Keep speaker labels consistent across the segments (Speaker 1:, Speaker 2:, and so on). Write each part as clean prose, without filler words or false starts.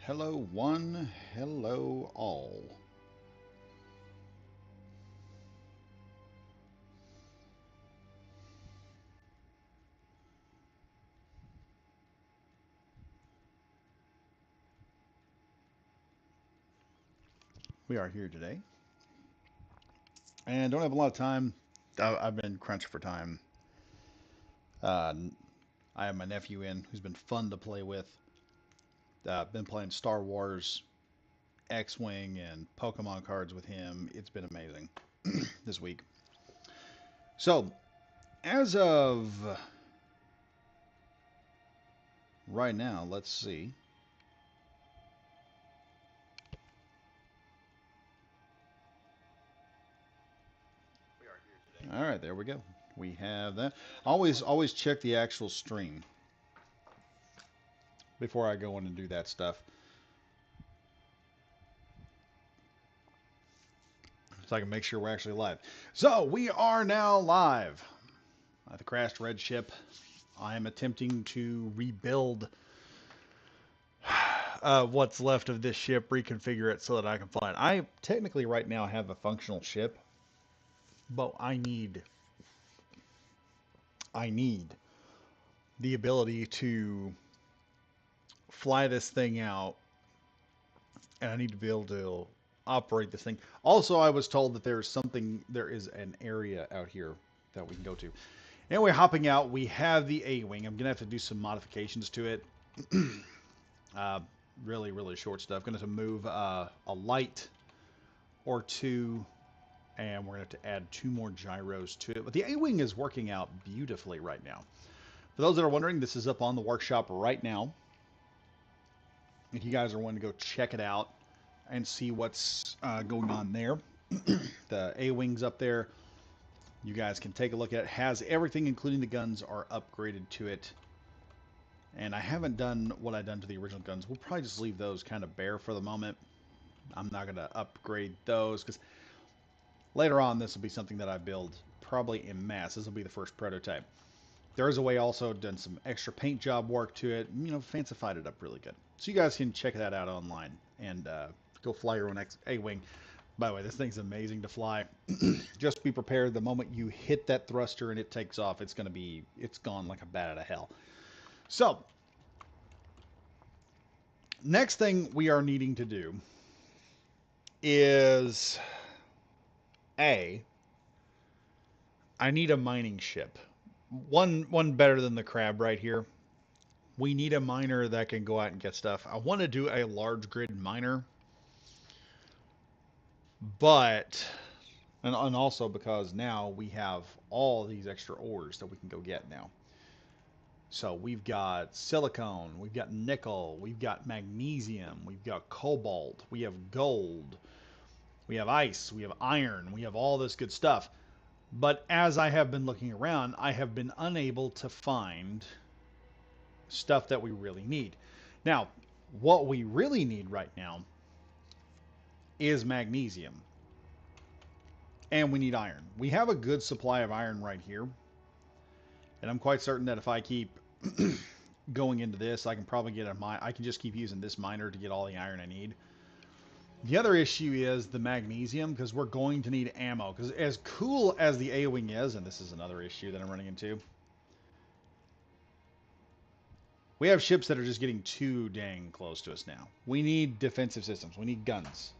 Speaker 1: Hello, one. Hello, all. We are here today and don't have a lot of time. I've been crunched for time. Uh, I have my nephew in who's been fun to play with. Been playing Star Wars, X Wing, and Pokemon cards with him. It's been amazing this week. So, as of right now, let's see. All right, there we go. We have that. Always check the actual stream before I go in and do that stuff, so I can make sure we're actually live. So we are now live. The crashed red ship. I am attempting to rebuild what's left of this ship, reconfigure it so that I can fly it. I technically right now have a functional ship, but I need the ability to fly this thing out, and I need to be able to operate this thing. Also, I was told that there is an area out here that we can go to. Anyway, hopping out, we have the A-Wing. I'm going to have to do some modifications to it. uh, really short stuff. Going to have to move a light or two, and we're going to have to add 2 more gyros to it. But the A-Wing is working out beautifully right now. For those that are wondering, this is up on the workshop right now. If you guys are wanting to go check it out and see what's going on there, the A-Wing's up there. You guys can take a look at it. Has everything, including the guns, are upgraded to it. And I haven't done what I've done to the original guns. We'll probably just leave those kind of bare for the moment. I'm not going to upgrade those because later on this will be something that I build probably en masse. This will be the first prototype. There is a way also done some extra paint job work to it. Fancified it up really good. So you guys can check that out online and go fly your own A-Wing. By the way, this thing's amazing to fly. Just be prepared. The moment you hit that thruster and it takes off, it's gone like a bat out of hell. So, next thing we are needing to do is I need a mining ship. One better than the crab right here. We need a miner that can go out and get stuff. I want to do a large grid miner, but and also because now we have all these extra ores that we can go get now. So we've got silicone, we've got nickel, we've got magnesium, we've got cobalt, we have gold, we have ice, we have iron, we have all this good stuff. But as I have been looking around, I have been unable to find stuff that we really need. Now, what we really need right now is magnesium. And we need iron. We have a good supply of iron right here. And I'm quite certain that if I keep going into this, I can probably get I can just keep using this miner to get all the iron I need. The other issue is the magnesium, because we're going to need ammo. Because as cool as the A-Wing is, and this is another issue that I'm running into, we have ships that are just getting too dang close to us now. We need defensive systems. We need guns.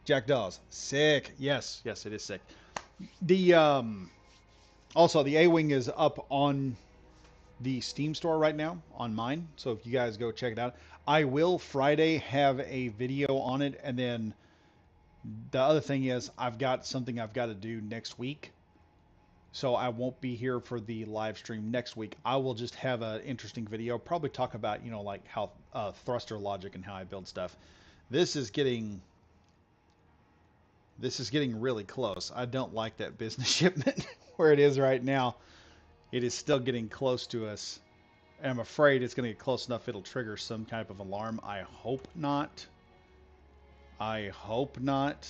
Speaker 1: Jackdaws. Sick. Yes, it is sick. The also the A-Wing is up on the Steam store right now on mine. So if you guys go check it out, I will Friday have a video on it, and then the other thing is I've got something I've got to do next week. So I won't be here for the live stream next week. I will just have an interesting video, probably talk about, like how thruster logic and how I build stuff. This is getting really close. I don't like that business shipment where it is right now. It is still getting close to us. And I'm afraid it's going to get close enough it'll trigger some type of alarm. I hope not. I hope not.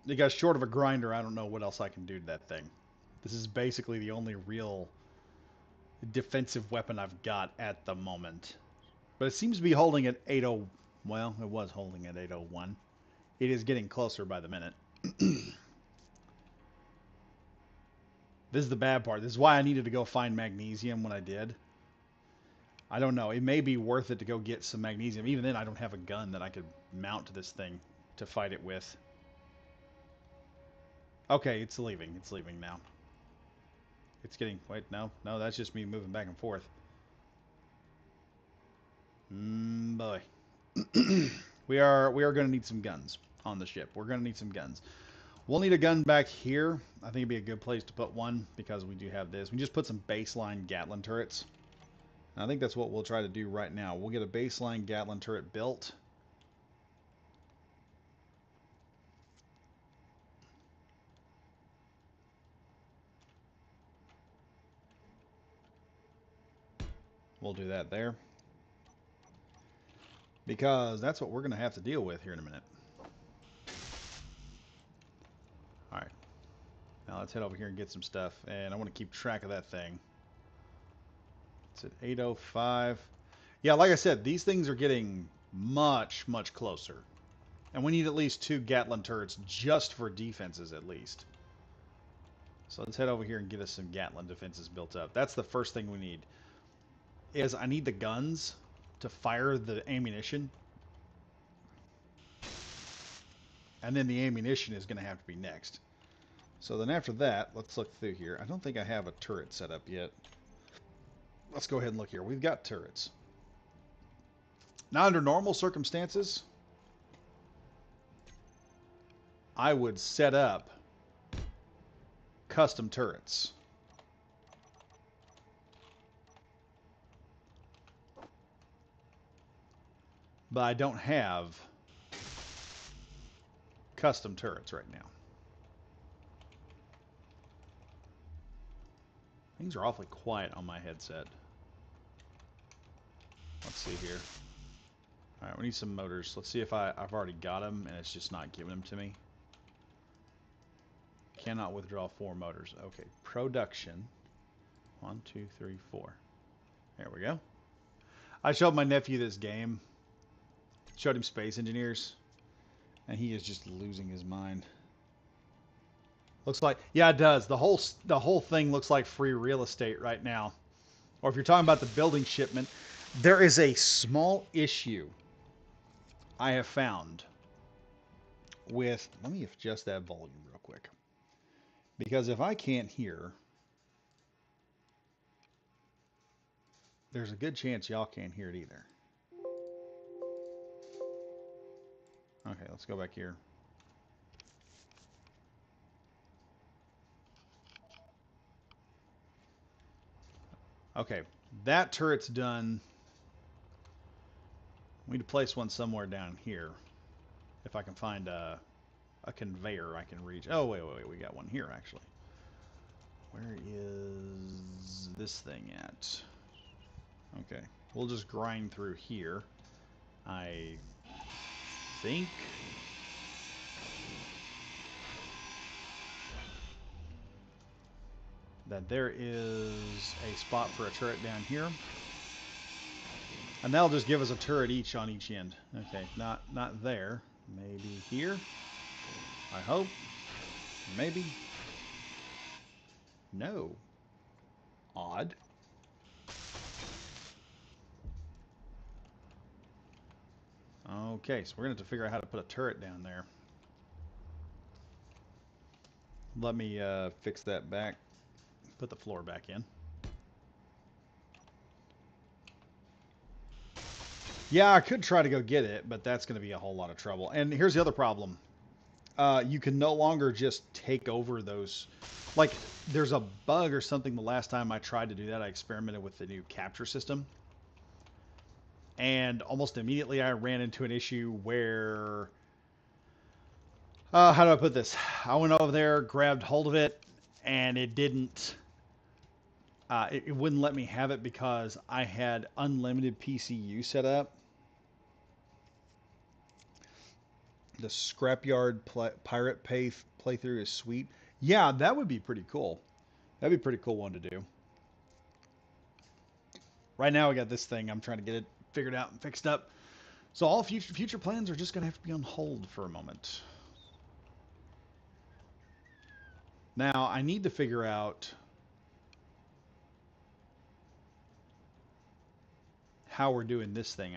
Speaker 1: Because short of a grinder, I don't know what else I can do to that thing. This is basically the only real defensive weapon I've got at the moment. But it seems to be holding at 80. Well, it was holding at 801. It is getting closer by the minute. This is the bad part. This is why I needed to go find magnesium when I did. I don't know. It may be worth it to go get some magnesium. Even then, I don't have a gun that I could mount to this thing to fight it with. Okay, it's leaving. It's leaving now. It's getting... Wait, no. No, that's just me moving back and forth. Boy. we are going to need some guns on the ship. We're going to need some guns. We'll need a gun back here. I think it'd be a good place to put one because we do have this. We just put some baseline Gatling turrets. And I think that's what we'll try to do right now. We'll get a baseline Gatling turret built. We'll do that there. Because that's what we're going to have to deal with here in a minute. Alright. Now let's head over here and get some stuff. And I want to keep track of that thing. It's at 8:05. Yeah, like I said, these things are getting much, much closer. And we need at least 2 Gatling turrets just for defenses at least. So let's head over here and get us some Gatling defenses built up. That's the first thing we need. Is I need the guns to fire the ammunition. And then the ammunition is going to have to be next. So then after that, let's look through here. I don't think I have a turret set up yet. Let's go ahead and look here. We've got turrets. Now under normal circumstances, I would set up custom turrets. But I don't have custom turrets right now. Things are awfully quiet on my headset. Let's see here. Alright, we need some motors. Let's see if I've already got them and it's just not giving them to me. Cannot withdraw 4 motors. Okay, production. 1, 2, 3, 4. There we go. I showed my nephew this game. Showed him Space Engineers. And he is just losing his mind. Looks like, yeah, it does. The whole thing looks like free real estate right now. Or if you're talking about the building shipment, there is a small issue I have found with, let me adjust that volume real quick. Because if I can't hear, there's a good chance y'all can't hear it either. Okay, let's go back here. Okay, that turret's done. We need to place one somewhere down here. If I can find a conveyor I can reach. Oh, wait. We got one here, actually. Where is this thing at? Okay, we'll just grind through here. I think... that there is a spot for a turret down here. And that'll just give us a turret each on each end. Okay, not there. Maybe here. I hope. Maybe. No. Odd. Okay, so we're going to have to figure out how to put a turret down there. Let me fix that back. Put the floor back in. Yeah, I could try to go get it, but that's going to be a whole lot of trouble. And here's the other problem. You can no longer just take over those. Like, there's a bug or something the last time I tried to do that. I experimented with the new capture system. And almost immediately I ran into an issue where... how do I put this? I went over there, grabbed hold of it, and it didn't... it wouldn't let me have it because I had unlimited PCU set up. The Scrapyard Pirate playthrough is sweet. Yeah, that would be pretty cool. That'd be a pretty cool one to do. Right now, I got this thing. I'm trying to get it figured out and fixed up. So all future plans are just going to have to be on hold for a moment. Now, I need to figure out how we're doing this thing.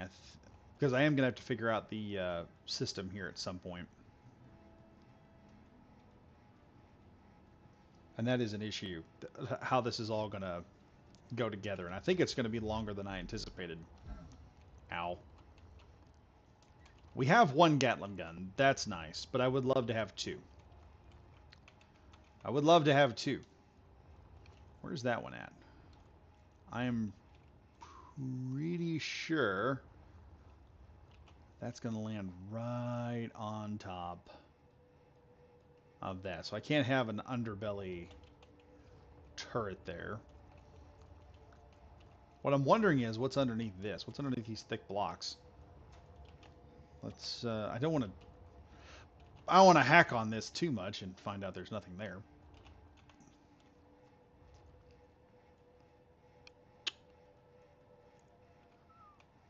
Speaker 1: Because I am going to have to figure out the system here at some point. And that is an issue, how this is all going to go together. And I think it's going to be longer than I anticipated. Ow. We have one Gatling gun. That's nice. But I would love to have two. I would love to have two. Where's that one at? I am pretty sure that's going to land right on top of that. So I can't have an underbelly turret there. What I'm wondering is what's underneath this? What's underneath these thick blocks? Let's, I don't want to hack on this too much and find out there's nothing there.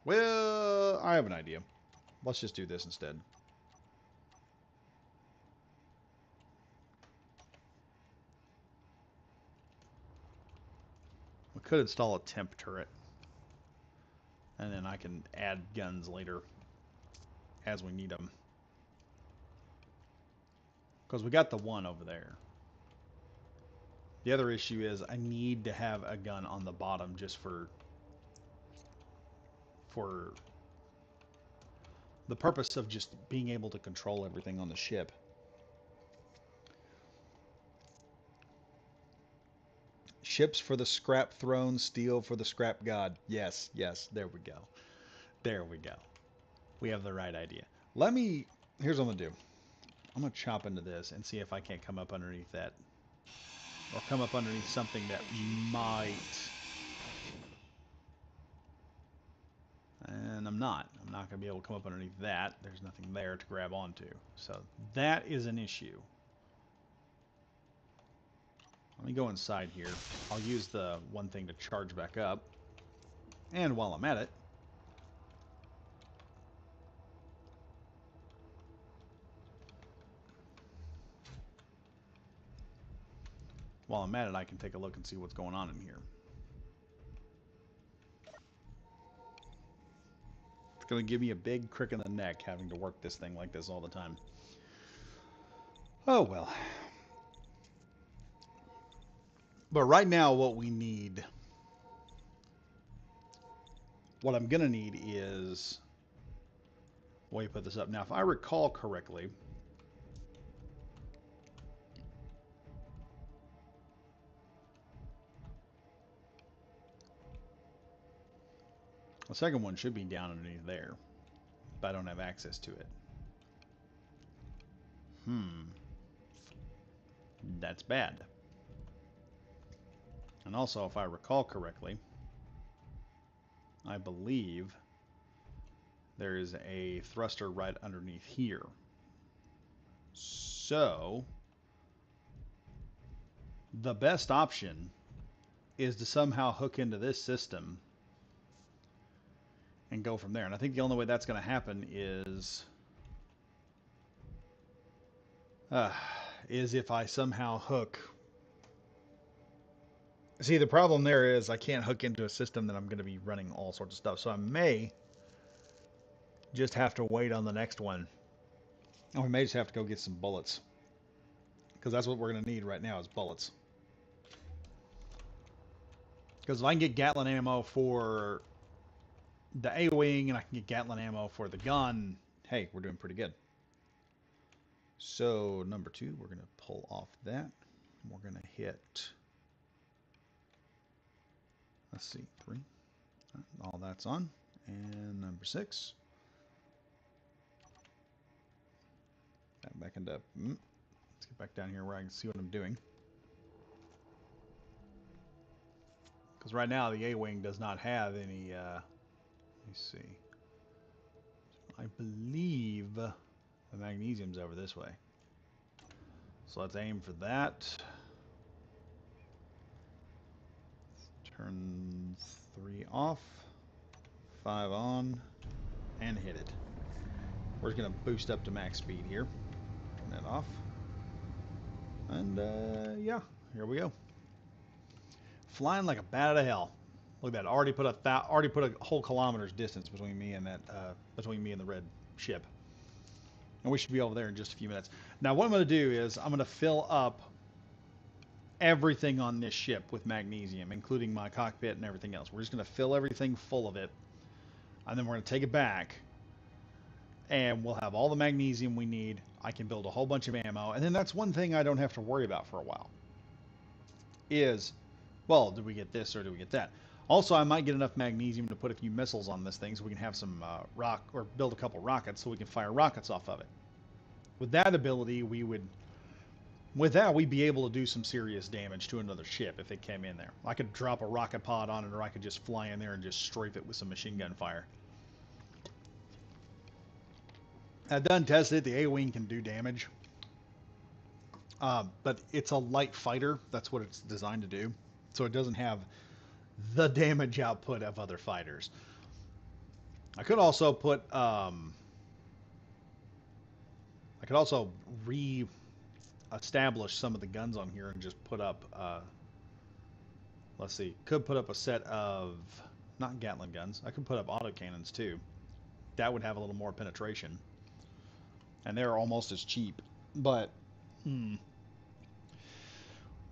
Speaker 1: Well, I have an idea. Let's just do this instead. We could install a temp turret. And then I can add guns later as we need them. Because we got the one over there. The other issue is I need to have a gun on the bottom just for the purpose of just being able to control everything on the ship. Ships for the scrap throne, steel for the scrap god. Yes, yes, there we go. There we go. We have the right idea. Here's what I'm going to do. I'm going to chop into this and see if I can't come up underneath that. Or come up underneath something that might... And I'm not. I'm not going to be able to come up underneath that. There's nothing there to grab onto. So that is an issue. Let me go inside here. I'll use the one thing to charge back up. And while I'm at it, I can take a look and see what's going on in here. It's going to give me a big crick in the neck having to work this thing like this all the time. Oh, well. But right now, what I'm going to need is... Why you put this up. Now, if I recall correctly... The second one should be down underneath there, but I don't have access to it. That's bad. And also, if I recall correctly, I believe there is a thruster right underneath here. So, the best option is to somehow hook into this system and go from there. And I think the only way that's going to happen is if I somehow hook. See, the problem there is I can't hook into a system that I'm going to be running all sorts of stuff. So I may just have to wait on the next one. And we may just have to go get some bullets. Because that's what we're going to need right now is bullets. Because if I can get Gatling ammo for the A-Wing and I can get Gatling ammo for the gun, hey, we're doing pretty good. So, number 2, we're going to pull off that. We're going to hit, let's see, 3. All that's on. And number 6. Back into, let's get back down here where I can see what I'm doing. Because right now the A-Wing does not have any, let me see. I believe The magnesium's over this way. So let's aim for that. Turn 3 off, 5 on, and hit it. We're just going to boost up to max speed here. Turn that off. And yeah, here we go. Flying like a bat out of hell. Look at that. Already put a whole kilometer's distance between me and that between me and the red ship. And we should be over there in just a few minutes. Now what I'm going to do is I'm going to fill up everything on this ship with magnesium, including my cockpit and everything else. We're just going to fill everything full of it, and then we're going to take it back, and we'll have all the magnesium we need. I can build a whole bunch of ammo, and then that's one thing I don't have to worry about for a while. Is, well, did we get this or did we get that? Also, I might get enough magnesium to put a few missiles on this thing so we can have some build a couple rockets so we can fire rockets off of it. With that ability, we'd be able to do some serious damage to another ship if it came in there. I could drop a rocket pod on it, or I could just fly in there and just strafe it with some machine gun fire. I've done tested it. The A-Wing can do damage. But it's a light fighter. That's what it's designed to do. So it doesn't have the damage output of other fighters. I could also put... I could also establish some of the guns on here and just put up... let's see. Could put up a set of... Not Gatling guns. I could put up autocannons too. That would have a little more penetration. And they're almost as cheap. But...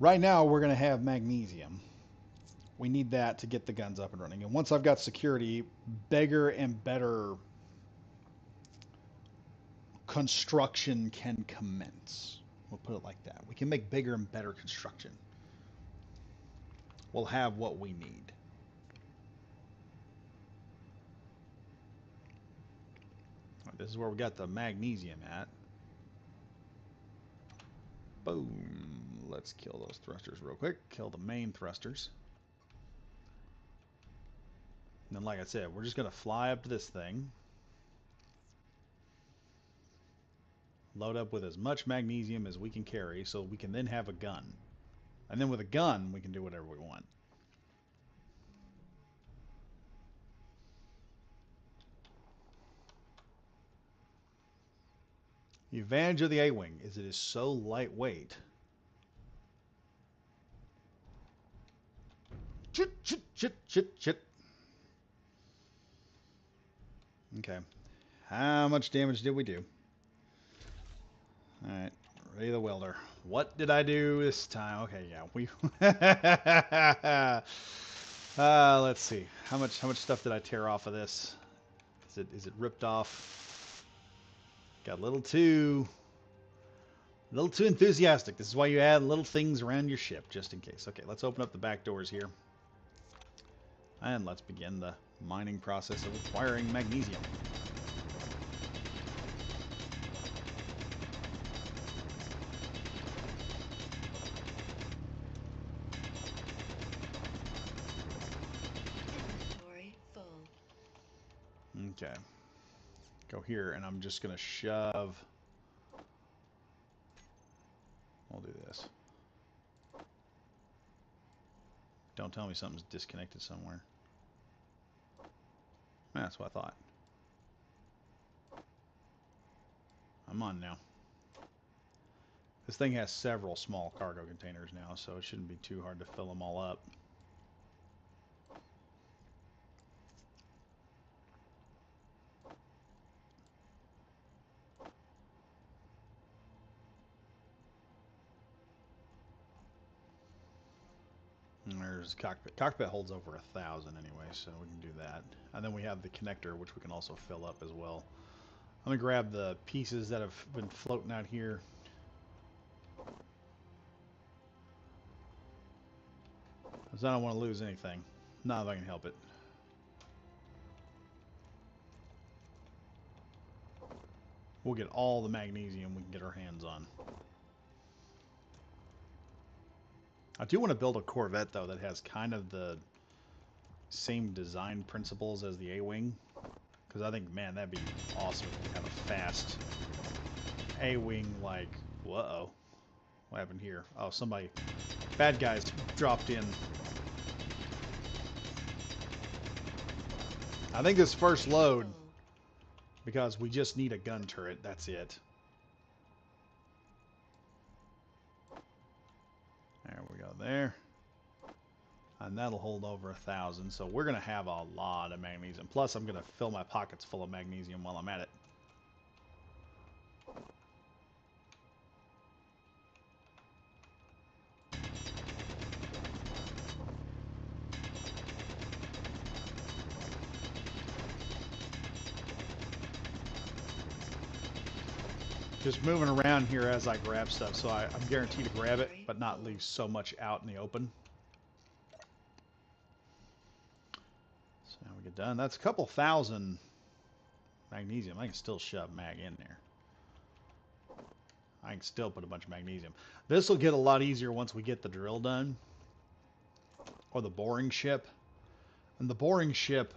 Speaker 1: Right now, we're going to have magnesium. We need that to get the guns up and running. And once I've got security, bigger and better construction can commence. We'll put it like that. We can make bigger and better construction. We'll have what we need. All right, this is where we got the magnesium at. Boom. Let's kill those thrusters real quick. Kill the main thrusters. And then, like I said, we're just going to fly up to this thing. Load up with as much magnesium as we can carry so we can then have a gun. And then with a gun, we can do whatever we want. The advantage of the A-Wing is it is so lightweight. Chit. Okay. How much damage did we do? Alright. Ray the Welder. What did I do this time? Okay, yeah. Let's see. How much stuff did I tear off of this? Is it ripped off? Got a little too enthusiastic. This is why you add little things around your ship, just in case. Okay, let's open up the back doors here. And let's begin the mining process of acquiring magnesium.
Speaker 2: Inventory full.
Speaker 1: Okay. Go here, and I'm just going to shove... We'll do this. Don't tell me something's disconnected somewhere. That's what I thought. I'm on now. This thing has several small cargo containers now, so it shouldn't be too hard to fill them all up. And there's cockpit. Cockpit holds over 1,000 anyway, so we can do that. And then we have the connector, which we can also fill up as well. I'm gonna grab the pieces that have been floating out here. Because I don't want to lose anything. Not if I can help it. We'll get all the magnesium we can get our hands on. I do want to build a Corvette, though, that has kind of the same design principles as the A-Wing. Because I think, man, that'd be awesome if we had a fast A-Wing like, whoa, what happened here? Oh, somebody, bad guys dropped in. I think this first load, because we just need a gun turret, that's it. There we go there. And that'll hold over 1,000, so we're going to have a lot of magnesium. Plus, I'm going to fill my pockets full of magnesium while I'm at it. Just moving around here as I grab stuff, so I'm guaranteed to grab it, but not leave so much out in the open. So now we get done. That's a couple thousand magnesium. I can still shove mag in there. I can still put a bunch of magnesium. This will get a lot easier once we get the drill done. Or the boring ship. And the boring ship,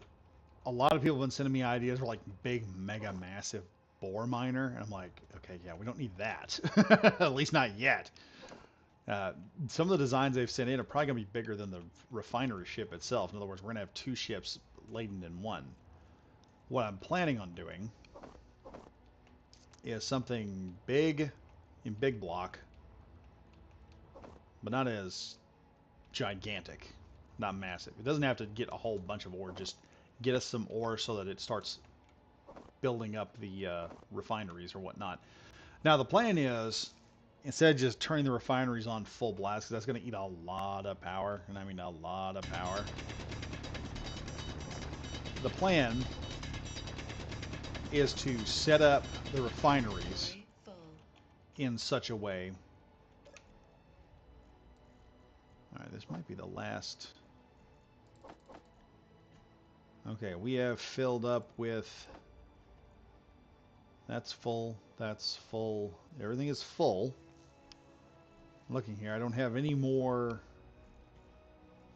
Speaker 1: a lot of people have been sending me ideas for like big, mega, massive bore miner. And I'm like, okay, yeah, we don't need that. At least not yet. Some of the designs they've sent in are probably going to be bigger than the refinery ship itself. In other words, we're going to have 2 ships laden in one. What I'm planning on doing is something big in big block, but not as gigantic, not massive. It doesn't have to get a whole bunch of ore, just get us some ore so that it starts building up the refineries or whatnot. Now the plan is, instead of just turning the refineries on full blast, because that's going to eat a lot of power, and I mean a lot of power, the plan is to set up the refineries in such a way. Alright, this might be the last. Okay, we have filled up with. That's full. That's full. Everything is full. Looking here, I don't have any more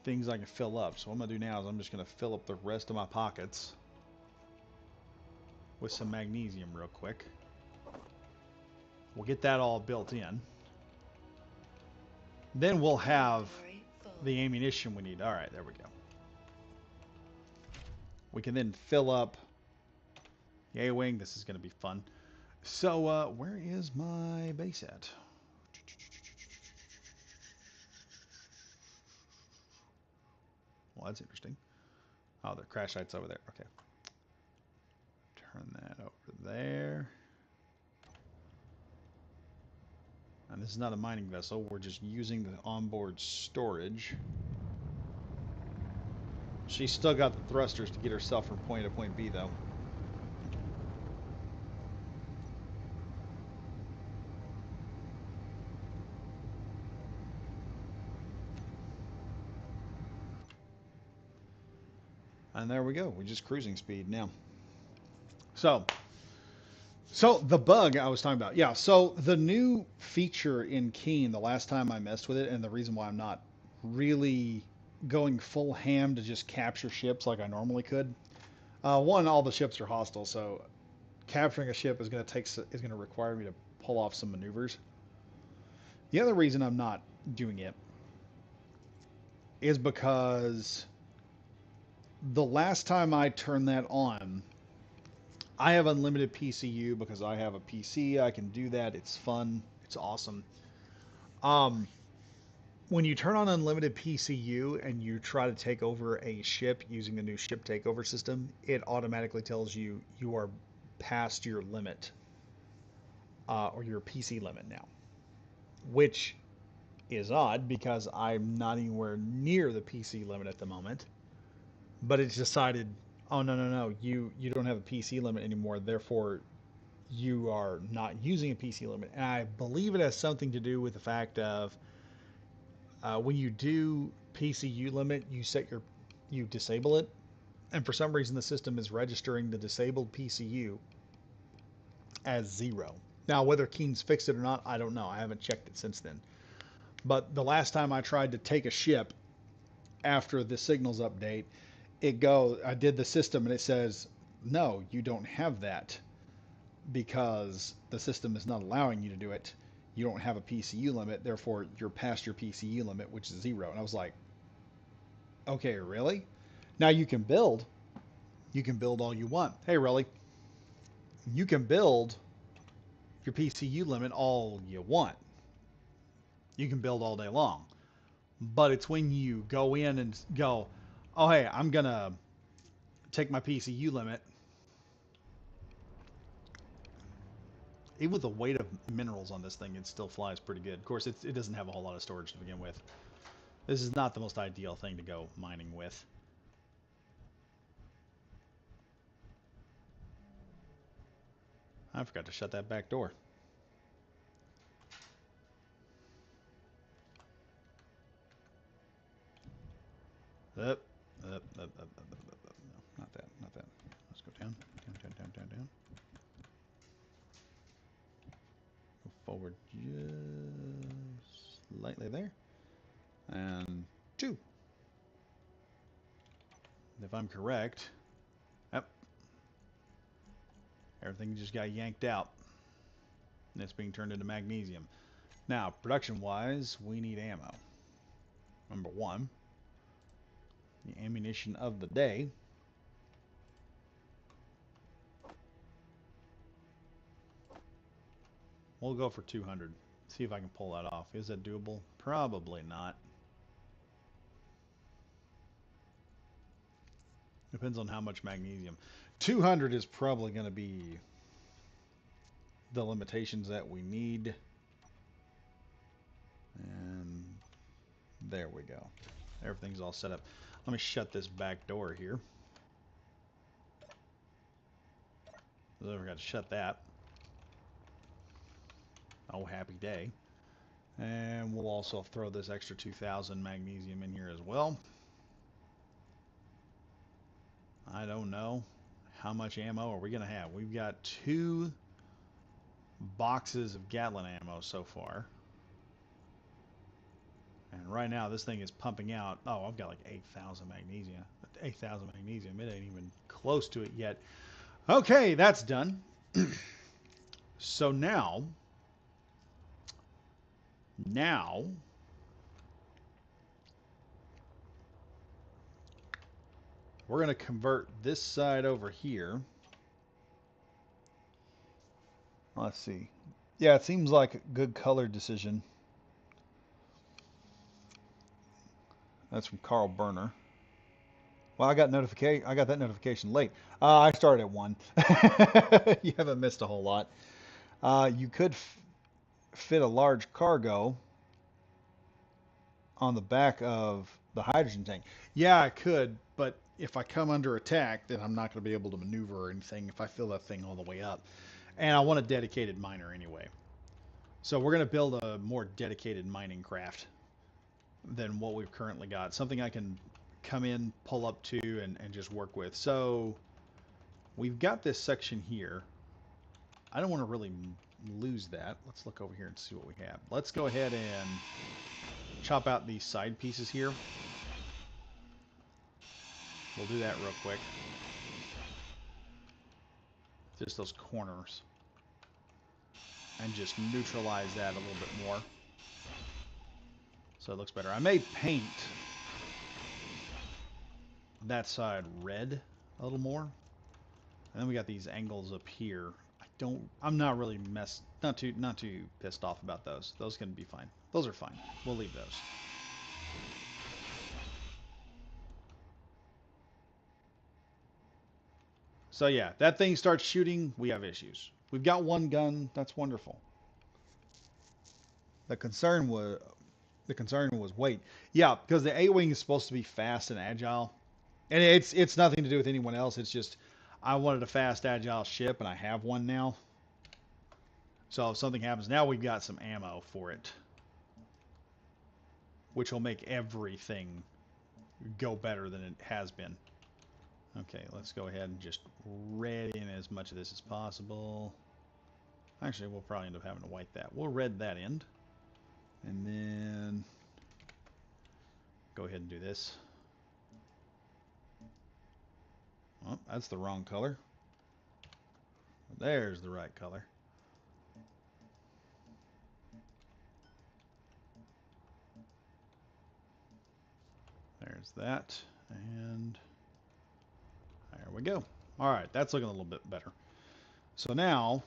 Speaker 1: things I can fill up. So what I'm going to do now is I'm just going to fill up the rest of my pockets with some magnesium real quick. We'll get that all built in. Then we'll have the ammunition we need. Alright, there we go. We can then fill up the A-Wing. This is going to be fun. So, where is my base at? Well, that's interesting. Oh, the crash site's over there. Okay. Turn that over there. And this is not a mining vessel. We're just using the onboard storage. She's still got the thrusters to get herself from point A to point B, though. And there we go. We're just cruising speed now. So the bug I was talking about. Yeah, so the new feature in Keen, the last time I messed with it, and the reason why I'm not really going full ham to just capture ships like I normally could. One, all the ships are hostile, so capturing a ship is going to require me to pull off some maneuvers. The other reason I'm not doing it is because the last time I turned that on, I have unlimited PCU because I have a PC. I can do that. It's fun. It's awesome. When you turn on unlimited PCU and you try to take over a ship using the new ship takeover system, it automatically tells you you are past your limit, or your PC limit now, which is odd because I'm not anywhere near the PC limit at the moment. But it's decided, oh no, you don't have a PC limit anymore, therefore you are not using a PC limit. And I believe it has something to do with the fact of when you do PCU limit, you disable it, and for some reason the system is registering the disabled PCU as 0. Now whether Keen's fixed it or not, I don't know. I haven't checked it since then. But the last time I tried to take a ship after the signals update, I did the system and it says, no, you don't have that. because the system is not allowing you to do it. You don't have a PCU limit, therefore you're past your PCU limit, which is 0. And I was like, okay, really? Now you can build. You can build all you want. Hey, really? You can build your PCU limit all you want. You can build all day long. But it's when you go in and go, oh, hey, I'm going to take my PCU limit. Even with the weight of minerals on this thing, it still flies pretty good. Of course, it doesn't have a whole lot of storage to begin with. This is not the most ideal thing to go mining with. I forgot to shut that back door. Up. No, not that, not that. Let's go down, down. Go forward just slightly there. And 2. If I'm correct, yep, everything just got yanked out. And it's being turned into magnesium. Now, production-wise, we need ammo. Number 1. The ammunition of the day. We'll go for 200. See if I can pull that off. Is that doable? Probably not. Depends on how much magnesium. 200 is probably going to be the limitations that we need. And there we go. Everything's all set up. Let me shut this back door here. I forgot to shut that. Oh, happy day. And we'll also throw this extra 2,000 magnesium in here as well. I don't know. How much ammo are we going to have? We've got 2 boxes of Gatling ammo so far. And right now this thing is pumping out. Oh, I've got like 8,000 magnesium. 8,000 magnesium. It ain't even close to it yet. Okay, that's done. So now we're going to convert this side over here. Let's see. Yeah, it seems like a good color decision. That's from Carl Berner. Well, I got that notification late. I started at 1. You haven't missed a whole lot. You could fit a large cargo on the back of the hydrogen tank. Yeah, I could, but if I come under attack, then I'm not going to be able to maneuver or anything if I fill that thing all the way up. And I want a dedicated miner anyway. So we're going to build a more dedicated mining craft than what we've currently got. Something I can come in, pull up to, and just work with. So we've got this section here. I don't want to really lose that. Let's look over here and see what we have. Let's go ahead and chop out these side pieces here. We'll do that real quick. Just those corners. And just neutralize that a little bit more. So it looks better. I may paint that side red a little more. And then we got these angles up here. I'm not really not too pissed off about those. Those can be fine. Those are fine. We'll leave those. So yeah, that thing starts shooting, we have issues. We've got 1 gun, that's wonderful. The concern was weight. Yeah, because the A-Wing is supposed to be fast and agile. And it's nothing to do with anyone else. It's just I wanted a fast, agile ship, and I have one now. So if something happens, now we've got some ammo for it, which will make everything go better than it has been. Okay, let's go ahead and just red in as much of this as possible. Actually, we'll probably end up having to white that. We'll red that end. And then go ahead and do this. Oh, that's the wrong color. There's the right color. There's that, and there we go. All right, that's looking a little bit better. So now,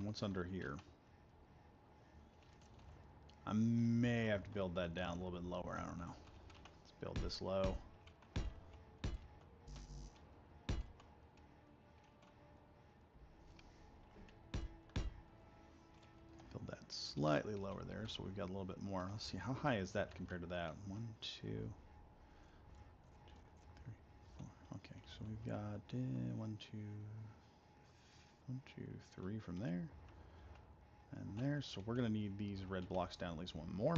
Speaker 1: what's under here? I may have to build that down a little bit lower. I don't know. Let's build this low. Build that slightly lower there, so we've got a little bit more. Let's see, how high is that compared to that? 1, 2, 3, 4. Okay, so we've got 1, 2, 1, 2, 3 from there. And there, so we're going to need these red blocks down at least one more.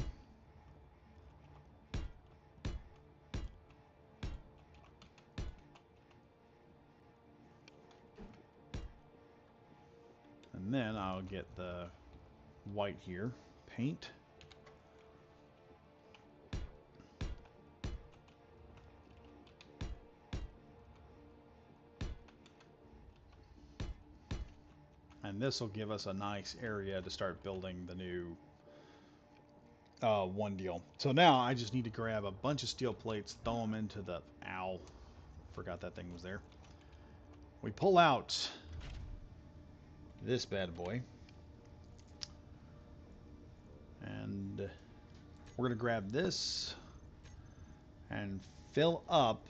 Speaker 1: And then I'll get the white here, paint. And this will give us a nice area to start building the new one deal. So now I just need to grab a bunch of steel plates, throw them into the, ow, forgot that thing was there. We pull out this bad boy. And we're going to grab this and fill up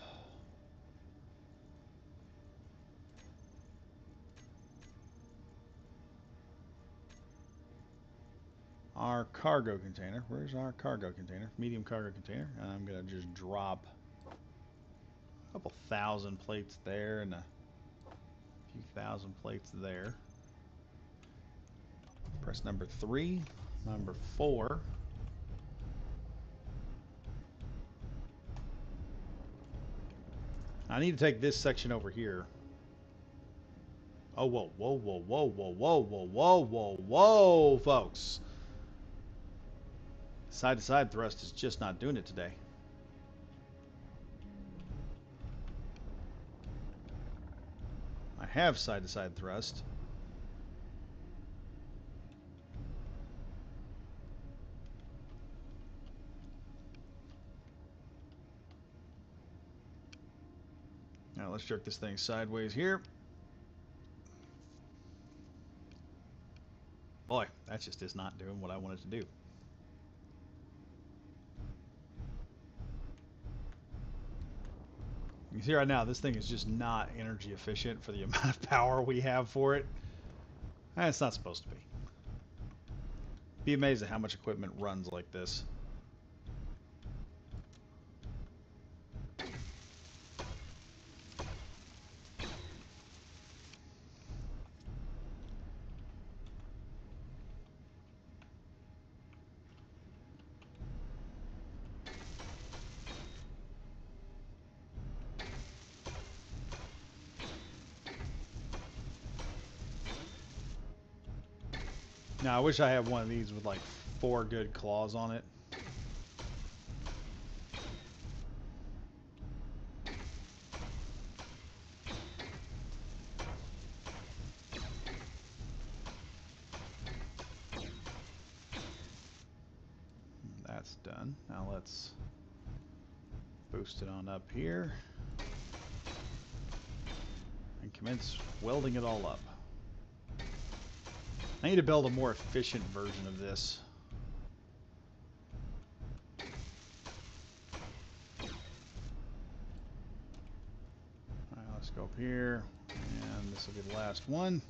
Speaker 1: our cargo container. Where's our cargo container? Medium cargo container. And I'm going to just drop a couple thousand plates there and a few thousand plates there. Press number 3, number 4. I need to take this section over here. Oh, whoa, whoa, whoa, whoa, whoa, whoa, whoa, whoa, whoa, whoa, folks. Side-to-side thrust is just not doing it today. I have side-to-side thrust. Now let's jerk this thing sideways here. Boy, that just is not doing what I wanted to do. You see right now, this thing is just not energy efficient for the amount of power we have for it. And it's not supposed to be. Be amazed at how much equipment runs like this. Now, I wish I had one of these with like 4 good claws on it. That's done. Now let's boost it on up here and commence welding it all up. I need to build a more efficient version of this. Alright, let's go up here, and this will be the last one.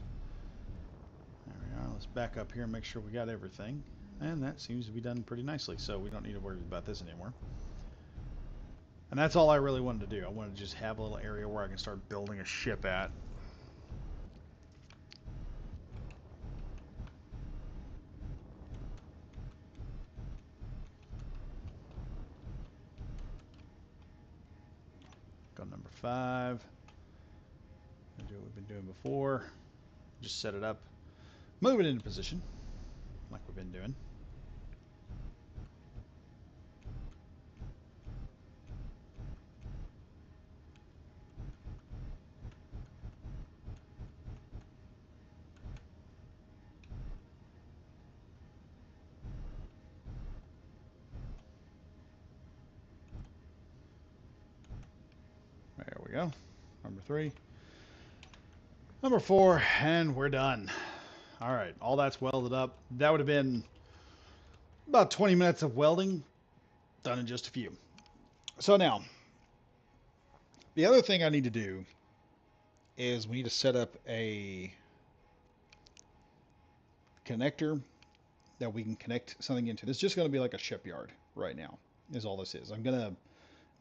Speaker 1: There we are. Let's back up here and make sure we got everything. And that seems to be done pretty nicely, so we don't need to worry about this anymore. And that's all I really wanted to do. I wanted to just have a little area where I can start building a ship at. 5. Do what we've been doing before. Just set it up. Move it into position, like we've been doing. There we go. Number 3. Number 4, and we're done. All right, all that's welded up. That would have been about 20 minutes of welding, done in just a few. So now, the other thing I need to do is we need to set up a connector that we can connect something into. This is just going to be like a shipyard right now, is all this is. I'm going to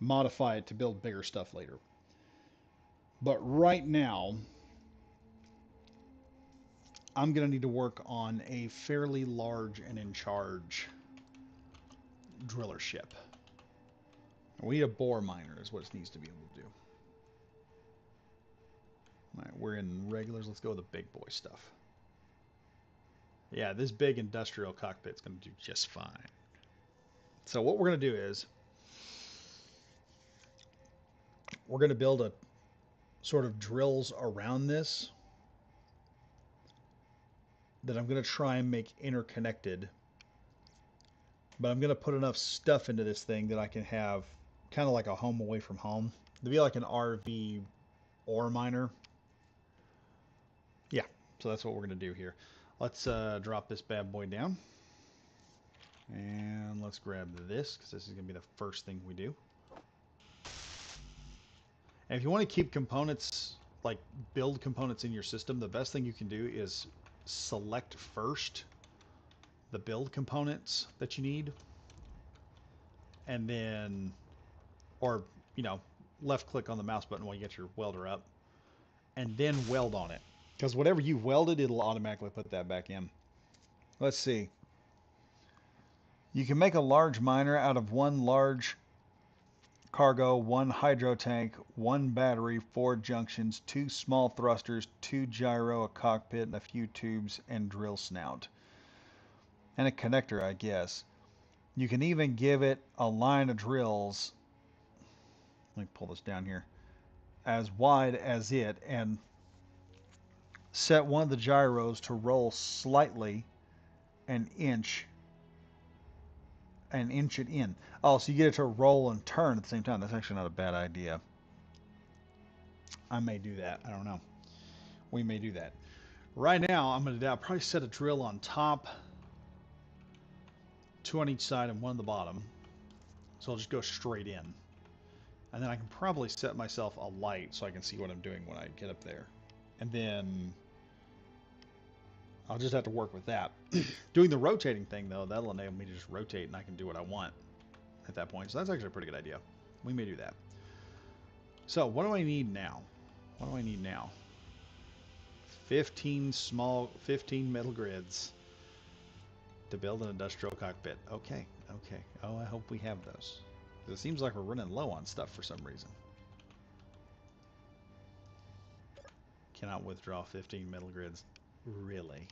Speaker 1: modify it to build bigger stuff later. But right now, I'm going to need to work on a fairly large and in charge driller ship. We need a bore miner is what it needs to be able to do. All right, we're in regulars. Let's go with the big boy stuff. Yeah, this big industrial cockpit's going to do just fine. So what we're going to do is we're going to build a sort of drills around this that I'm going to try and make interconnected. But I'm going to put enough stuff into this thing that I can have kind of like a home away from home. To be like an RV ore miner. Yeah, so that's what we're going to do here. Let's drop this bad boy down. And let's grab this, because this is going to be the first thing we do. And if you want to keep components, like build components in your system, the best thing you can do is select first the build components that you need. And then, or, you know, left click on the mouse button while you get your welder up. And then weld on it. Because whatever you welded, it'll automatically put that back in. Let's see. You can make a large miner out of one large cargo, one hydro tank, one battery, 4 junctions, 2 small thrusters, 2 gyro, a cockpit, and a few tubes and drill snout. And a connector, I guess. You can even give it a line of drills. Let me pull this down here. As wide as it, and set one of the gyros to roll slightly an inch it in. Oh, so you get it to roll and turn at the same time. That's actually not a bad idea. I may do that. I don't know. We may do that. Right now, I'll probably set a drill on top, 2 on each side and 1 on the bottom. So I'll just go straight in. And then I can probably set myself a light so I can see what I'm doing when I get up there. And then I'll just have to work with that. Doing the rotating thing, though, that'll enable me to just rotate and I can do what I want at that point. So that's actually a pretty good idea. We may do that. So what do I need now? What do I need now? 15 metal grids to build an industrial cockpit. Okay, okay. Oh, I hope we have those. It seems like we're running low on stuff for some reason. Cannot withdraw 15 metal grids. Really?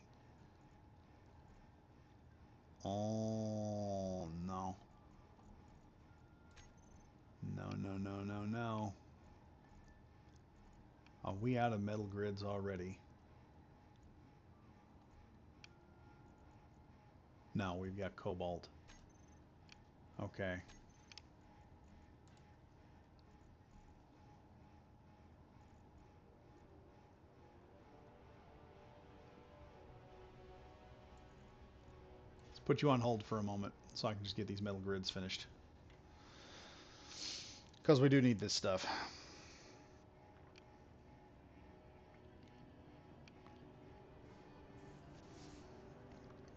Speaker 1: Oh, no. No, no, no, no, no. Are we out of metal grids already? No, we've got cobalt. Okay. Let's put you on hold for a moment so I can just get these metal grids finished. Because we do need this stuff.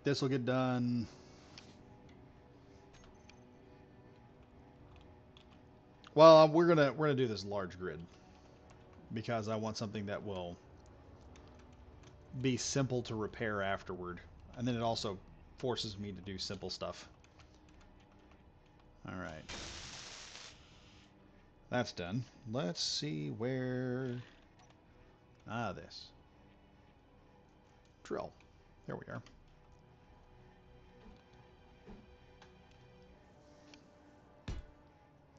Speaker 1: This will get done. Well, we're gonna do this large grid because I want something that will be simple to repair afterward, and then it also forces me to do simple stuff. All right. That's done. Let's see where... this. Drill. There we are.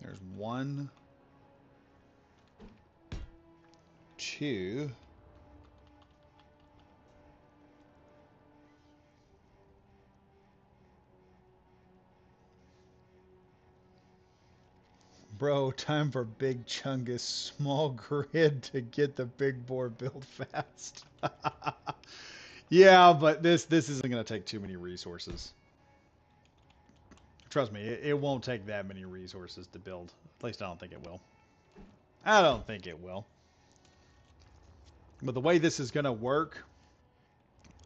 Speaker 1: There's 1, 2... Bro, time for Big Chungus small grid to get the big bore build fast. Yeah, but this isn't going to take too many resources. Trust me, it won't take that many resources to build. At least I don't think it will. I don't think it will. But the way this is going to work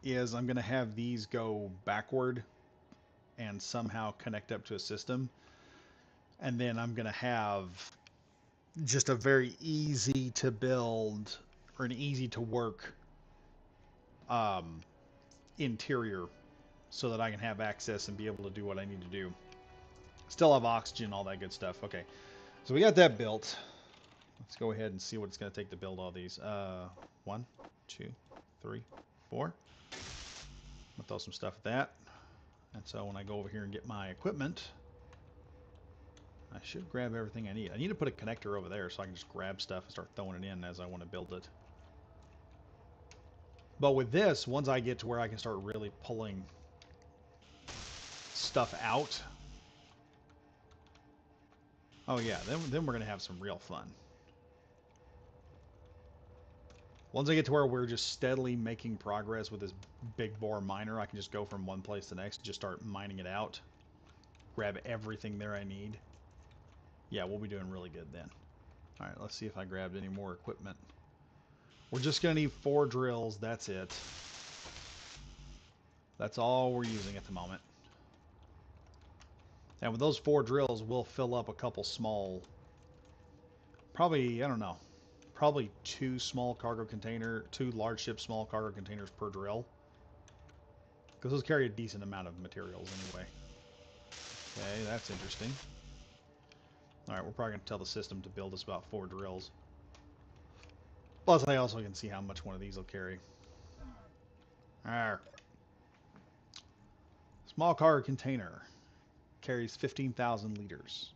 Speaker 1: is I'm going to have these go backward and somehow connect up to a system. And then I'm going to have just a very easy to build or an easy to work interior so that I can have access and be able to do what I need to do. Still have oxygen, all that good stuff. Okay, so we got that built. Let's go ahead and see what it's going to take to build all these. 1, 2, 3, 4. I'll throw some stuff at that. And so when I go over here and get my equipment, I should grab everything I need. I need to put a connector over there so I can just grab stuff and start throwing it in as I want to build it. But with this, once I get to where I can start really pulling stuff out, oh yeah, then we're going to have some real fun. Once I get to where we're just steadily making progress with this big bore miner, I can just go from one place to the next and just start mining it out. Grab everything there I need. Yeah, we'll be doing really good then. Alright, let's see if I grabbed any more equipment. We're just going to need 4 drills, that's it. That's all we're using at the moment. And with those 4 drills, we'll fill up a couple small... Probably, I don't know. Probably 2 large ship small cargo containers per drill. Because those carry a decent amount of materials anyway. Okay, that's interesting. Alright, we're probably going to tell the system to build us about 4 drills. Plus, I also can see how much one of these will carry. Arr. Small cargo container carries 15,000 liters.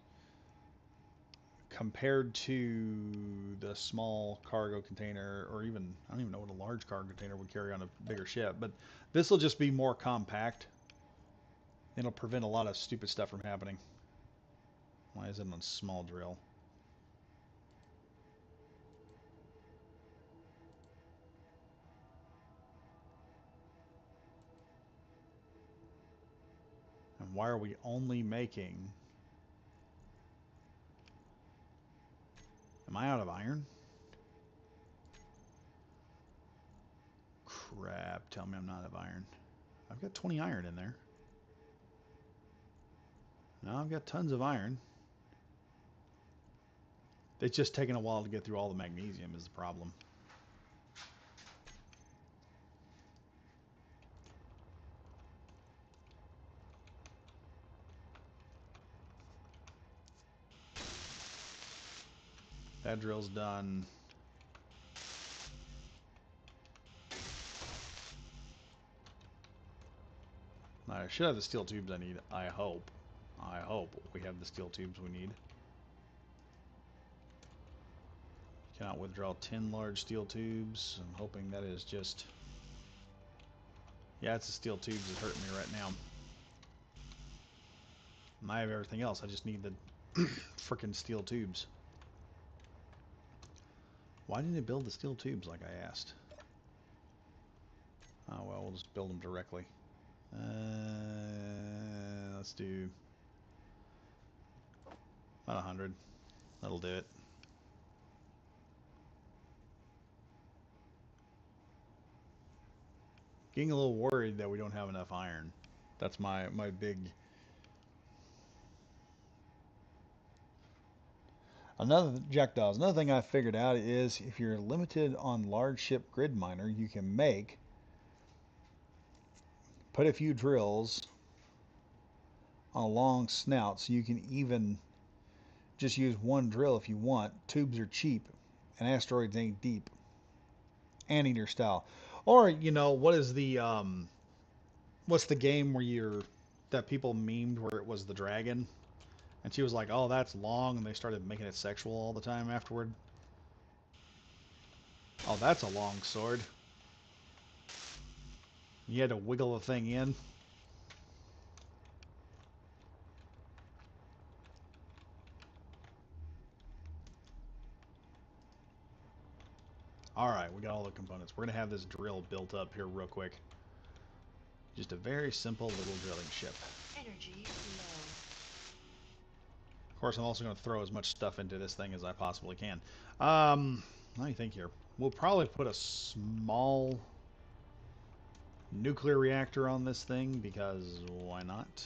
Speaker 1: Compared to the small cargo container, or even, I don't even know what a large cargo container would carry on a bigger ship, but this will just be more compact. It'll prevent a lot of stupid stuff from happening. Why is it on small drill? And why are we only making... Am I out of iron? Crap, tell me I'm not out of iron. I've got 20 iron in there. No, I've got tons of iron. It's just taking a while to get through all the magnesium is the problem. That drill's done. I should have the steel tubes I need, I hope. I hope we have the steel tubes we need. Cannot withdraw 10 large steel tubes. I'm hoping that is just... Yeah, it's the steel tubes that's hurting me right now. And I have everything else. I just need the frickin' steel tubes. Why didn't it build the steel tubes like I asked? Oh well, we'll just build them directly. Let's do about 100. That'll do it. Getting a little worried that we don't have enough iron. That's my big... Another thing I figured out is if you're limited on large ship grid miner, you can put a few drills on a long snout so you can even Just use one drill if you want. Tubes are cheap, and asteroids ain't deep. Anteater style. Or, you know, what's the game where you're that people memed where it was the dragon? And she was like, "Oh, that's long," and they started making it sexual all the time afterward. Oh, that's a long sword. You had to wiggle the thing in. All right, we got all the components. We're gonna have this drill built up here real quick. Just a very simple little drilling ship. Energy low. Of course, I'm also going to throw as much stuff into this thing as I possibly can. Let me think here. We'll probably put a small nuclear reactor on this thing because why not?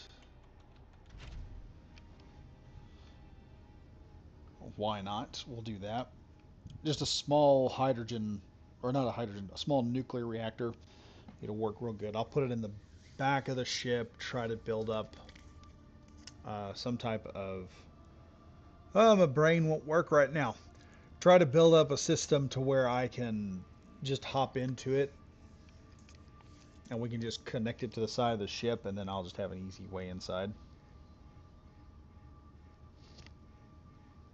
Speaker 1: Why not? We'll do that. Just a small hydrogen, or not a hydrogen, a small nuclear reactor. It'll work real good. I'll put it in the back of the ship, try to build up some type of... Oh, my brain won't work right now. Try to build up a system to where I can just hop into it and we can just connect it to the side of the ship and then I'll just have an easy way inside.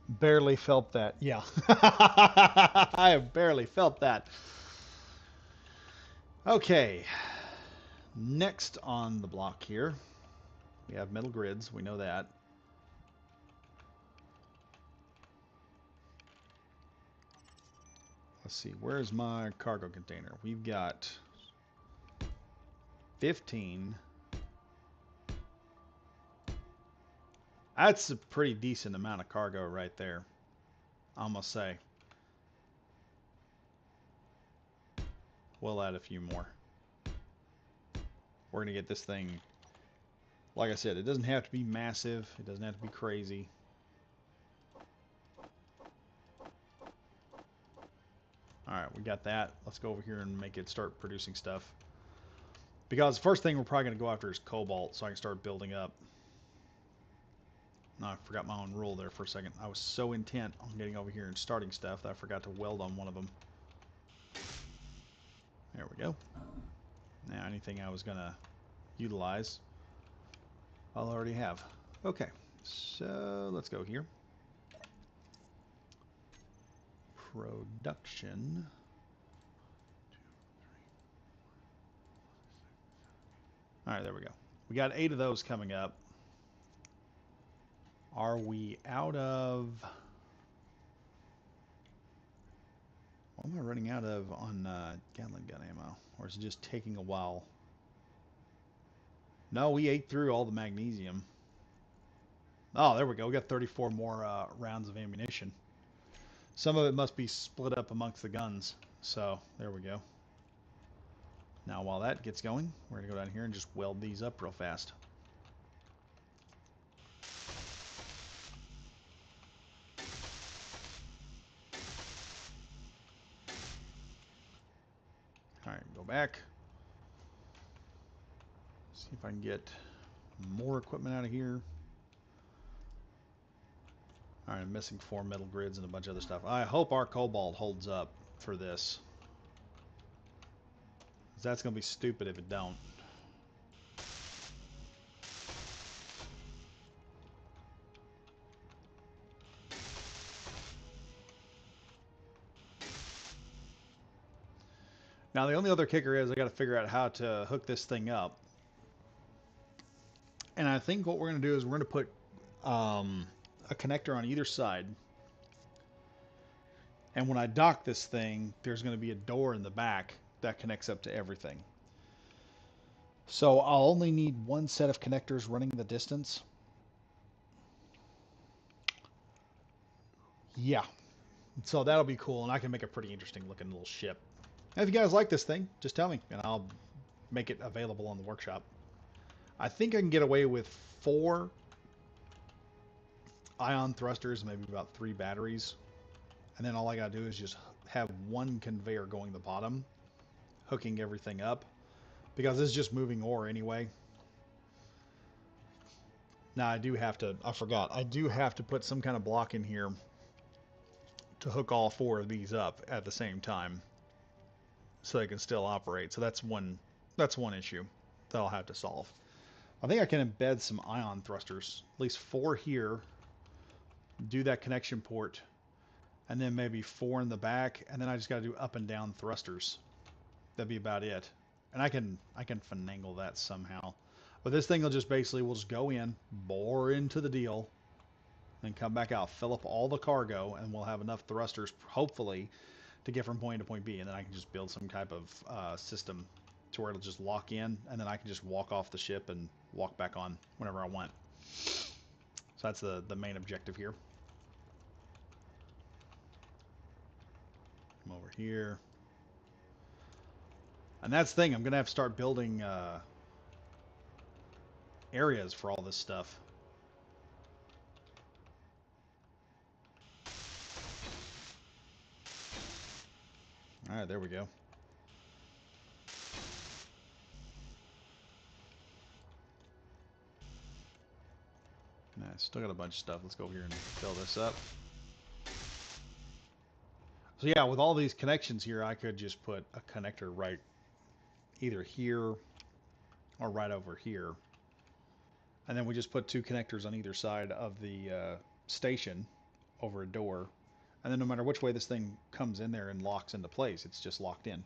Speaker 1: Barely felt that. Yeah. I have barely felt that. Okay. Next on the block here, we have metal grids. We know that. Let's see. Where's my cargo container? We've got 15. That's a pretty decent amount of cargo right there, I must say. We'll add a few more. We're going to get this thing, like I said, it doesn't have to be massive. It doesn't have to be crazy. Alright, we got that. Let's go over here and make it start producing stuff. Because the first thing we're probably going to go after is cobalt, so I can start building up. No, I forgot my own rule there for a second. I was so intent on getting over here and starting stuff that I forgot to weld on one of them. There we go. Now, anything I was going to utilize, I'll already have. Okay, so let's go here. Production. Alright, there we go. We got 8 of those coming up. Are we out of... What am I running out of on Gatling gun ammo? Or is it just taking a while? No, we ate through all the magnesium. Oh, there we go. We got 34 more rounds of ammunition. Some of it must be split up amongst the guns. So, there we go. Now, while that gets going, we're going to go down here and just weld these up real fast. Alright, go back. See if I can get more equipment out of here. Alright, I'm missing 4 metal grids and a bunch of other stuff. I hope our cobalt holds up for this. That's going to be stupid if it don't. Now, the only other kicker is I got to figure out how to hook this thing up. And I think what we're going to do is we're going to put a connector on either side. And when I dock this thing, there's going to be a door in the back that connects up to everything. So I'll only need one set of connectors running the distance. Yeah. So that'll be cool, and I can make a pretty interesting looking little ship. And if you guys like this thing, just tell me, and I'll make it available on the workshop. I think I can get away with 4 ion thrusters, maybe about 3 batteries. And then all I gotta do is just have one conveyor going to the bottom, hooking everything up. Because this is just moving ore anyway. Now I do have to, I forgot, I do have to put some kind of block in here to hook all four of these up at the same time so they can still operate. So that's one issue that I'll have to solve. I think I can embed some ion thrusters, at least four here, do that connection port, and then maybe four in the back, and then I just got to do up and down thrusters. That'd be about it. And I can finagle that somehow. But this thing will just basically, we'll just go in, bore into the deal, then come back out, fill up all the cargo, and we'll have enough thrusters, hopefully, to get from point A to point B. And then I can just build some type of system to where it'll just lock in, and then I can just walk off the ship and walk back on whenever I want. So that's the main objective here. Come over here. And that's the thing, I'm going to have to start building areas for all this stuff. Alright, there we go. Nah, still got a bunch of stuff. Let's go here and fill this up. So yeah, with all these connections here, I could just put a connector right either here or right over here. And then we just put two connectors on either side of the station over a door. And then no matter which way this thing comes in there and locks into place, it's just locked in.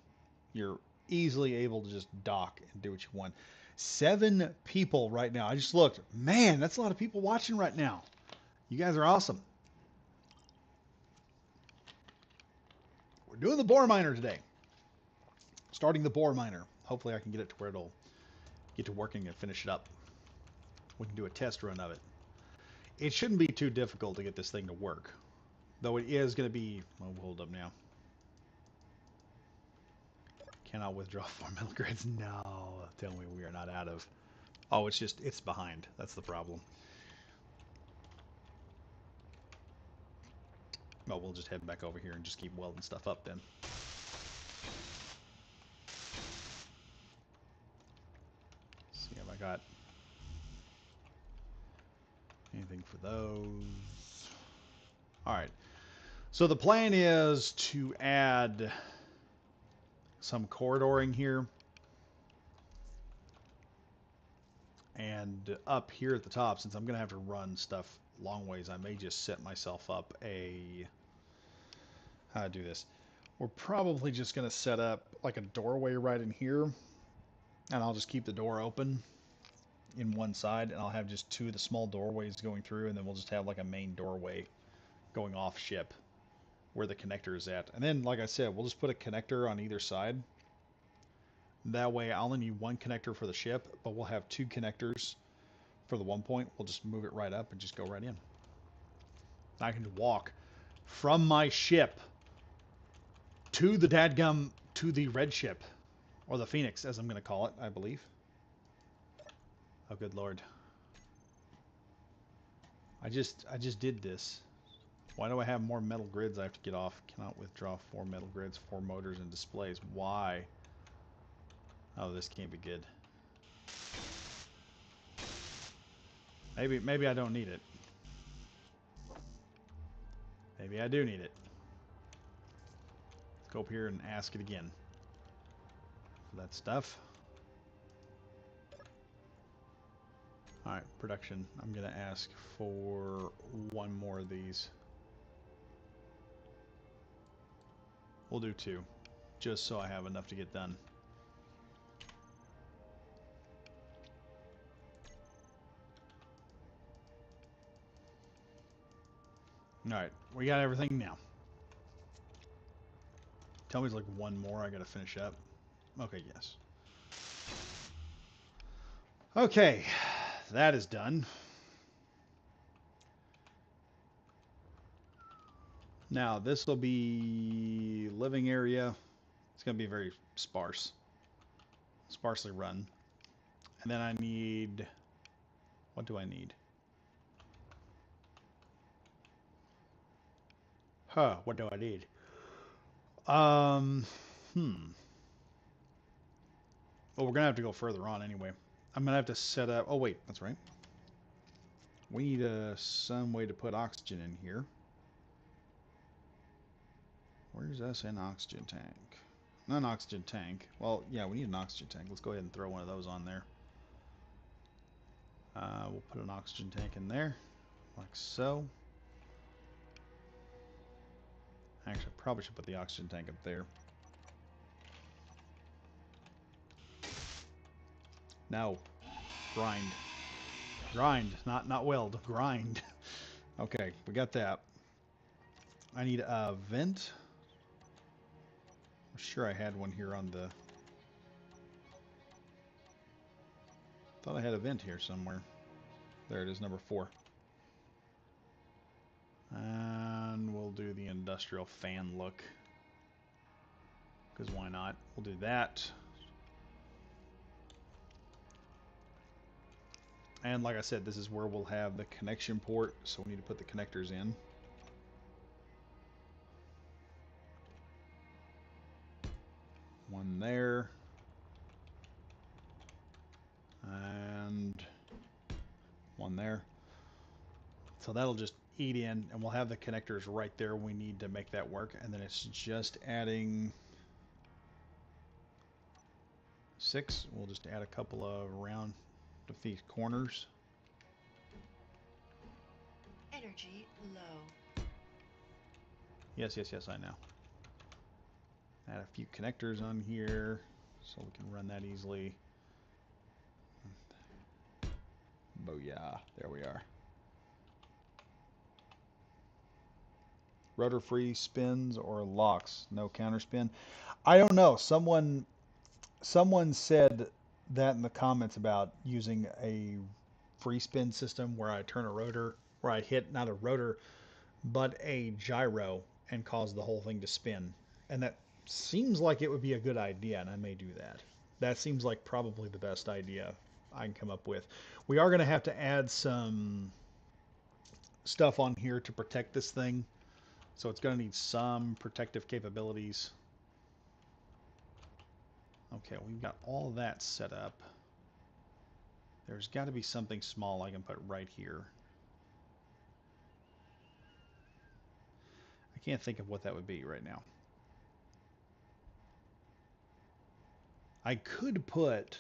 Speaker 1: You're easily able to just dock and do what you want. 7 people right now. I just looked. Man, that's a lot of people watching right now. You guys are awesome. We're doing the bore miner today. Starting the bore miner. Hopefully I can get it to where it'll get to working and finish it up. We can do a test run of it. It shouldn't be too difficult to get this thing to work. Though it is going to be... Well, hold up now. Cannot withdraw 4 metal grids. No, tell me we are not out of... Oh, it's just, it's behind. That's the problem. Well, we'll just head back over here and just keep welding stuff up then. Let's see, have I got anything for those? Alright. So the plan is to add some corridoring here. And up here at the top, since I'm going to have to run stuff long ways, I may just set myself up a... How to do this? We're probably just going to set up like a doorway right in here. And I'll just keep the door open in one side. And I'll have just 2 of the small doorways going through. And then we'll just have like a main doorway going off ship where the connector is at. And then, like I said, we'll just put a connector on either side. That way I only need 1 connector for the ship, but we'll have 2 connectors for the 1 point. We'll just move it right up and just go right in. I can walk from my ship to the dadgum, to the red ship, or the Phoenix, as I'm going to call it, I believe. Oh, good Lord. I just did this. Why do I have more metal grids I have to get off? Cannot withdraw 4 metal grids, 4 motors, and displays. Why? Oh, this can't be good. Maybe I don't need it. Maybe I do need it. Let's go up here and ask it again for that stuff. Alright, production. I'm going to ask for 1 more of these. We'll do 2, just so I have enough to get done. Alright, we got everything now. Tell me there's like 1 more I gotta finish up. Okay, yes. Okay, that is done. Now, this will be living area. It's gonna be very sparse. Sparsely run. And then I need... What do I need? What do I need? Well, we're gonna have to go further on anyway. I'm gonna have to set up... Oh, wait, that's right. We need some way to put oxygen in here. Where's us an oxygen tank? Not an oxygen tank. Well, yeah, we need an oxygen tank. Let's go ahead and throw one of those on there. We'll put an oxygen tank in there, like so. Actually, I probably should put the oxygen tank up there. No. Grind. Grind. Not weld. Grind. Okay, we got that. I need a vent. I'm sure I had one here on the... Thought I had a vent here somewhere. There it is, number 4. And we'll do the industrial fan look. Because why not? We'll do that. And like I said, this is where we'll have the connection port, so we need to put the connectors in. One there. And one there. So that'll just eat in, and we'll have the connectors right there we need to make that work. And then it's just adding 6. We'll just add a couple of around these corners.
Speaker 2: Energy low.
Speaker 1: Yes, I know. Add a few connectors on here so we can run that easily. Booyah. There we are. Rotor free spins or locks, no counter spin. I don't know. Someone said that in the comments about using a free spin system where I turn a rotor, where I hit not a rotor but a gyro and cause the whole thing to spin. And that seems like it would be a good idea, and I may do that. That seems like probably the best idea I can come up with. We are going to have to add some stuff on here to protect this thing. So it's going to need some protective capabilities. Okay, we've got all that set up. There's got to be something small I can put right here. I can't think of what that would be right now. I could put...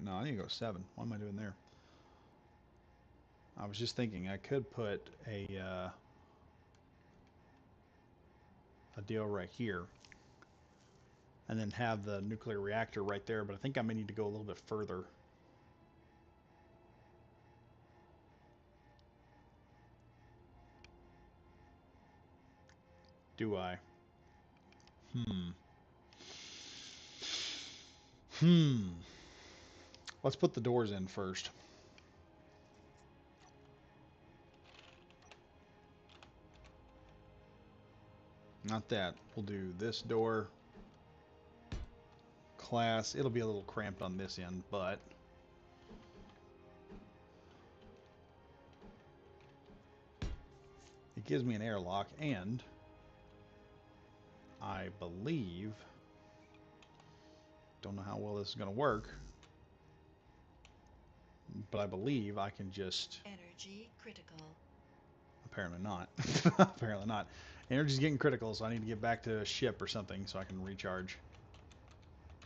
Speaker 1: No, I need to go 7. What am I doing there? I was just thinking I could put a deal right here and then have the nuclear reactor right there, but I think I may need to go a little bit further. Do I? Let's put the doors in first. Not that. We'll do this door. Class. It'll be a little cramped on this end, but... it gives me an airlock, and... I believe... don't know how well this is going to work, but I believe I can just...
Speaker 2: Energy critical.
Speaker 1: Apparently not. Apparently not. Energy's getting critical, so I need to get back to a ship or something so I can recharge.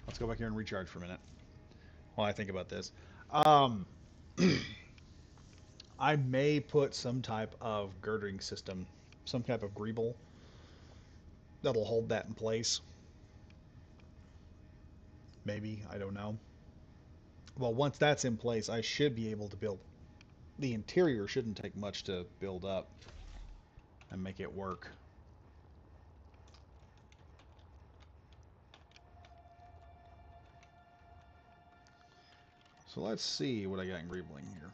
Speaker 1: Let's go back here and recharge for a minute while I think about this. I may put some type of girdering system, some type of greeble that'll hold that in place. Maybe, I don't know. Well, once that's in place, I should be able to build. The interior shouldn't take much to build up and make it work. So let's see what I got in greebling here.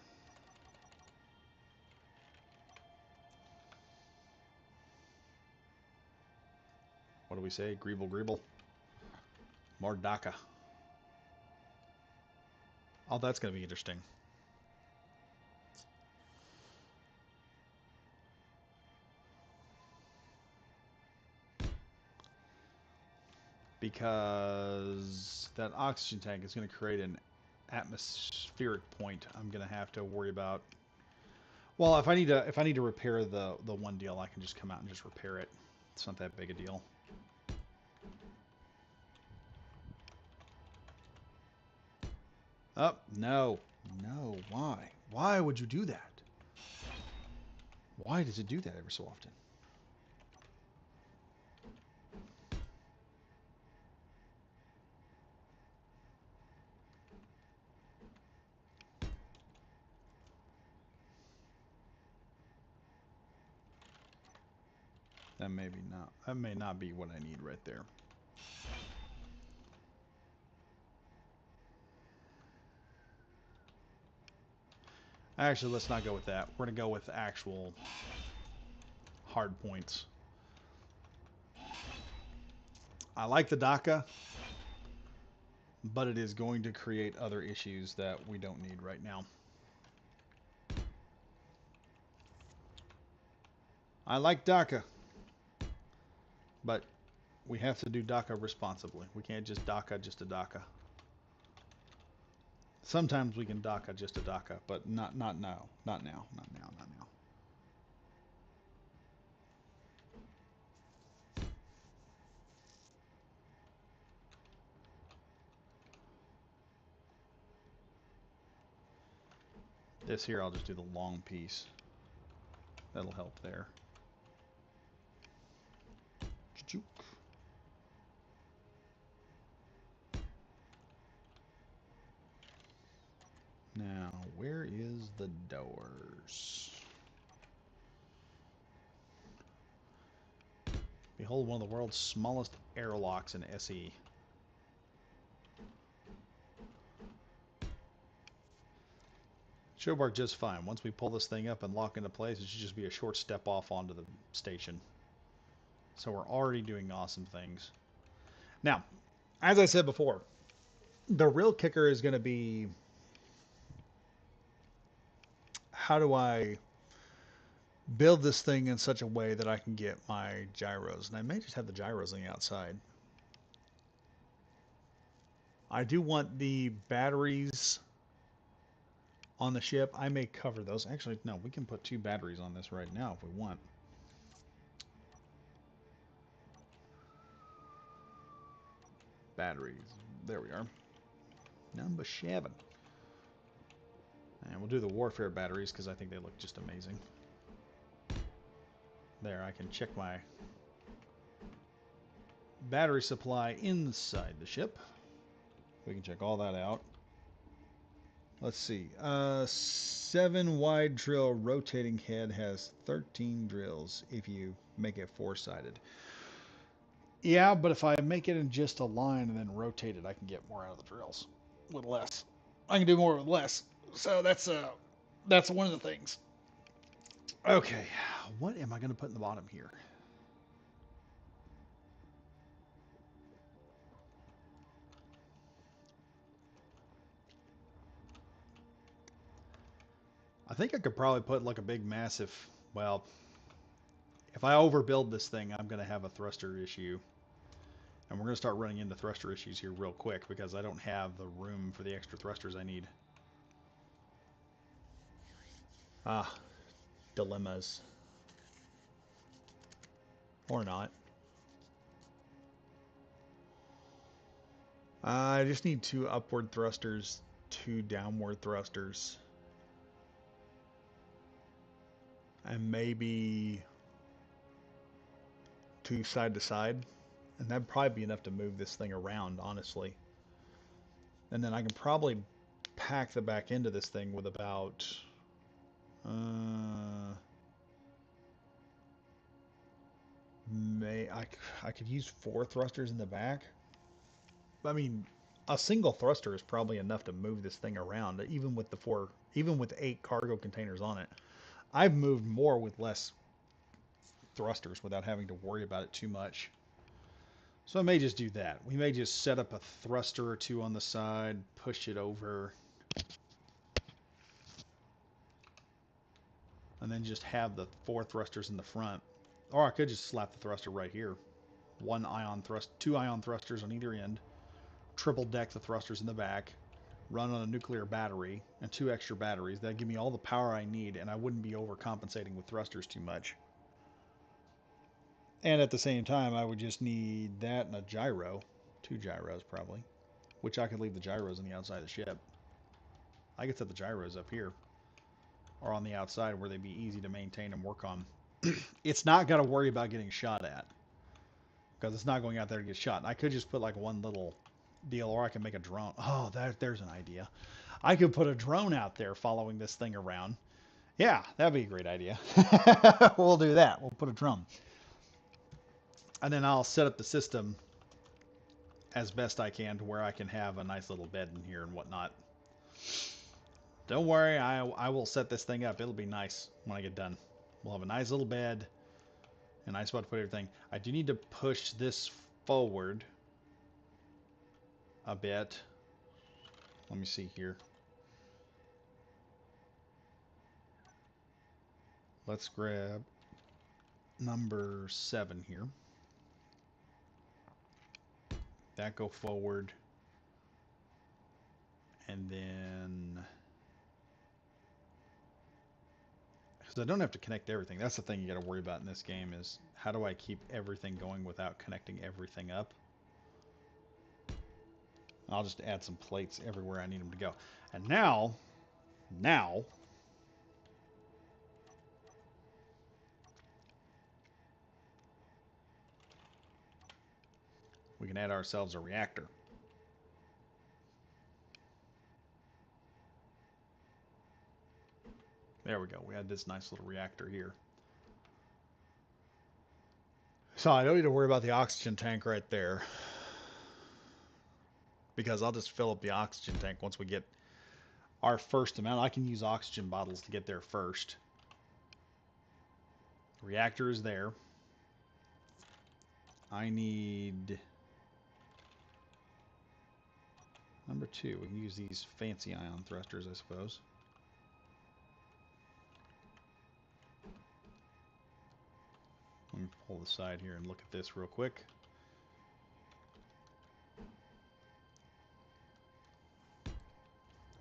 Speaker 1: What do we say? Greeble, greeble. Mordaka. Oh, that's going to be interesting. because that oxygen tank is going to create an atmospheric point I'm going to have to worry about. Well, if I need to repair the one deal, I can just come out and just repair it. It's not that big a deal. Oh, no. No, why? Why would you do that? Why does it do that every so often? That may not be what I need right there. Actually, let's not go with that. We're going to go with actual hard points. I like the DACA, but it is going to create other issues that we don't need right now. I like DACA, but we have to do DACA responsibly. We can't just DACA just a DACA. Sometimes we can DACA just a DACA, but not now. Not now. Not now. Not now. This here, I'll just do the long piece. That'll help there. Ch-chook. Now, where is the doors? Behold one of the world's smallest airlocks in SE. Should work just fine. Once we pull this thing up and lock into place, it should just be a short step off onto the station. So we're already doing awesome things. Now, as I said before, the real kicker is going to be how do I build this thing in such a way that I can get my gyros. And I may just have the gyros on the outside. I do want the batteries on the ship. I may cover those. Actually, no, we can put 2 batteries on this right now if we want. Batteries. There we are. Number 7. And we'll do the warfare batteries because I think they look just amazing. There, I can check my battery supply inside the ship. We can check all that out. Let's see. 7 wide drill rotating head has 13 drills if you make it 4-sided. Yeah, but if I make it in just a line and then rotate it, I can get more out of the drills with less. I can do more with less. So that's one of the things. Okay, what am I going to put in the bottom here? I think I could probably put like a big massive, well, if I overbuild this thing, I'm going to have a thruster issue. And we're going to start running into thruster issues here real quick because I don't have the room for the extra thrusters I need. Ah, dilemmas. Or not. I just need 2 upward thrusters, 2 downward thrusters. And maybe 2 side to side. And that'd probably be enough to move this thing around, honestly. And then I can probably pack the back end of this thing with about... I could use 4 thrusters in the back. I mean, a single thruster is probably enough to move this thing around, even with 8 cargo containers on it. I've moved more with less thrusters without having to worry about it too much. So I may just do that. We may just set up a thruster or 2 on the side, push it over, and then just have the 4 thrusters in the front. Or I could just slap the thruster right here. one ion thrust, 2 ion thrusters on either end, triple deck the thrusters in the back, run on a nuclear battery, and 2 extra batteries. That'd give me all the power I need, and I wouldn't be overcompensating with thrusters too much. And at the same time, I would just need that and a gyro, 2 gyros probably, which I could leave the gyros on the outside of the ship. I could set the gyros up here, or on the outside where they'd be easy to maintain and work on. It's not got to worry about getting shot at, because it's not going out there to get shot. I could just put like one little deal, or I can make a drone. Oh, there's an idea. I could put a drone out there following this thing around. Yeah, that'd be a great idea. We'll do that. We'll put a drone. And then I'll set up the system as best I can to where I can have a nice little bed in here and whatnot. Don't worry, I will set this thing up. It'll be nice when I get done. We'll have a nice little bed, a nice spot to put everything. I do need to push this forward a bit. Let me see here. Let's grab number 7 here. That go forward. And then, because I don't have to connect everything. That's the thing you got to worry about in this game, is how do I keep everything going without connecting everything up? I'll just add some plates everywhere I need them to go. And now, we can add ourselves a reactor. There we go. We had this nice little reactor here. So I don't need to worry about the oxygen tank right there, because I'll just fill up the oxygen tank once we get our first amount. I can use oxygen bottles to get there first. The reactor is there. I need number 2. We can use these fancy ion thrusters, I suppose. Let me pull the side here and look at this real quick.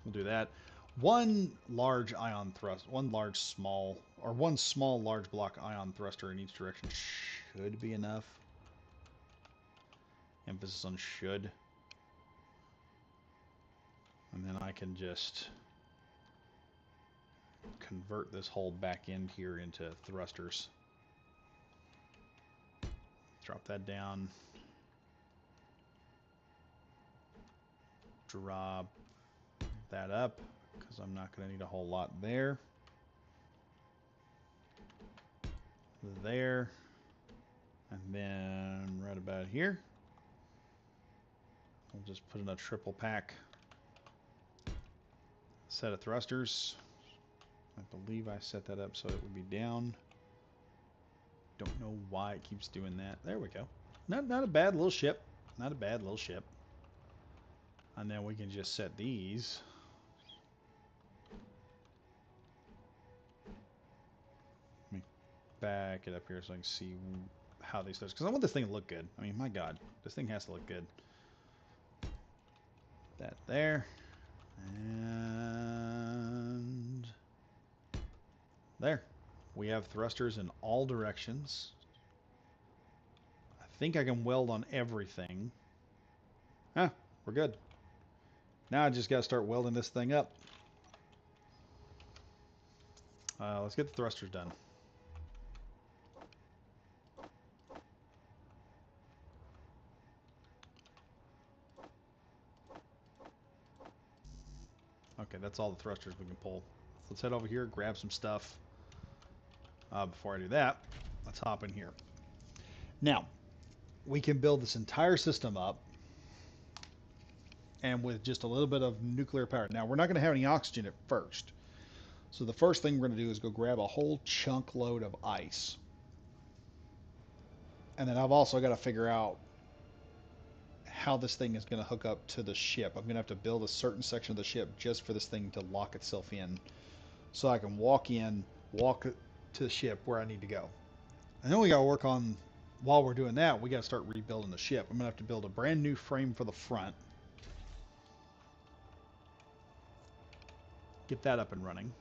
Speaker 1: We'll do that. One large ion thrust, one small large block ion thruster in each direction should be enough. Emphasis on should. And then I can just convert this whole back end here into thrusters. Drop that down. Drop that up, because I'm not going to need a whole lot there. There. And then right about here, I'll just put in a triple pack set of thrusters. I believe I set that up so it would be down. Don't know why it keeps doing that. There we go. Not a bad little ship. Not a bad little ship. And then we can just set these. Let me back it up here so I can see how these things, because I want this thing to look good. I mean, my God, this thing has to look good. That there. And there. We have thrusters in all directions. I think I can weld on everything. Huh, we're good. Now I just got to start welding this thing up. Let's get the thrusters done. Okay, that's all the thrusters we can pull. Let's head over here, grab some stuff. Before I do that, let's hop in here. Now, we can build this entire system up, and with just a little bit of nuclear power. Now, we're not going to have any oxygen at first. So the first thing we're going to do is go grab a whole chunk load of ice. And then I've also got to figure out how this thing is going to hook up to the ship. I'm going to have to build a certain section of the ship just for this thing to lock itself in, so I can walk to the ship where I need to go. And then we got to work on while we're doing that, we got to start rebuilding the ship. I'm going to have to build a brand new frame for the front. Get that up and running.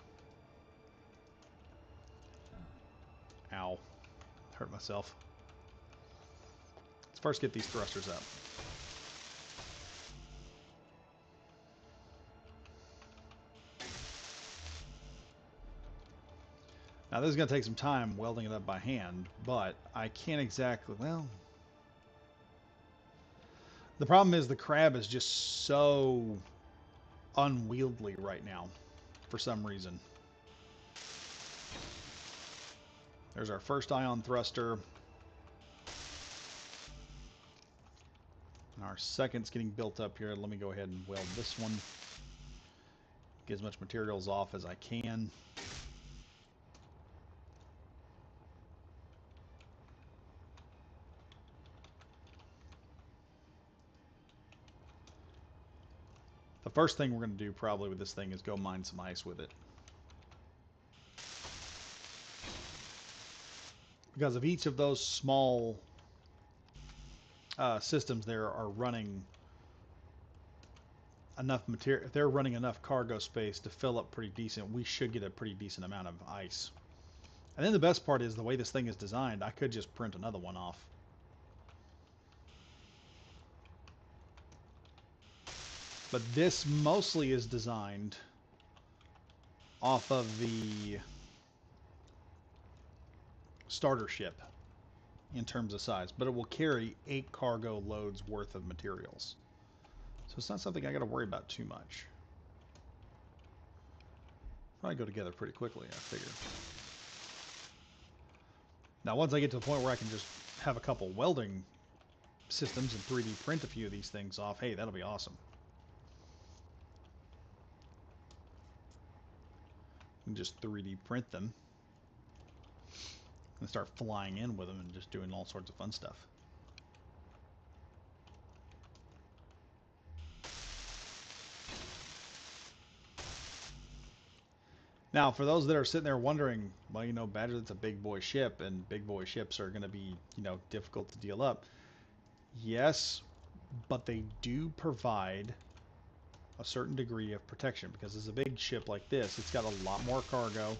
Speaker 1: Ow. Hurt myself. Let's first get these thrusters up. Now this is going to take some time welding it up by hand, but I can't exactly, well... The problem is the crab is just so unwieldy right now, for some reason. There's our first ion thruster. And our second's getting built up here. Let me go ahead and weld this one. Get as much materials off as I can. The first thing we're going to do probably with this thing is go mine some ice with it. Because if each of those small systems there are running enough material, if they're running enough cargo space to fill up pretty decent, we should get a pretty decent amount of ice. And then the best part is the way this thing is designed, I could just print another one off. But this mostly is designed off of the starter ship in terms of size, but it will carry 8 cargo loads worth of materials. So it's not something I got to worry about too much. Probably go together pretty quickly, I figure. Now once I get to the point where I can just have a couple welding systems and 3D print a few of these things off, hey, that'll be awesome. And just 3D print them and start flying in with them and just doing all sorts of fun stuff. Now, for those that are sitting there wondering, well, you know, Badger, that's a big boy ship, and big boy ships are going to be, you know, difficult to deal up. Yes, but they do provide a certain degree of protection, because as a big ship like this, it's got a lot more cargo.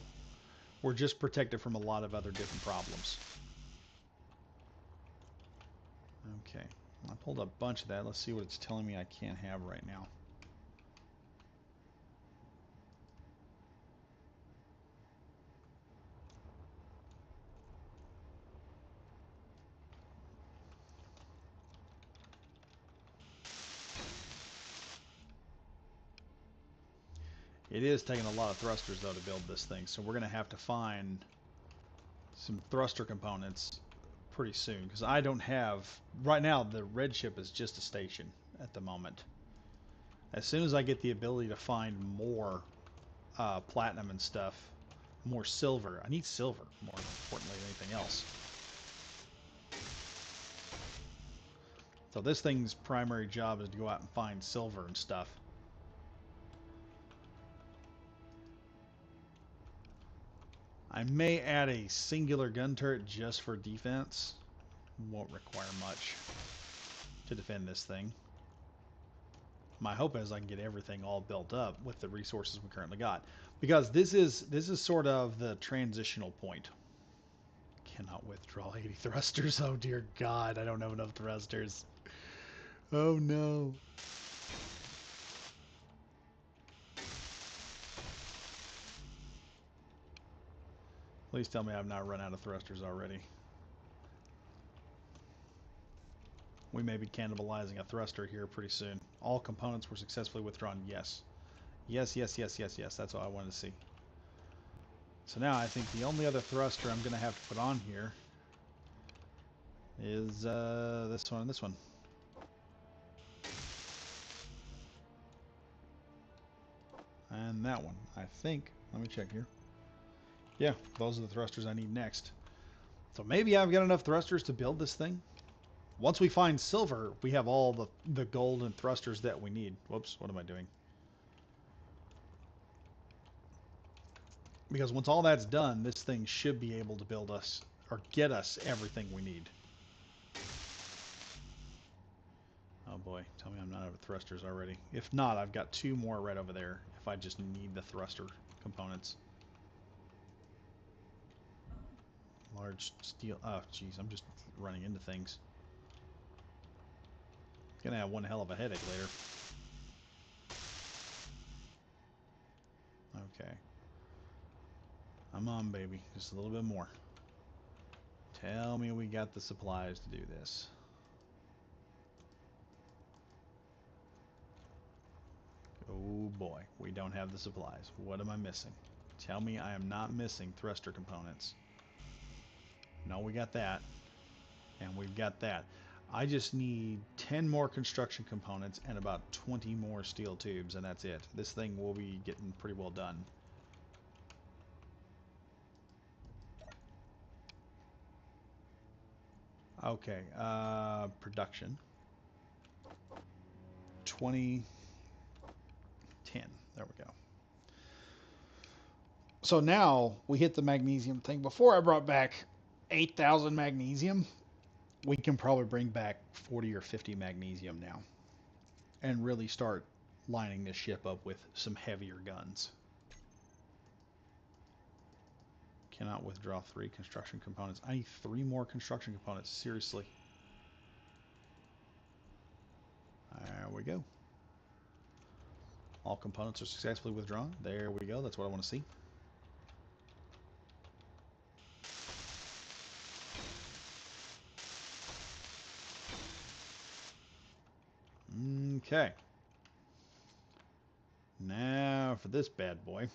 Speaker 1: We're just protected from a lot of other different problems. Okay, I pulled a bunch of that. Let's see what it's telling me I can't have right now. It is taking a lot of thrusters, though, to build this thing, so we're going to have to find some thruster components pretty soon, because I don't have... Right now, the red ship is just a station at the moment. As soon as I get the ability to find more platinum and stuff, more silver... I need silver, more importantly than anything else. So this thing's primary job is to go out and find silver and stuff. I may add a singular gun turret just for defense. Won't require much to defend this thing. My hope is I can get everything all built up with the resources we currently got, because this is sort of the transitional point. Cannot withdraw 80 thrusters. Oh dear God, I don't have enough thrusters. Oh no. Please tell me I've not run out of thrusters already. We may be cannibalizing a thruster here pretty soon. All components were successfully withdrawn. Yes. Yes, yes, yes, yes, yes. That's what I wanted to see. So now I think the only other thruster I'm going to have to put on here is this one and this one. And that one, I think. Let me check here. Yeah, those are the thrusters I need next. So maybe I've got enough thrusters to build this thing. Once we find silver, we have all the gold and thrusters that we need. Whoops, what am I doing? Because once all that's done, this thing should be able to build us, or get us everything we need. Oh boy, tell me I'm not out of thrusters already. If not, I've got 2 more right over there if I just need the thruster components. Large steel. Oh, jeez, I'm just running into things. Gonna have one hell of a headache later. Okay. I'm on, baby. Just a little bit more. Tell me we got the supplies to do this. Oh boy, we don't have the supplies. What am I missing? Tell me I am not missing thruster components. No, we got that. And we've got that. I just need 10 more construction components and about 20 more steel tubes, and that's it. This thing will be getting pretty well done. Okay, production. 20, 10. There we go. So now we hit the magnesium thing. Before I brought back 8,000 magnesium, we can probably bring back 40 or 50 magnesium now and really start lining this ship up with some heavier guns. Cannot withdraw 3 construction components. I need 3 more construction components. Seriously. There we go. All components are successfully withdrawn. There we go. That's what I want to see. Okay. Now for this bad boy.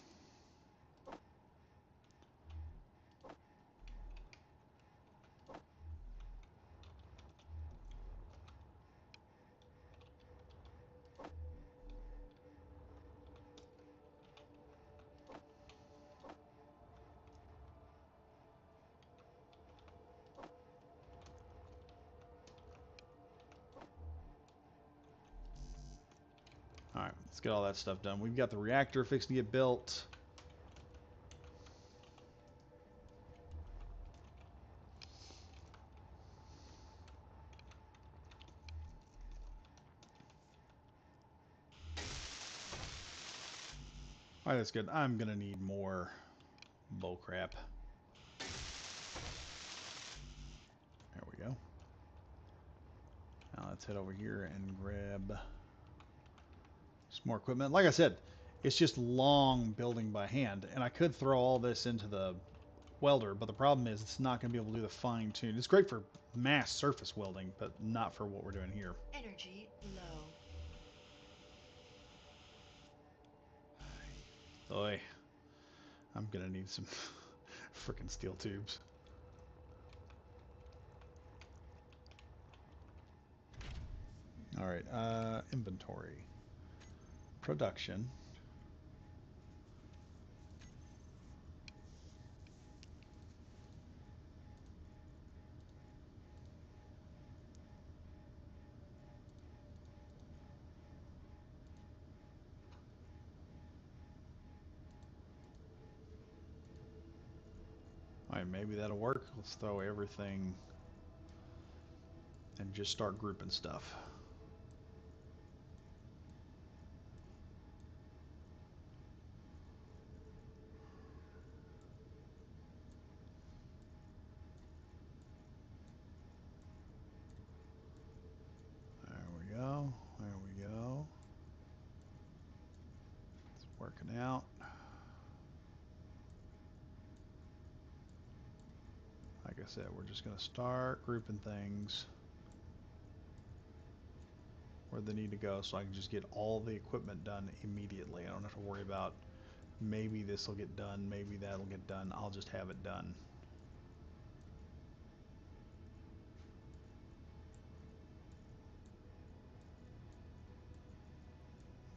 Speaker 1: Alright, let's get all that stuff done. We've got the reactor fixed to get built. Alright, that's good. I'm going to need more bullcrap. There we go. Now let's head over here and grab some more equipment. Like I said, it's just long building by hand, and I could throw all this into the welder, but the problem is it's not going to be able to do the fine tune. It's great for mass surface welding, but not for what we're doing here.
Speaker 2: Energy low.
Speaker 1: Boy, I'm going to need some freaking steel tubes. All right, inventory. Production. All right, maybe that'll work. Let's throw everything and just start grouping stuff. There we go. There we go. It's working out. Like I said, we're just going to start grouping things where they need to go so I can just get all the equipment done immediately. I don't have to worry about maybe this will get done, maybe that'll get done. I'll just have it done.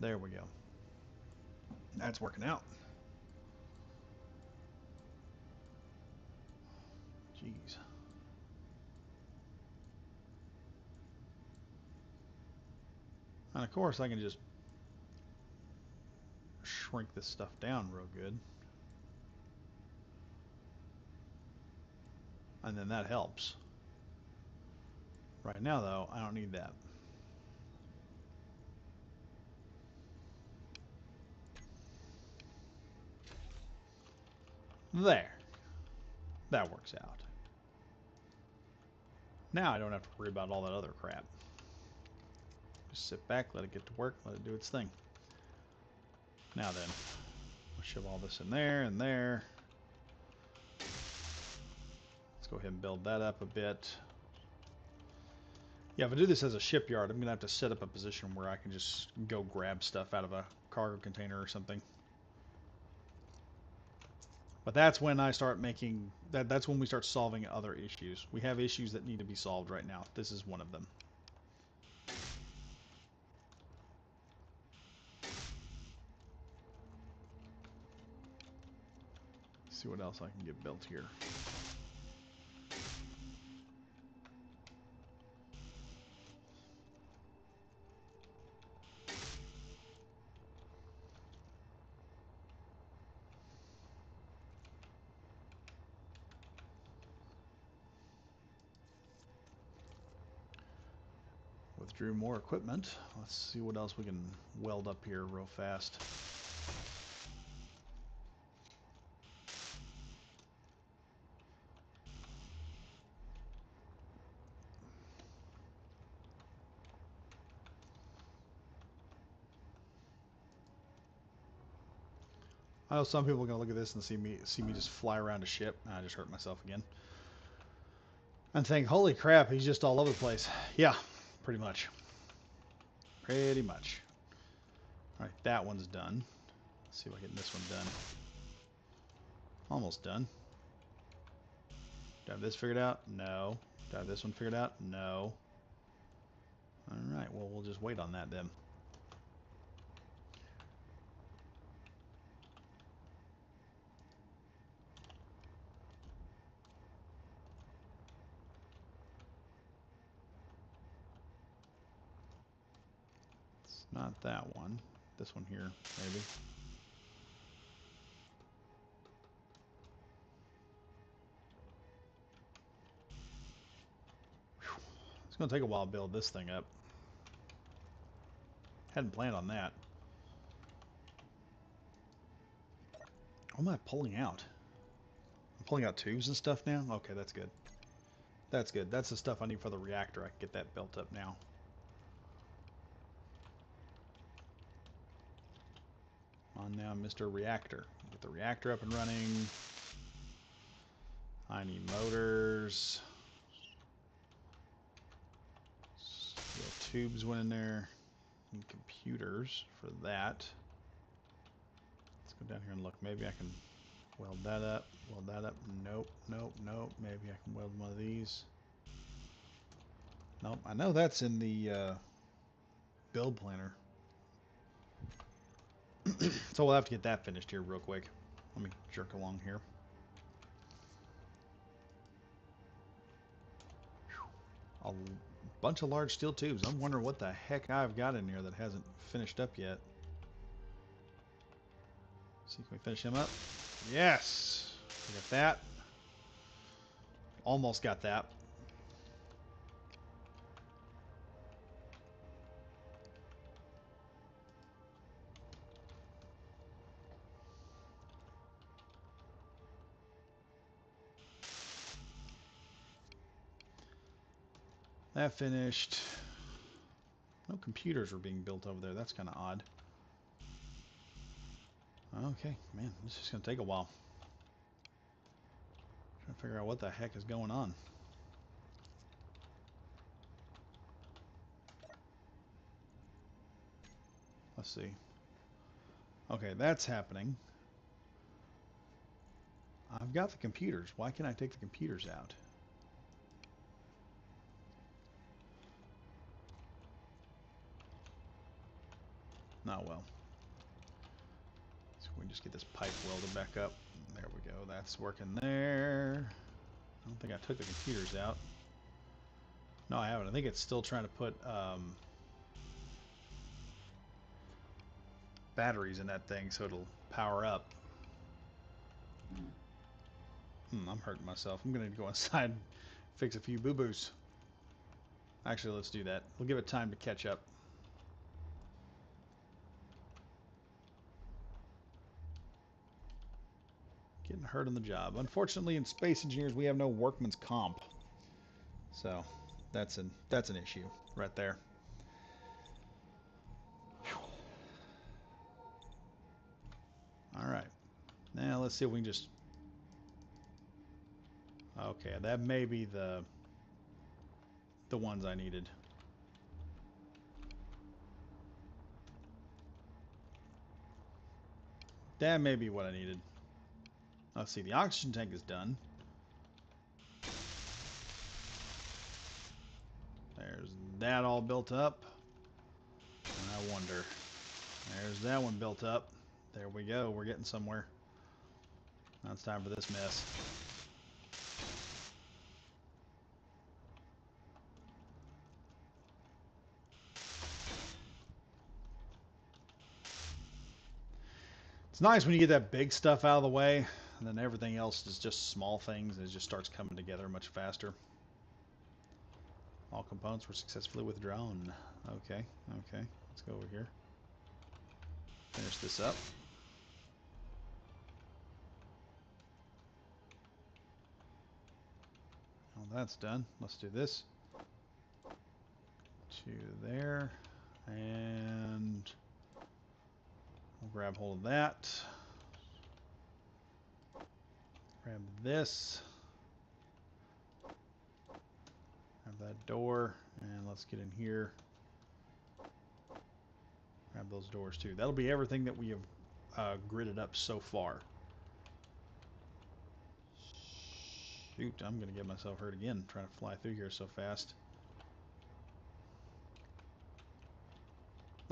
Speaker 1: There we go. That's working out. Jeez. And of course I can just shrink this stuff down real good. And then that helps. Right now though, I don't need that. There. That works out. Now I don't have to worry about all that other crap. Just sit back, let it get to work, let it do its thing. Now then, I'll shove all this in there and there. Let's go ahead and build that up a bit. Yeah, if I do this as a shipyard, I'm going to have to set up a position where I can just go grab stuff out of a cargo container or something. But that's when I start making... That's when we start solving other issues. We have issues that need to be solved right now. This is one of them. Let's see what else I can get built here. Withdrew more equipment. Let's see what else we can weld up here real fast. I know some people are gonna look at this and see me just fly around a ship. I just hurt myself again. And think, holy crap, he's just all over the place. Yeah, pretty much. Pretty much. Alright, that one's done. Let's see if I can get this one done. Almost done. Do I have this figured out? No. Do I have this one figured out? No. Alright, well, we'll just wait on that then. It's not that one. This one here, maybe. Whew. It's going to take a while to build this thing up. Hadn't planned on that. What am I pulling out? I'm pulling out tubes and stuff now? Okay, that's good. That's good. That's the stuff I need for the reactor. I can get that built up now. On now, Mr. Reactor. Get the reactor up and running. I need motors. Steel tubes went in there. Need computers for that. Let's go down here and look. Maybe I can weld that up. Weld that up. Nope, nope, nope. Maybe I can weld one of these. Nope. I know that's in the build planner. So we'll have to get that finished here real quick. Let me jerk along here. A bunch of large steel tubes. I'm wondering what the heck I've got in here that hasn't finished up yet. See, can we finish him up? Yes! We got that. Almost got that. That finished. No computers were being built over there. That's kind of odd. Okay, man, this is going to take a while. Trying to figure out what the heck is going on. Let's see. Okay, that's happening. I've got the computers. Why can't I take the computers out? Not well. So we can just get this pipe welded back up. There we go. That's working there. I don't think I took the computers out. No, I haven't. I think it's still trying to put batteries in that thing so it'll power up. I'm hurting myself. I'm going to go inside and fix a few boo-boos. Actually, let's do that. We'll give it time to catch up. Getting hurt on the job. Unfortunately, in Space Engineers, we have no workman's comp. So, that's an issue right there. All right. Now, let's see if we can just... Okay, that may be the ones I needed. That may be what I needed. Let's see, the oxygen tank is done. There's that all built up. And I wonder. There's that one built up. There we go. We're getting somewhere. Now it's time for this mess. It's nice when you get that big stuff out of the way, and then everything else is just small things, and it just starts coming together much faster. All components were successfully withdrawn. Okay, okay. Let's go over here. Finish this up. Well, that's done. Let's do this. To there. And we'll grab hold of that. Grab this. Grab that door. And let's get in here. Grab those doors too. That'll be everything that we have gridded up so far. Shoot, I'm going to get myself hurt again trying to fly through here so fast.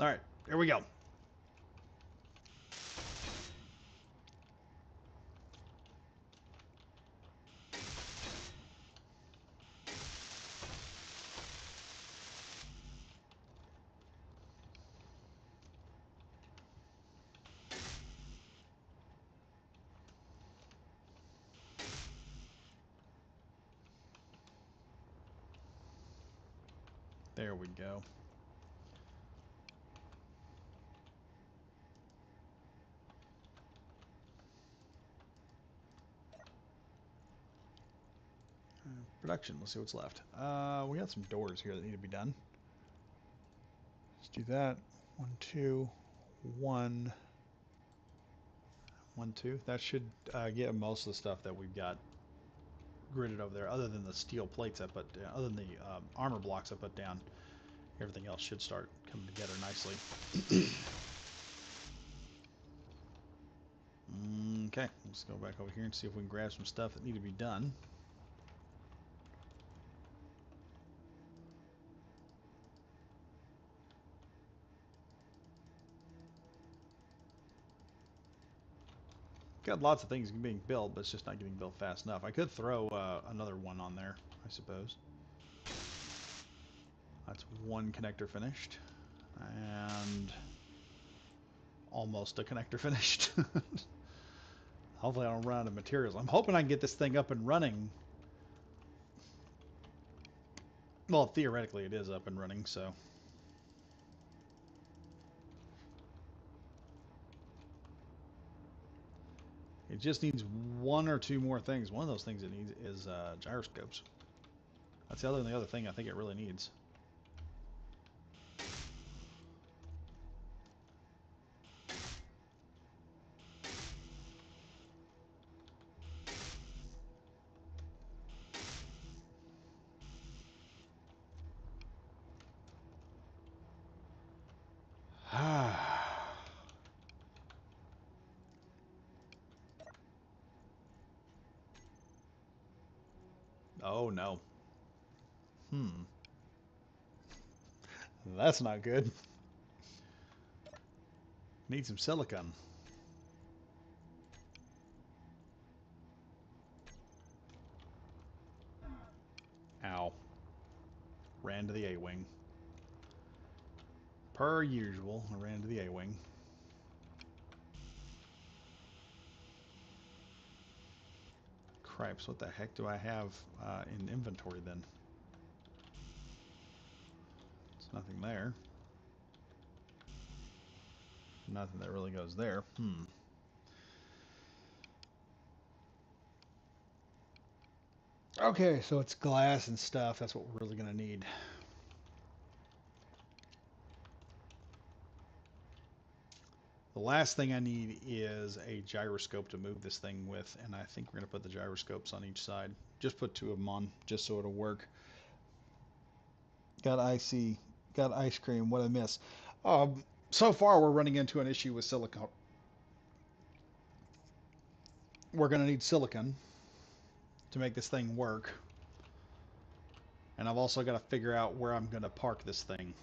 Speaker 1: Alright, here we go. There we go. Production, let's see what's left. We got some doors here that need to be done. Let's do that. 1, 2, 1, 1, 2. That should get most of the stuff that we've got gridded over there, other than the steel plates I put down, other than the armor blocks I put down. Everything else should start coming together nicely. Okay, let's go back over here and see if we can grab some stuff that need to be done. Got lots of things being built, but it's just not getting built fast enough. I could throw another one on there, I suppose. That's one connector finished. And almost a connector finished. Hopefully I don't run out of materials. I'm hoping I can get this thing up and running. Well, theoretically it is up and running, so... It just needs one or two more things. One of those things it needs is gyroscopes. That's the other thing I think it really needs. Oh no. That's not good. Need some silicon. Ow. Ran to the A-wing. Per usual, I ran to the A-wing. Cripes, what the heck do I have in inventory then? There's nothing there. Nothing that really goes there. Okay, so it's glass and stuff. That's what we're really going to need. The last thing I need is a gyroscope to move this thing with, and I think we're going to put the gyroscopes on each side. Just put two of them on, just so it'll work. Got icy, got ice cream. What I miss? So far, we're running into an issue with silicone. We're going to need silicon to make this thing work, and I've also got to figure out where I'm going to park this thing.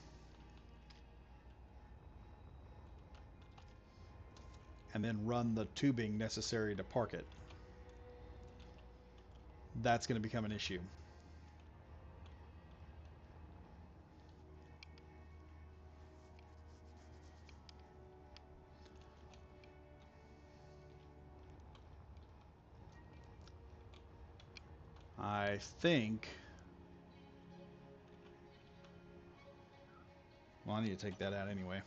Speaker 1: And then run the tubing necessary to park it. That's going to become an issue. I think... Well, I need to take that out anyway.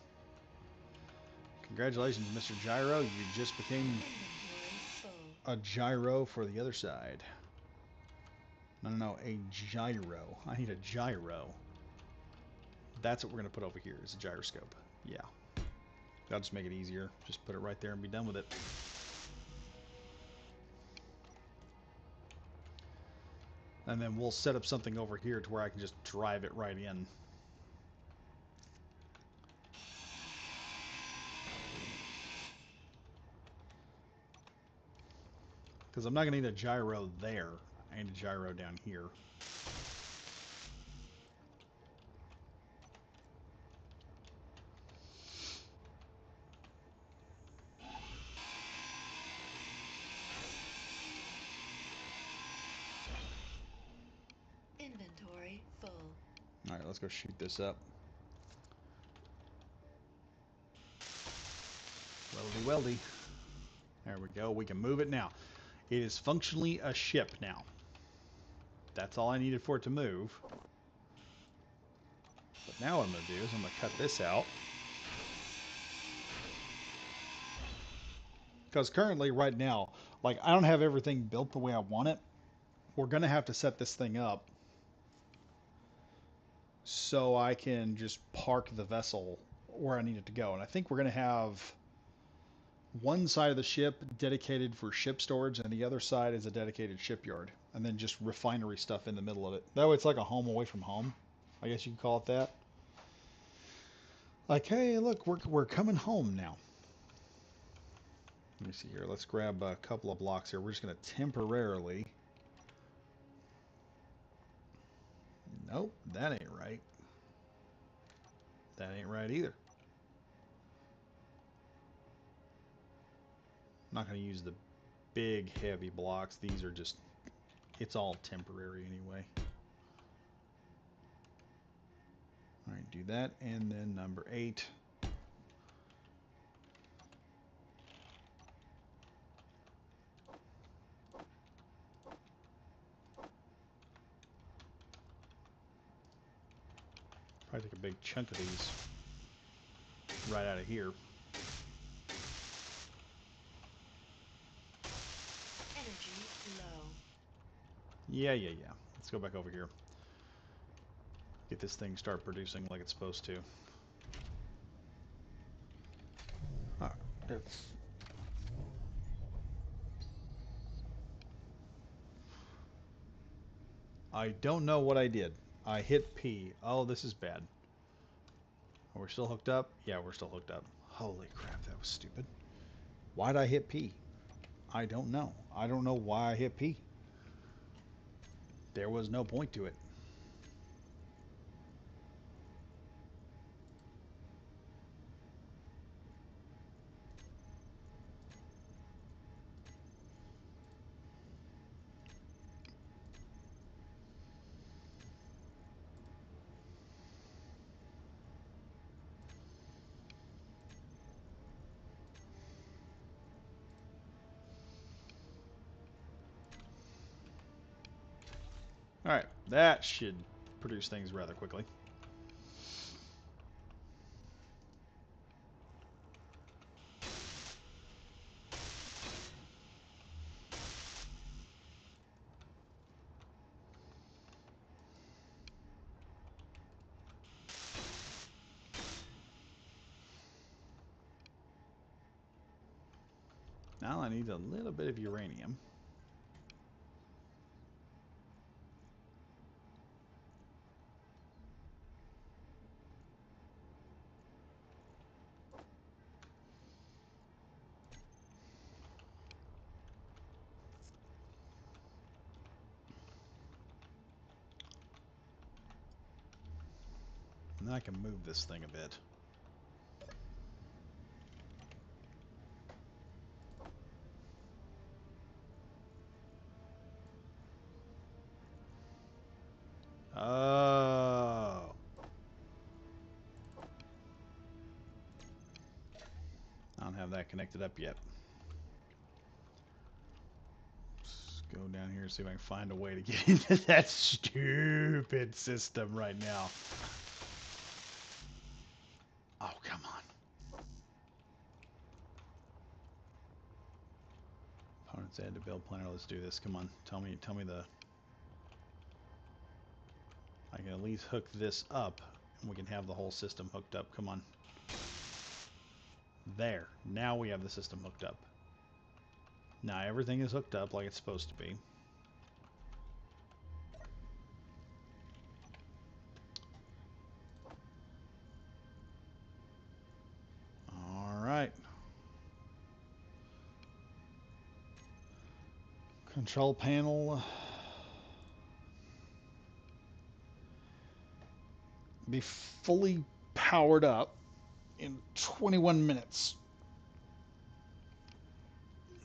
Speaker 1: Congratulations, Mr. Gyro. You just became a gyro for the other side. No, a gyro. I need a gyro. That's what we're going to put over here, is a gyroscope. Yeah. That'll just make it easier. Just put it right there and be done with it. And then we'll set up something over here to where I can just drive it right in. Because I'm not going to need a gyro there. I need a gyro down here.
Speaker 2: Inventory full.
Speaker 1: Alright, let's go shoot this up. Weldy, weldy. There we go. We can move it now. It is functionally a ship now. That's all I needed for it to move. But now what I'm going to do is I'm going to cut this out. Because currently, right now, like, I don't have everything built the way I want it. We're going to have to set this thing up so I can just park the vessel where I need it to go. And I think we're going to have one side of the ship dedicated for ship storage and the other side is a dedicated shipyard. And then just refinery stuff in the middle of it. That way it's like a home away from home. I guess you could call it that. Like, hey, look, we're coming home now. Let me see here. Let's grab a couple of blocks here. We're just going to temporarily... Nope, that ain't right. That ain't right either. I'm not going to use the big, heavy blocks. These are just... It's all temporary anyway. Alright, do that. And then number 8. Probably take a big chunk of these right out of here.
Speaker 2: Energy low.
Speaker 1: Yeah. Let's go back over here. Get this thing start producing like it's supposed to. Alright, it's... I don't know what I did. I hit P. Oh, this is bad. Are we still hooked up? Yeah, we're still hooked up. Holy crap, that was stupid. Why'd I hit P? I don't know. I don't know why I hit P. There was no point to it. Alright, that should produce things rather quickly. Now I need a little bit of uranium. And I can move this thing a bit. Oh. I don't have that connected up yet. Let's go down here and see if I can find a way to get into that stupid system right now. Oh, come on. Opponents add to build planner. Let's do this. Come on. Tell me the... I can at least hook this up, and we can have the whole system hooked up. Come on. There. Now we have the system hooked up. Now everything is hooked up like it's supposed to be. Alright. Control panel. Be fully powered up in 21 minutes.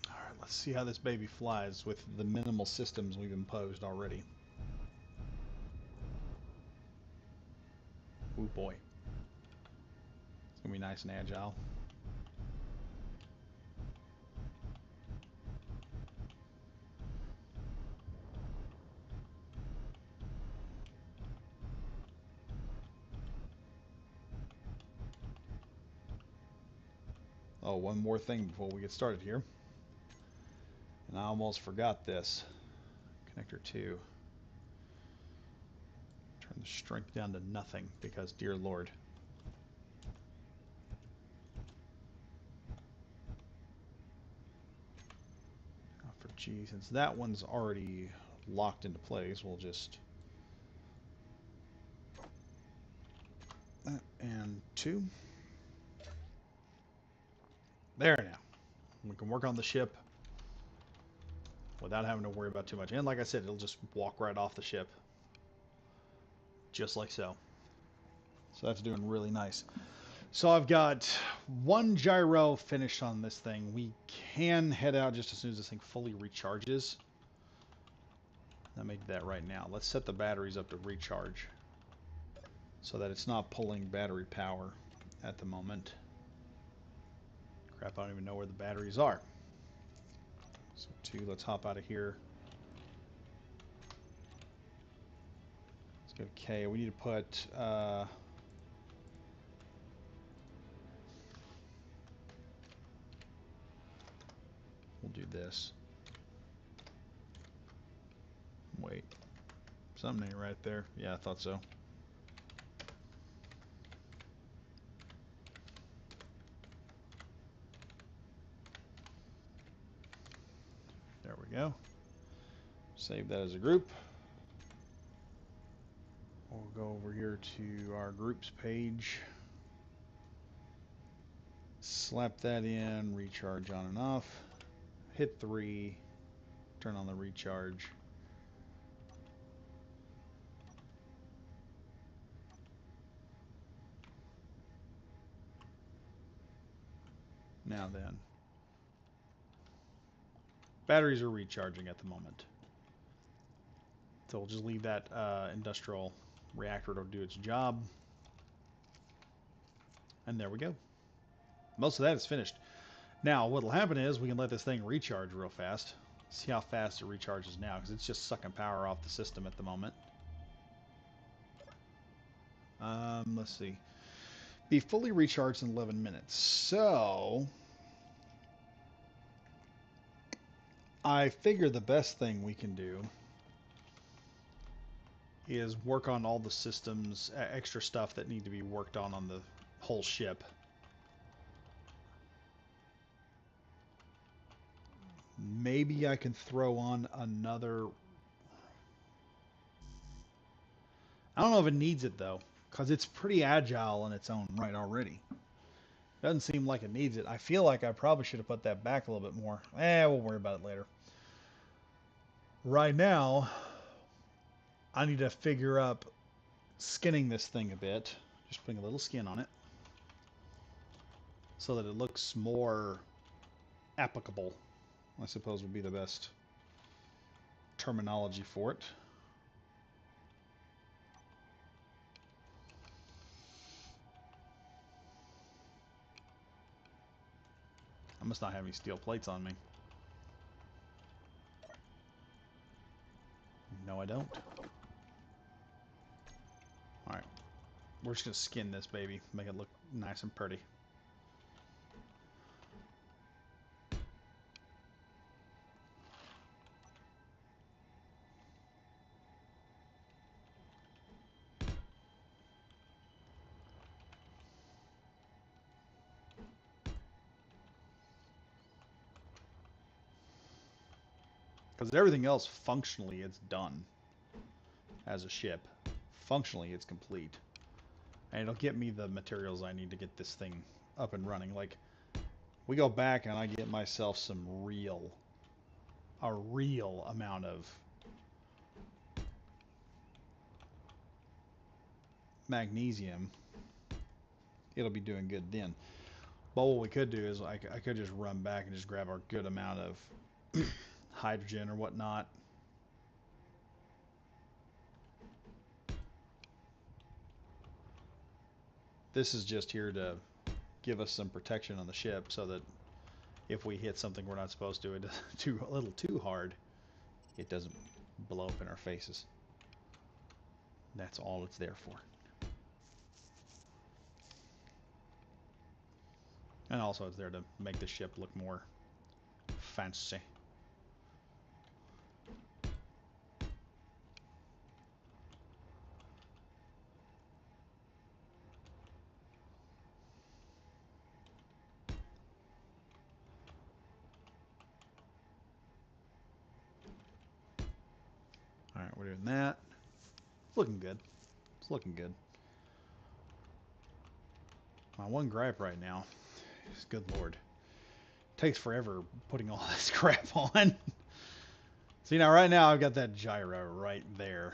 Speaker 1: Alright, let's see how this baby flies with the minimal systems we've imposed already. Oh boy. It's gonna be nice and agile. Oh, one more thing before we get started here. And I almost forgot this. Connector 2. Turn the strength down to nothing because, dear Lord. Oh, for G, since that one's already locked into place, we'll just... And 2. There now. We can work on the ship without having to worry about too much. And like I said, it'll just walk right off the ship. Just like so. So that's doing really nice. So I've got one gyro finished on this thing. We can head out just as soon as this thing fully recharges. Let me do that right now. Let's set the batteries up to recharge so that it's not pulling battery power at the moment. Crap, I don't even know where the batteries are. So 2, let's hop out of here. Let's go to K. We need to put... we'll do this. Wait. Something ain't right there. Yeah, I thought so. There we go. Save that as a group. We'll go over here to our groups page. Slap that in, recharge on and off. Hit 3, turn on the recharge. Now then, batteries are recharging at the moment. So we'll just leave that industrial reactor to do its job. And there we go. Most of that is finished. Now, what'll happen is we can let this thing recharge real fast. See how fast it recharges now, because it's just sucking power off the system at the moment. Let's see. Be fully recharged in 11 minutes. So, I figure the best thing we can do is work on all the systems, extra stuff that need to be worked on the whole ship. Maybe I can throw on another. I don't know if it needs it though, because it's pretty agile in its own right already. Doesn't seem like it needs it. I feel like I probably should have put that back a little bit more. We'll worry about it later. Right now, I need to figure up skinning this thing a bit. Just putting a little skin on it so that it looks more applicable, I suppose would be the best terminology for it. I must not have any steel plates on me. No, I don't. Alright. We're just going to skin this baby. Make it look nice and pretty. Because everything else, functionally, it's done as a ship. Functionally, it's complete. And it'll get me the materials I need to get this thing up and running. Like, we go back and I get myself a real amount of magnesium, it'll be doing good then. But what we could do is I could just run back and just grab a good amount of hydrogen or whatnot. This is just here to give us some protection on the ship so that if we hit something we're not supposed to, it doesn't a little too hard, it doesn't blow up in our faces. That's all it's there for. And also it's there to make the ship look more fancy. Alright, we're doing that. It's looking good. It's looking good. My one gripe right now is, good lord, it takes forever putting all this crap on. See, now right now I've got that gyro right there.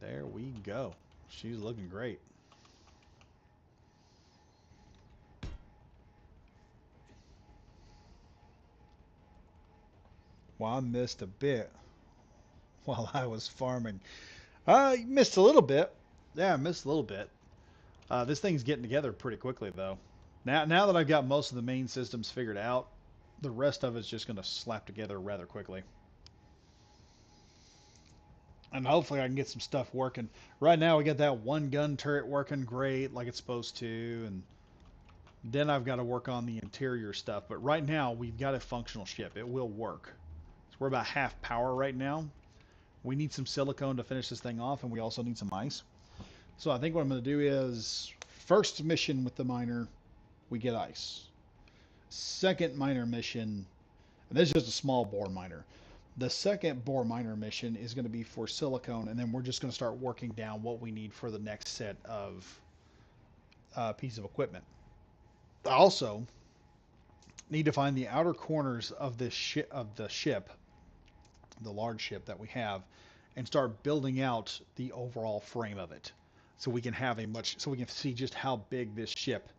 Speaker 1: There we go. She's looking great. Well, I missed a bit while I was farming. I missed a little bit. Yeah, I missed a little bit. This thing's getting together pretty quickly, though. Now that I've got most of the main systems figured out, the rest of it's just going to slap together rather quickly. And hopefully I can get some stuff working. Right now we got that one gun turret working great like it's supposed to, and then I've got to work on the interior stuff. But right now we've got a functional ship. It will work. So we're about half power right now. We need some silicone to finish this thing off, and we also need some ice. So I think what I'm going to do is, first mission with the miner, we get ice. Second miner mission, and this is just a small bore miner. The second bore miner mission is going to be for silicone, and then we're just going to start working down what we need for the next set of piece of equipment. I also need to find the outer corners of this ship, the large ship that we have, and start building out the overall frame of it, so we can have so we can see just how big this ship,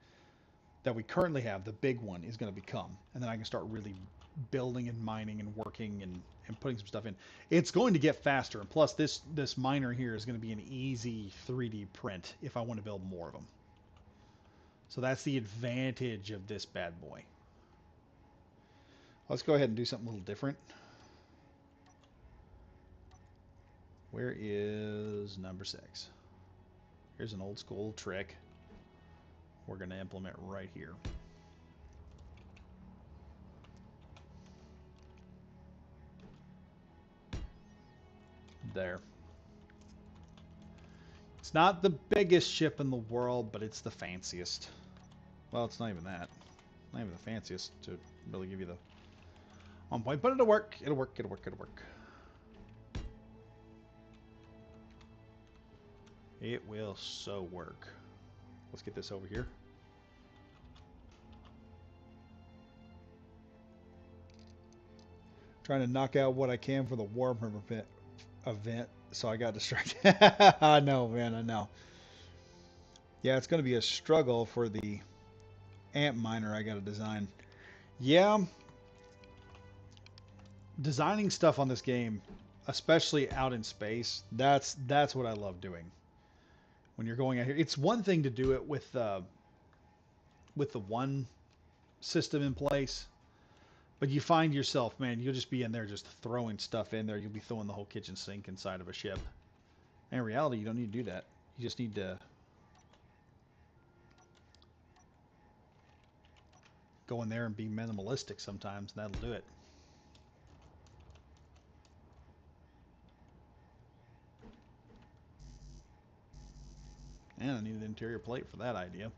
Speaker 1: that we currently have, the big one, is going to become. And then I can start really building and mining and working and putting some stuff in. It's going to get faster. And plus, this miner here is going to be an easy 3D print if I want to build more of them. So that's the advantage of this bad boy. Let's go ahead and do something a little different. Where is number 6? Here's an old school trick we're going to implement right here. There. It's not the biggest ship in the world, but it's the fanciest. Well, it's not even that. Not even the fanciest to really give you the on point, but it'll work. It'll work. It'll work. It'll work. It will so work. Let's get this over here. Trying to knock out what I can for the Warhammer event, so I got distracted. I know, man, I know. Yeah, it's going to be a struggle for the ant miner I got to design. Yeah, designing stuff on this game, especially out in space, that's what I love doing. When you're going out here, it's one thing to do it with the one system in place. But you find yourself, man, you'll just be in there just throwing stuff in there. You'll be throwing the whole kitchen sink inside of a ship. And in reality, you don't need to do that. You just need to go in there and be minimalistic sometimes, and that'll do it. And I need an interior plate for that idea.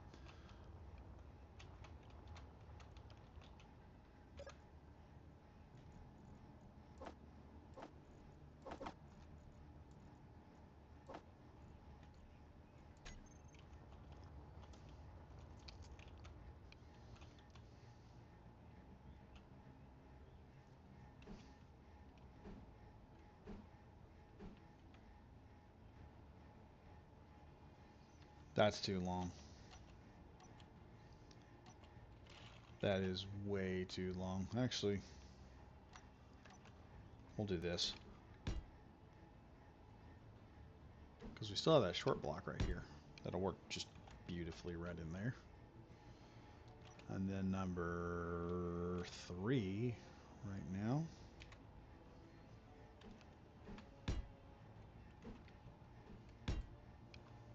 Speaker 1: That's too long. That is way too long. Actually, we'll do this. Because we still have that short block right here. That'll work just beautifully right in there. And then number 3 right now.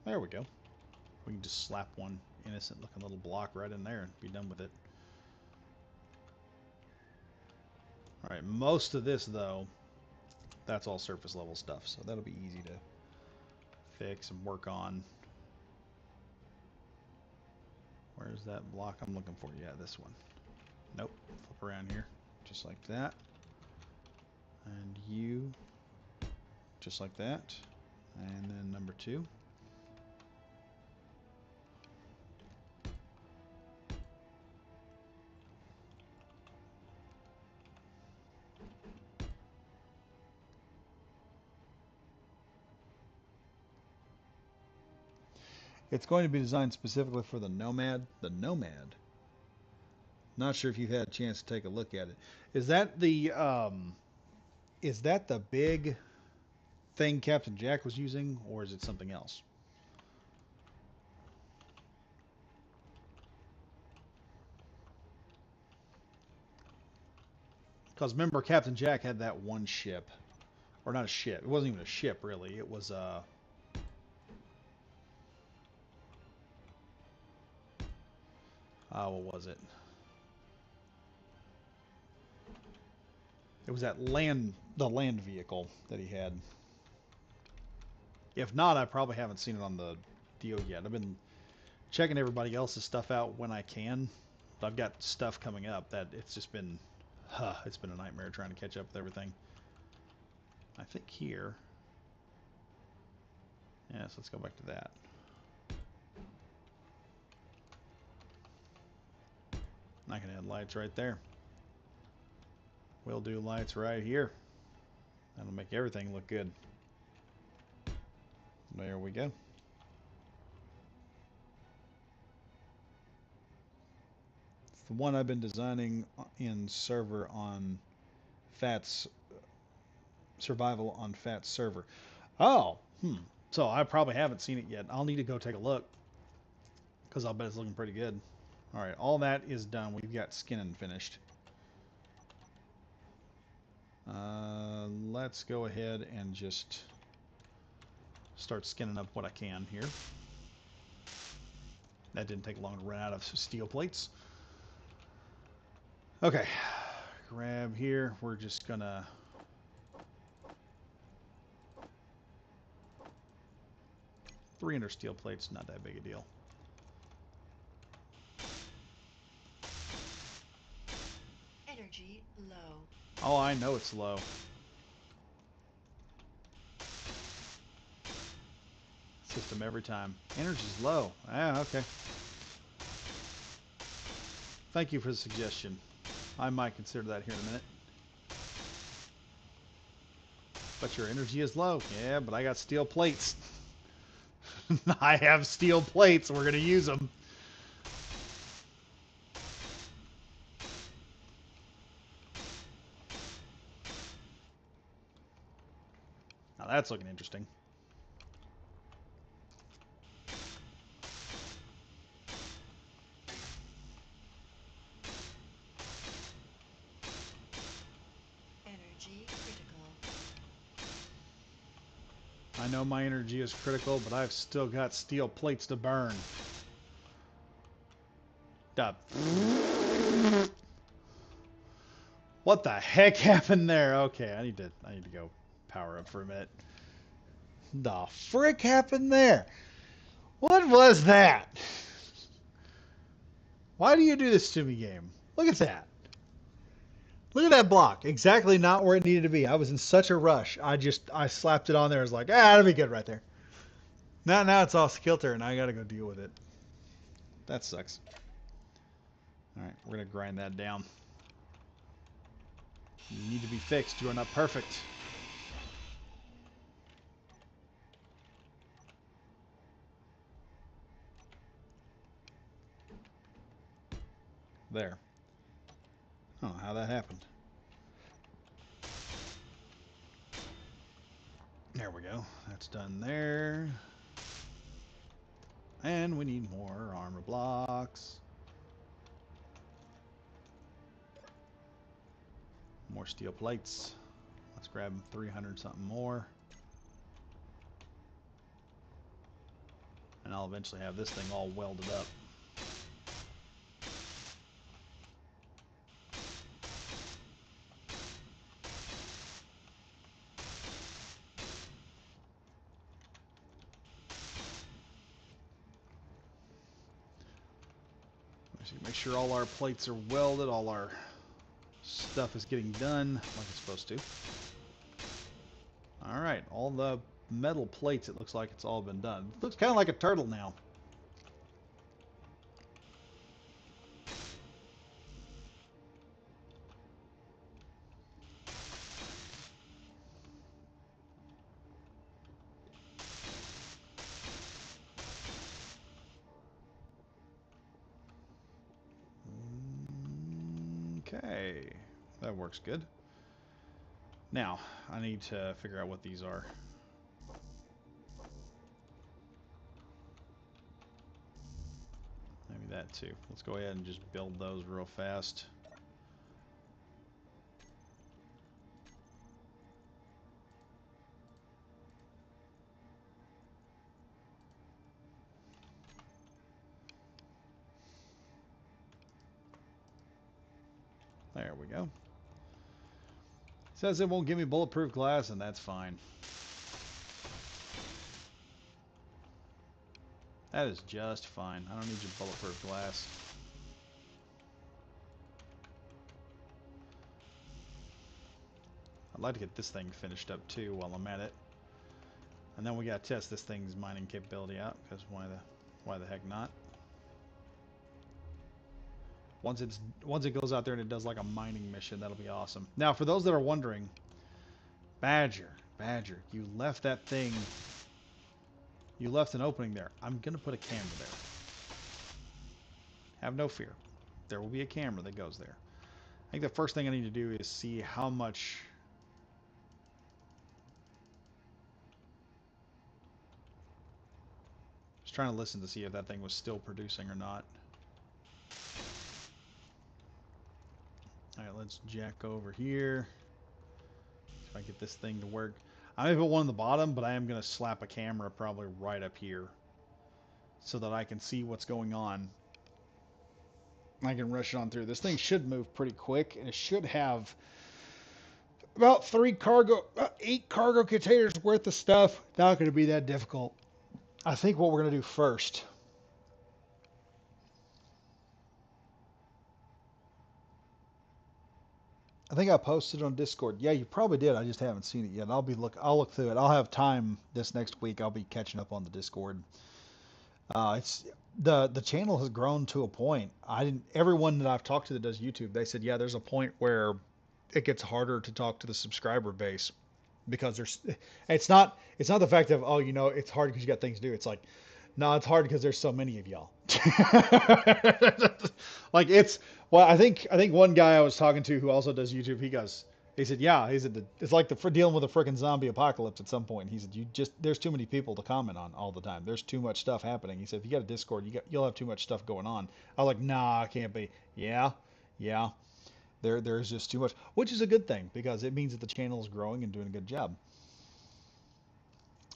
Speaker 1: There we go. We can just slap one innocent looking little block right in there and be done with it. Alright, most of this though, that's all surface level stuff, so that'll be easy to fix and work on. Where's that block I'm looking for? Yeah, this one. Nope. Flip around here. Just like that. And you. Just like that. And then number 2. It's going to be designed specifically for the Nomad. The Nomad. Not sure if you've had a chance to take a look at it. Is that the big thing Captain Jack was using, or is it something else? Because remember, Captain Jack had that one ship, or not a ship. It wasn't even a ship, really. It was what was it? It was that the land vehicle that he had. If not, I probably haven't seen it on the deal yet. I've been checking everybody else's stuff out when I can. But I've got stuff coming up that it's just been, it's been a nightmare trying to catch up with everything. I think here. Yes, let's go back to that. I can add lights right there. We'll do lights right here. That'll make everything look good. There we go. the one I've been designing in server on Fat's survival on Fat's server. Oh, so I probably haven't seen it yet. I'll need to go take a look because I'll bet it's looking pretty good. All right, all that is done. We've got skinning finished. Let's go ahead and just start skinning up what I can here. That didn't take long to run out of steel plates. Okay, grab here. We're just gonna $300 steel plates, not that big a deal.
Speaker 2: Energy low.
Speaker 1: Oh, I know it's low. System every time. Energy's low. Ah, okay. Thank you for the suggestion. I might consider that here in a minute. But your energy is low. Yeah, but I got steel plates. I have steel plates. We're going to use them. Now that's looking interesting.
Speaker 2: Energy critical.
Speaker 1: I know my energy is critical, but I've still got steel plates to burn. Duh. What the heck happened there? Okay, I need to go power up for a minute. The frick happened there? What was that? Why do you do this to me, game? Look at that. Look at that block. Exactly not where it needed to be. I was in such a rush. I slapped it on there. I was like, that'll be good right there. Now it's off kilter and I gotta go deal with it. That sucks. Alright, we're gonna grind that down. You need to be fixed. You are not perfect. There. I don't know how that happened. There we go. That's done there. And we need more armor blocks. More steel plates. Let's grab 300 something more. And I'll eventually have this thing all welded up. Make sure all our plates are welded, all our stuff is getting done like it's supposed to. Alright, all the metal plates, it looks like it's all been done. It looks kind of like a turtle now. Okay, that works good. Now, I need to figure out what these are. Maybe that too. Let's go ahead and just build those real fast. There we go. Says it won't give me bulletproof glass, and that's fine. That is just fine. I don't need your bulletproof glass. I'd like to get this thing finished up too while I'm at it. And then we gotta test this thing's mining capability out, because why the heck not? Once it goes out there and it does like a mining mission, that'll be awesome. Now, for those that are wondering, Badger, you left that thing. You left an opening there. I'm gonna put a camera there. Have no fear. there will be a camera that goes there. I think the first thing I need to do is see how much. Just trying to listen to see if that thing was still producing or not. All right, let's jack over here. See if I get this thing to work. I may put one on the bottom, but I am going to slap a camera probably right up here so that I can see what's going on. I can rush it on through. This thing should move pretty quick, and it should have about 8 cargo containers worth of stuff. Not going to be that difficult. I think what we're going to do first. I think I posted on Discord. Yeah, you probably did. I just haven't seen it yet. I'll look through it. I'll have time this next week. I'll be catching up on the Discord. It's the channel has grown to a point. Everyone that I've talked to that does YouTube, they said, yeah, there's a point where it gets harder to talk to the subscriber base because it's not the fact of, oh, it's hard because you got things to do. It's like, no, it's hard because there's so many of y'all. Like I think one guy I was talking to who also does YouTube, he said, yeah, it's like dealing with a freaking zombie apocalypse at some point. He said, there's too many people to comment on all the time. There's too much stuff happening. He said, if you got a Discord, you'll have too much stuff going on. I was like, nah, it can't be. Yeah. There's just too much, which is a good thing because it means that the channel is growing and doing a good job.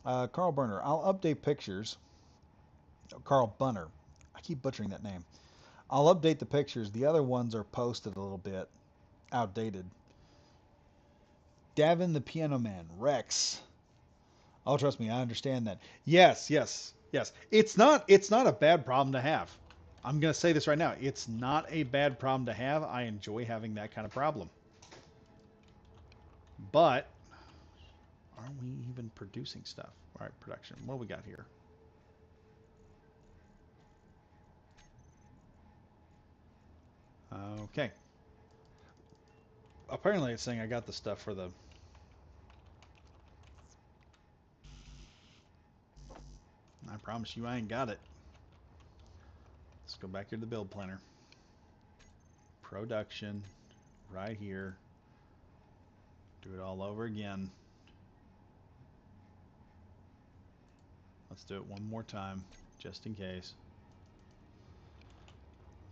Speaker 1: Carl Burner, I'll update pictures. Carl Bunner. I keep butchering that name. I'll update the pictures. The other ones are posted a little bit outdated. Davin the Piano Man. Rex. Oh, trust me, I understand that. Yes. It's not a bad problem to have. I'm going to say this right now. It's not a bad problem to have. I enjoy having that kind of problem. But aren't we even producing stuff? All right, production. What do we got here? Okay. Apparently it's saying I got the stuff for the... I promise you I ain't got it. Let's go back here to the build planner. Production. Right here. Do it all over again. Let's do it one more time, just in case.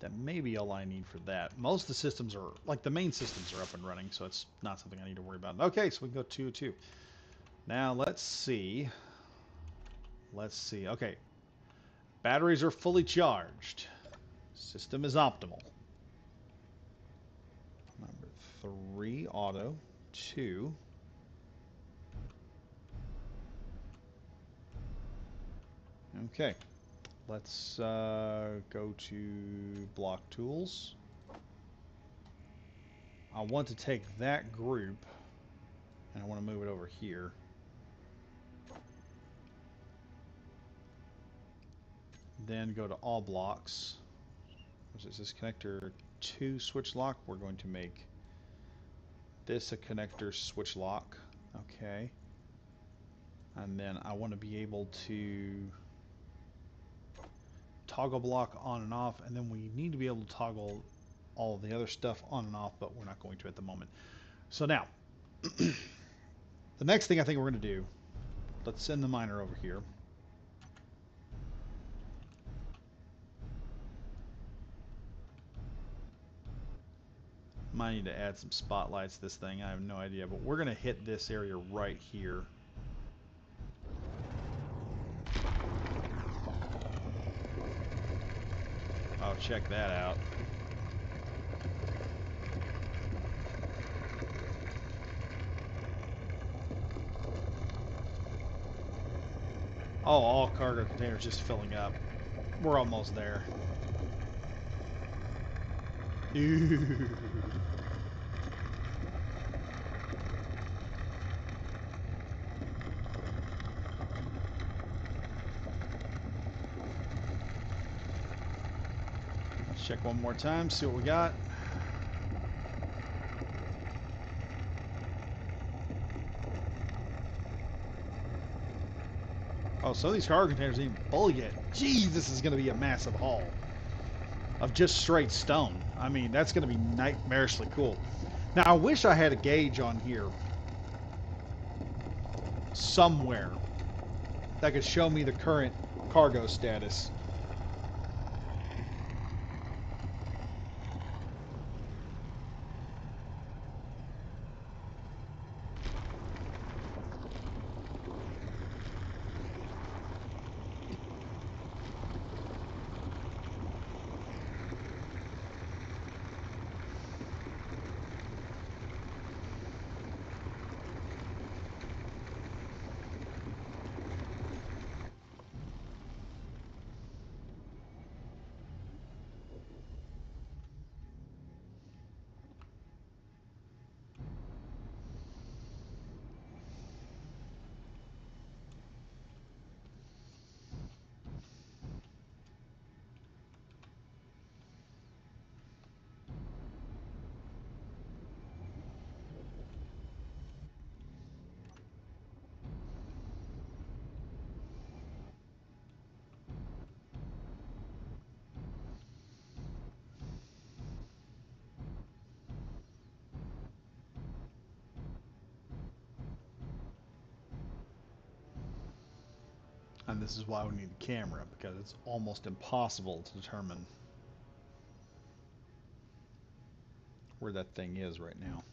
Speaker 1: That may be all I need for that. Most of the systems are, like the main systems are up and running, so it's not something I need to worry about. Okay, so we can go 2-2. Now let's see. Okay. Batteries are fully charged. System is optimal. Number 3, auto. 2. Okay. Let's go to block tools. I want to take that group and I want to move it over here. Then go to all blocks. Which is this connector 2 switch lock. We're going to make this a connector switch lock. Okay. And then I want to be able to toggle block on and off, and then we need to be able to toggle all the other stuff on and off, but we're not going to at the moment. So now, the next thing I think we're going to do, let's send the miner over here. Might need to add some spotlights to this thing. I have no idea, but we're going to hit this area right here. Oh, check that out. Oh, all cargo containers just filling up. We're almost there. Let's check one more time, see what we got. Oh, some of these cargo containers ain't full yet. Jeez, this is going to be a massive haul. of just straight stone. I mean, that's going to be nightmarishly cool. Now, I wish I had a gauge on here somewhere that could show me the current cargo status. And this is why we need a camera, because it's almost impossible to determine where that thing is right now.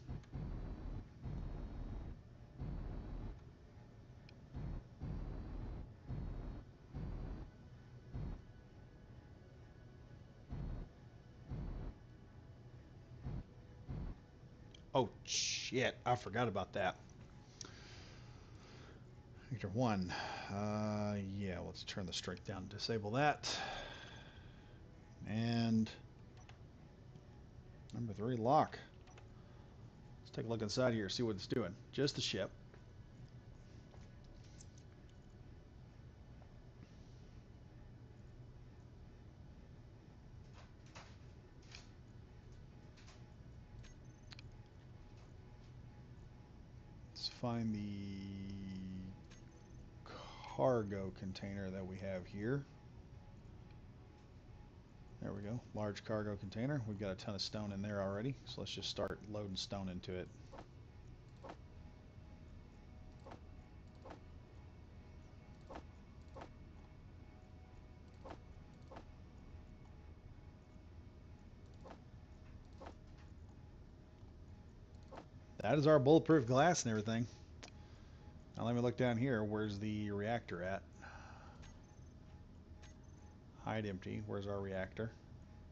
Speaker 1: Oh, shit. I forgot about that. Sector 1. Yeah, let's turn the strength down and disable that. And number 3, lock. Let's take a look inside here, see what it's doing. Just the ship. Let's find the cargo container that we have here. There we go. Large cargo container. We've got a ton of stone in there already, so let's just start loading stone into it. That is our bulletproof glass and everything. Now let me look down here. Where's the reactor at? Hide empty. Where's our reactor?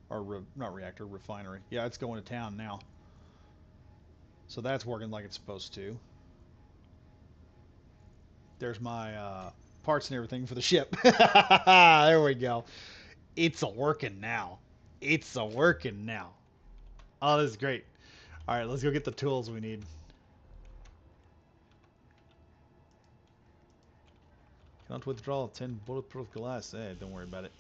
Speaker 1: Or not reactor, refinery. Yeah, it's going to town now. So that's working like it's supposed to. There's my parts and everything for the ship. There we go. It's a working now. It's a working now. Oh, this is great. All right, let's go get the tools we need. Cannot withdraw 10 bulletproof glass. Don't worry about it.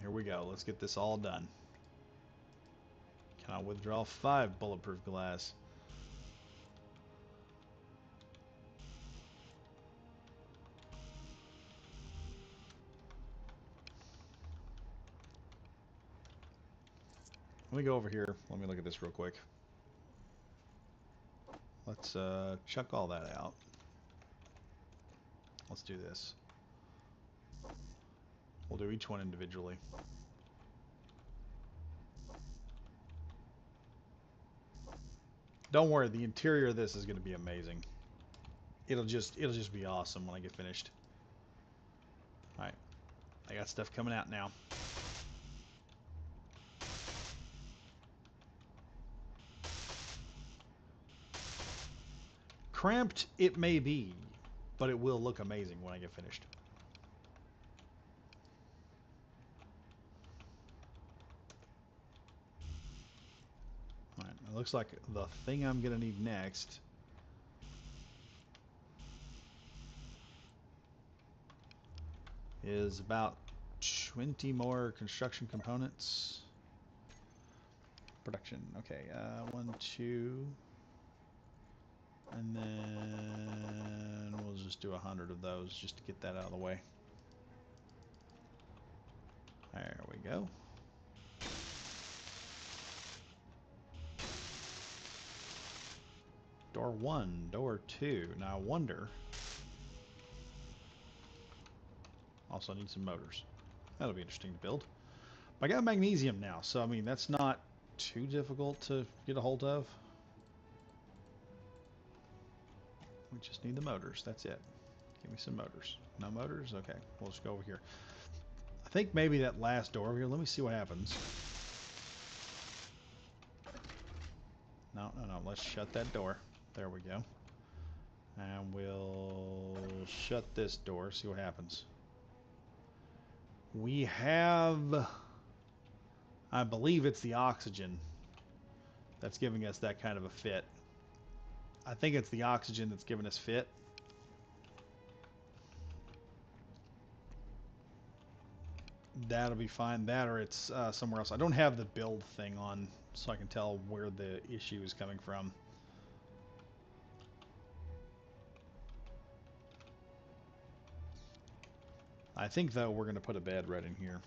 Speaker 1: Here we go. Let's get this all done. Cannot withdraw 5 bulletproof glass. Let me go over here. Let me look at this real quick. Let's chuck all that out. Let's do this. We'll do each one individually. Don't worry, the interior of this is going to be amazing. It'll just be awesome when I get finished. All right, I got stuff coming out now. Cramped it may be, but it will look amazing when I get finished. All right, it looks like the thing I'm going to need next is about 20 more construction components. Production. Okay, 1, 2, And then we'll just do 100 of those just to get that out of the way. There we go. Door 1, door 2. Now I wonder. Also need some motors. That'll be interesting to build. I got magnesium now, so I mean that's not too difficult to get a hold of. We just need the motors. That's it. Give me some motors. No motors? Okay. We'll just go over here. I think maybe that last door over here. Let me see what happens. No. Let's shut that door. There we go. And we'll shut this door. See what happens. We have... I believe it's the oxygen that's giving us that kind of a fit. I think it's the oxygen that's giving us fit. That'll be fine. That or it's somewhere else. I don't have the build thing on so I can tell where the issue is coming from. I think, though, we're going to put a bed right in here.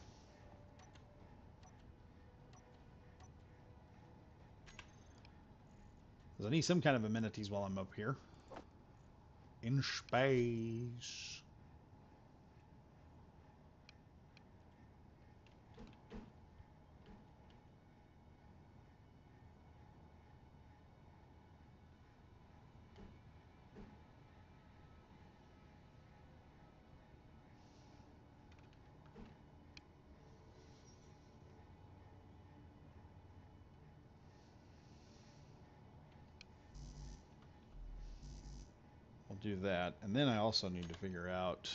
Speaker 1: Because I need some kind of amenities while I'm up here. In space. I'll do that. And then I also need to figure out...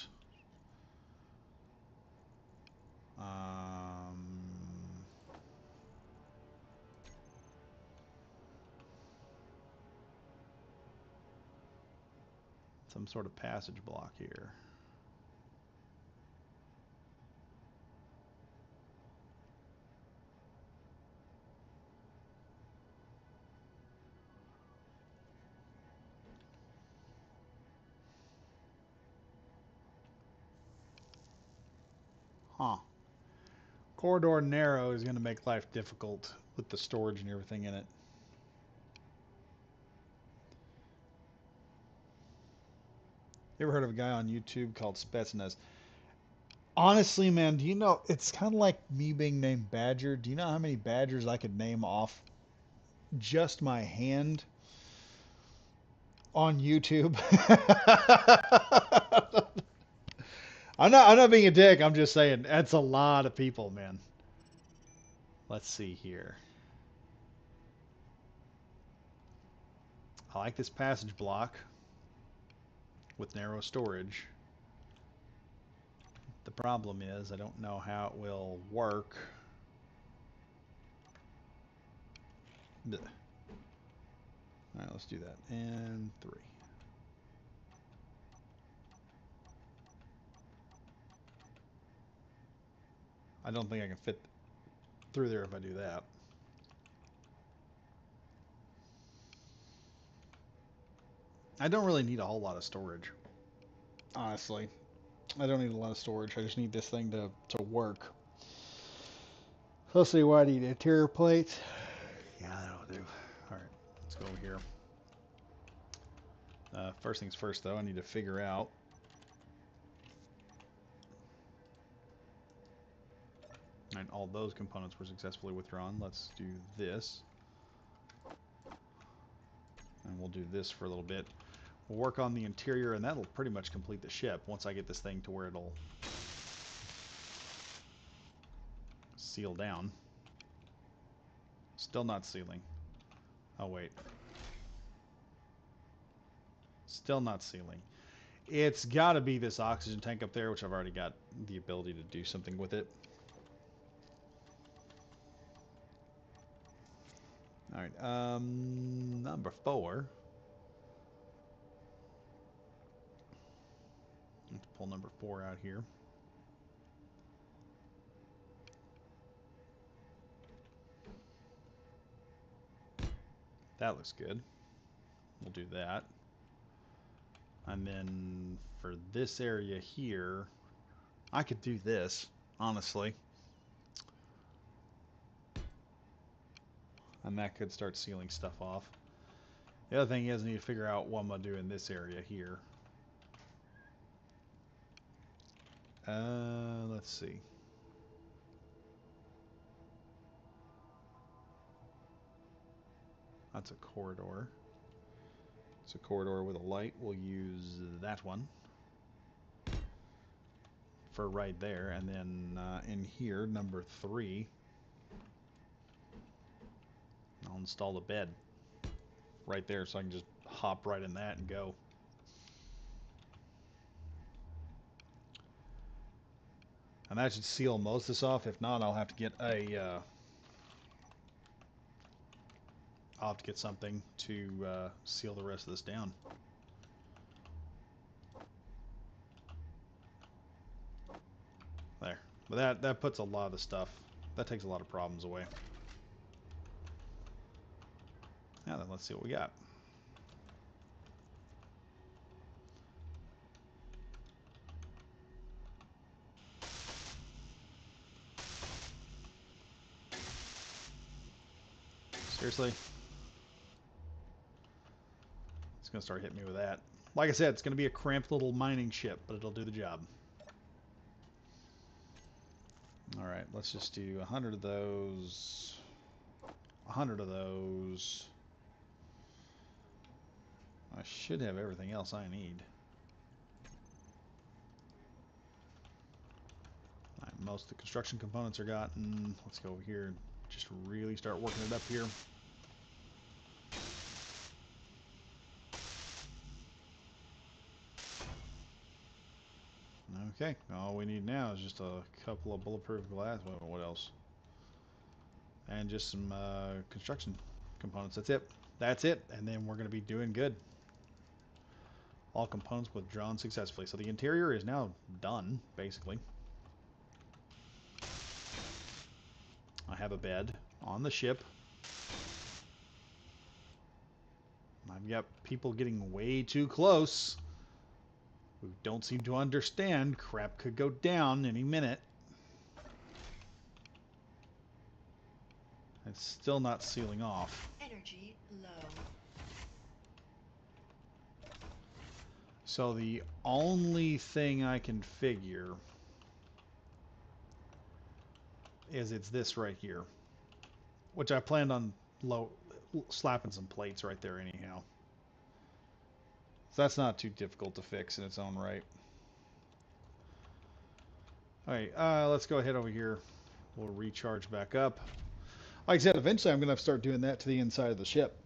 Speaker 1: some sort of passage block here. Huh. Corridor narrow is going to make life difficult with the storage and everything in it. You ever heard of a guy on YouTube called Spetsnaz? Honestly, man, do you know, it's kind of like me being named Badger. Do you know how many Badgers I could name off just my hand on YouTube? I'm not being a dick. I'm just saying that's a lot of people, man. Let's see here. I like this passage block with narrow storage. The problem is I don't know how it will work. All right, let's do that. And 3. I don't think I can fit through there if I do that. I don't really need a whole lot of storage, honestly. I don't need a lot of storage. I just need this thing to work. So let's see what I need. Interior plates. Yeah, that'll do. Alright, let's go over here. First things first, though, I need to figure out and all those components were successfully withdrawn. Let's do this. And we'll do this for a little bit. We'll work on the interior, and that'll pretty much complete the ship once I get this thing to where it'll seal down. Still not sealing. Oh, wait. Still not sealing. It's got to be this oxygen tank up there, which I've already got the ability to do something with it. Alright, number 4. Let's pull number 4 out here. That looks good. We'll do that. And then for this area here, I could do this, honestly. And that could start sealing stuff off. The other thing is I need to figure out what I'm going to do in this area here. Let's see. That's a corridor. It's a corridor with a light. We'll use that one for right there. And then in here, number 3, I'll install the bed right there so I can just hop right in that and go. And that should seal most of this off. If not, I'll have to get a I'll have to get something to seal the rest of this down. There. But that puts a lot of the stuff. That takes a lot of problems away. Now then, let's see what we got. Seriously? It's going to start hitting me with that. Like I said, it's going to be a cramped little mining ship, but it'll do the job. Alright, let's just do 100 of those. 100 of those. I should have everything else I need. Right, most of the construction components are gotten. Let's go over here and just really start working it up here. Okay, all we need now is just a couple of bulletproof glass. What else? And just some construction components. That's it. That's it. And then we're going to be doing good. All components withdrawn successfully. So the interior is now done, basically. I have a bed on the ship. I've got people getting way too close who don't seem to understand crap could go down any minute. It's still not sealing off.
Speaker 2: Energy low.
Speaker 1: So the only thing I can figure is it's this right here, which I planned on slapping some plates right there anyhow. So that's not too difficult to fix in its own right. Alright, let's go ahead over here. We'll recharge back up. Like I said, eventually I'm going to start doing that to the inside of the ship.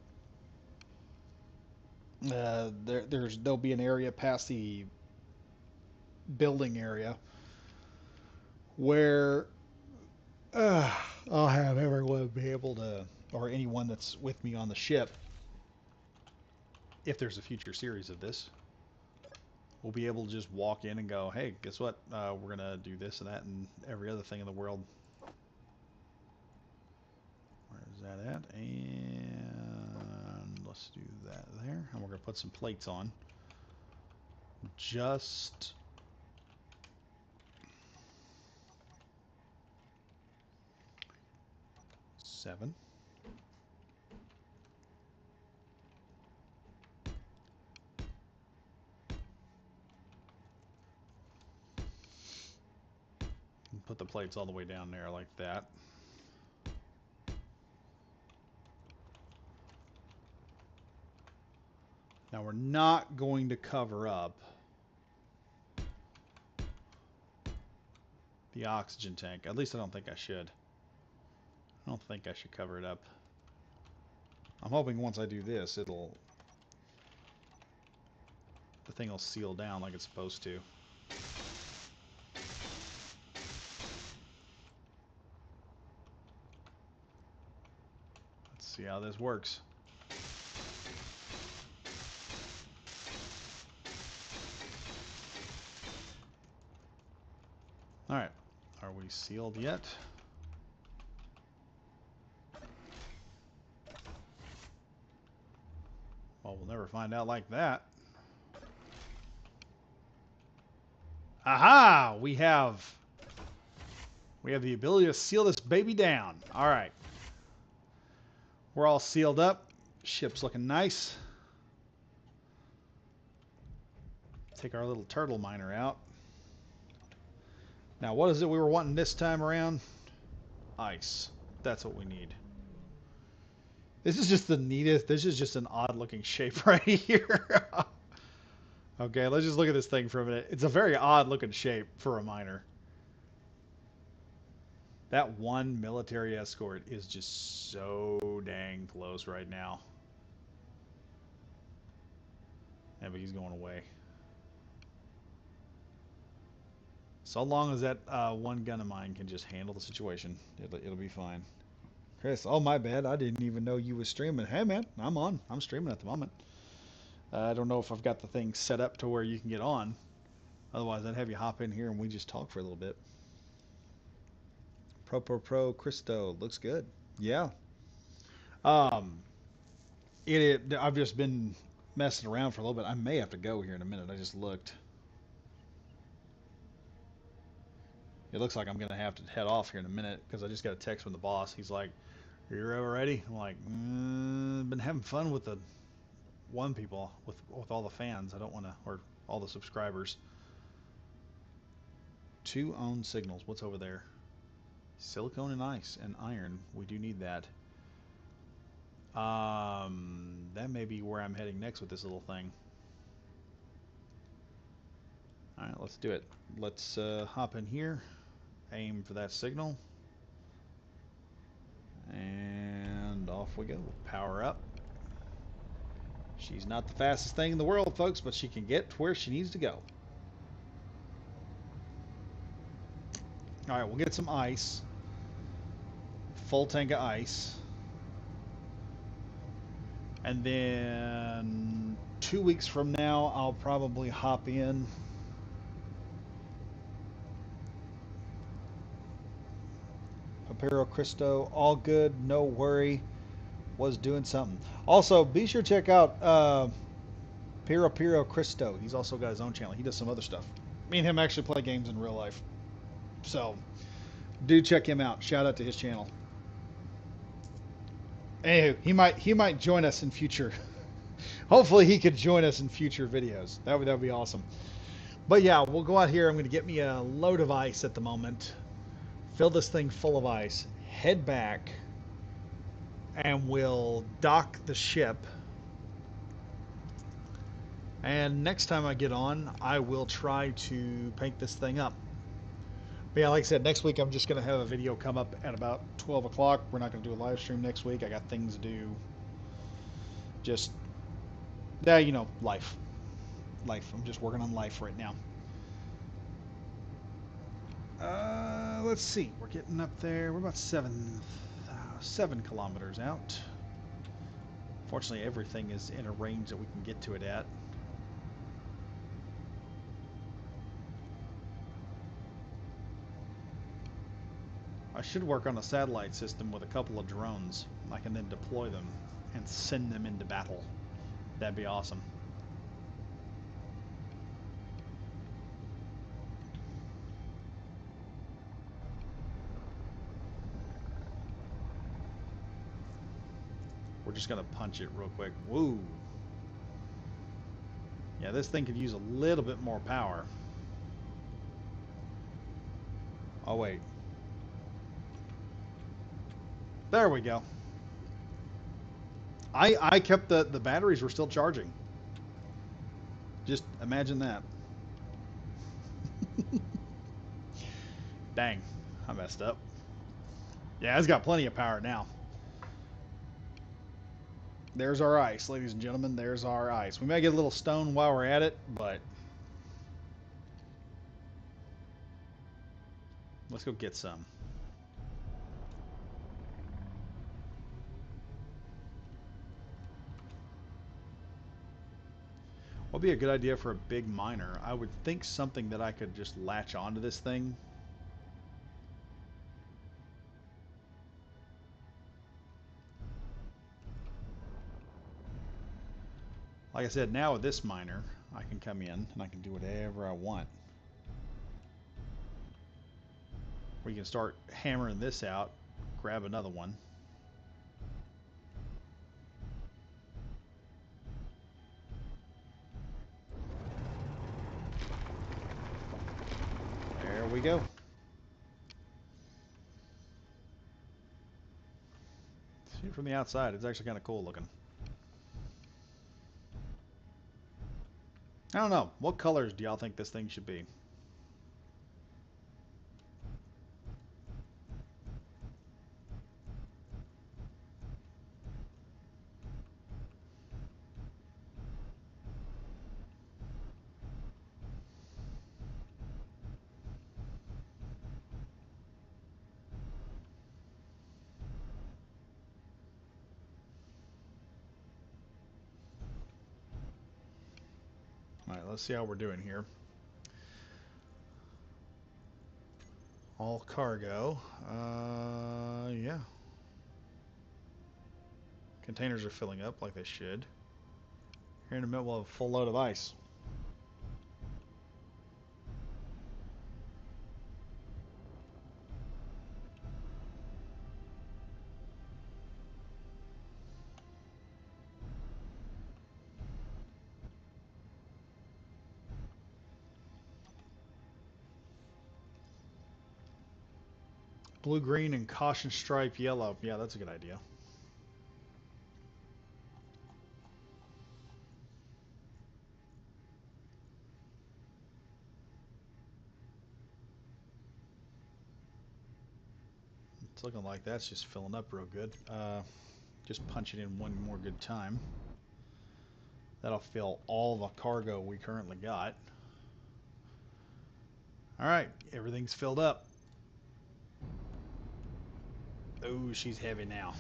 Speaker 1: There'll be an area past the building area where I'll have everyone be able to, or anyone that's with me on the ship, if there's a future series of this, we'll be able to just walk in and go, hey, guess what? We're going to do this and that and every other thing in the world. Where's that at? And let's do that there. And we're going to put some plates on. Just... seven. And put the plates all the way down there like that. Now we're not going to cover up the oxygen tank. At least I don't think I should. I don't think I should cover it up. I'm hoping once I do this, the thing will seal down like it's supposed to. Let's see how this works. Alright, are we sealed yet? Well, we'll never find out like that. Aha! We have the ability to seal this baby down. All right. We're all sealed up. Ship's looking nice. Take our little turtle miner out. Now, what is it we were wanting this time around? Ice. That's what we need. This is just the neatest. This is just an odd looking shape right here. Okay, let's just look at this thing for a minute. It's a very odd looking shape for a miner. That one military escort is just so dang close right now. Yeah, but he's going away. So long as that one gun of mine can just handle the situation, it'll be fine. Chris, oh my bad. I didn't even know you was streaming. Hey man, I'm on. I'm streaming at the moment. I don't know if I've got the thing set up to where you can get on. Otherwise, I'd have you hop in here and we just talk for a little bit. Pro Cristo looks good. Yeah. Um, I've just been messing around for a little bit. I may have to go here in a minute. I just looked. It looks like I'm gonna have to head off here in a minute because I just got a text from the boss. He's like, "Are you ready?" I'm like, "Been having fun with the one people with all the fans. I don't want to, or all the subscribers." Two owned signals. What's over there? Silicone and ice and iron. We do need that. That may be where I'm heading next with this little thing. All right, let's do it. Let's hop in here, aim for that signal, and off we go. Power up. She's not the fastest thing in the world, folks, but she can get to where she needs to go. All right, we'll get some ice. Full tank of ice. And then 2 weeks from now, I'll probably hop in. Papiro Cristo, all good, no worry. Was doing something. Also, be sure to check out Piro Cristo. He's also got his own channel. He does some other stuff. Me and him actually play games in real life. So, do check him out. Shout out to his channel. Anywho, he might join us in future. Hopefully he could join us in future videos. That would be awesome. But yeah, we'll go out here. I'm going to get me a load of ice at the moment. Fill this thing full of ice. Head back. And we'll dock the ship. And next time I get on, I will try to paint this thing up. But yeah, like I said, next week I'm just going to have a video come up at about 12 o'clock. We're not going to do a live stream next week. I got things to do. Just, yeah, you know, life. I'm just working on life right now. Let's see. We're getting up there. We're about 7 kilometers out. Fortunately, everything is in a range that we can get to it at. I should work on a satellite system with a couple of drones. I can then deploy them and send them into battle. That'd be awesome. We're just gonna punch it real quick. Woo! Yeah, this thing could use a little bit more power. Oh wait. There we go. I kept the batteries were still charging. Just imagine that. Dang, I messed up. Yeah, it's got plenty of power now. There's our ice, ladies and gentlemen. There's our ice. We may get a little stone while we're at it, but let's go get some. What would be a good idea for a big miner? I would think something that I could just latch onto this thing. Like I said, now with this miner, I can come in and I can do whatever I want. We can start hammering this out, grab another one. There we go. See it from the outside. It's actually kind of cool looking. I don't know. What colors do y'all think this thing should be? All right, let's see how we're doing here. All cargo. Yeah. Containers are filling up like they should. Here in a minute, we'll have a full load of ice. Blue, green, and caution stripe yellow. Yeah, that's a good idea. It's looking like that's just filling up real good. Just punch it in one more good time. That'll fill all the cargo we currently got. All right, everything's filled up. Oh, she's heavy now.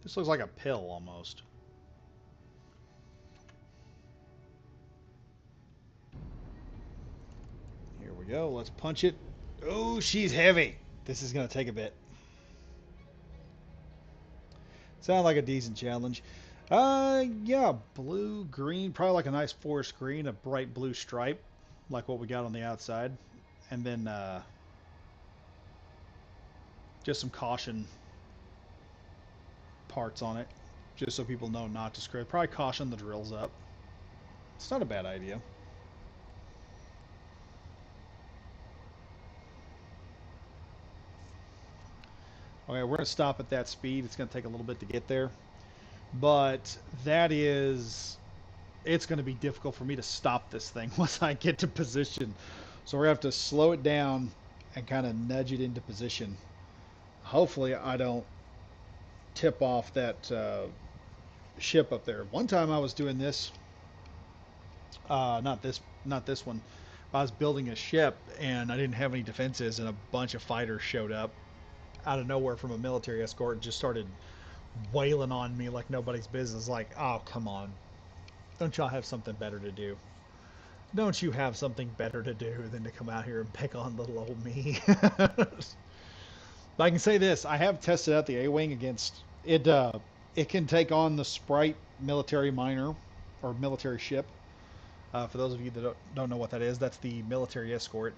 Speaker 1: This looks like a pill almost. Here we go. Let's punch it. Oh, she's heavy. This is going to take a bit. Sound like a decent challenge. Yeah, blue, green, probably like a nice forest green, a bright blue stripe, like what we got on the outside. And then just some caution parts on it, just so people know not to screw. Probably caution the drills up. It's not a bad idea. Okay, we're going to stop at that speed. It's going to take a little bit to get there. But that is... It's going to be difficult for me to stop this thing once I get to position. So we're going to have to slow it down and kind of nudge it into position. Hopefully I don't tip off that ship up there. One time I was doing this, not this one. I was building a ship and I didn't have any defenses, and a bunch of fighters showed up out of nowhere from a military escort and just started wailing on me like nobody's business. Like, oh, come on. Don't y'all have something better to do? Don't you have something better to do than to come out here and pick on little old me? But I can say this: I have tested out the A-wing against it. It can take on the Sprite military miner or military ship. For those of you that don't know what that is, that's the military escort,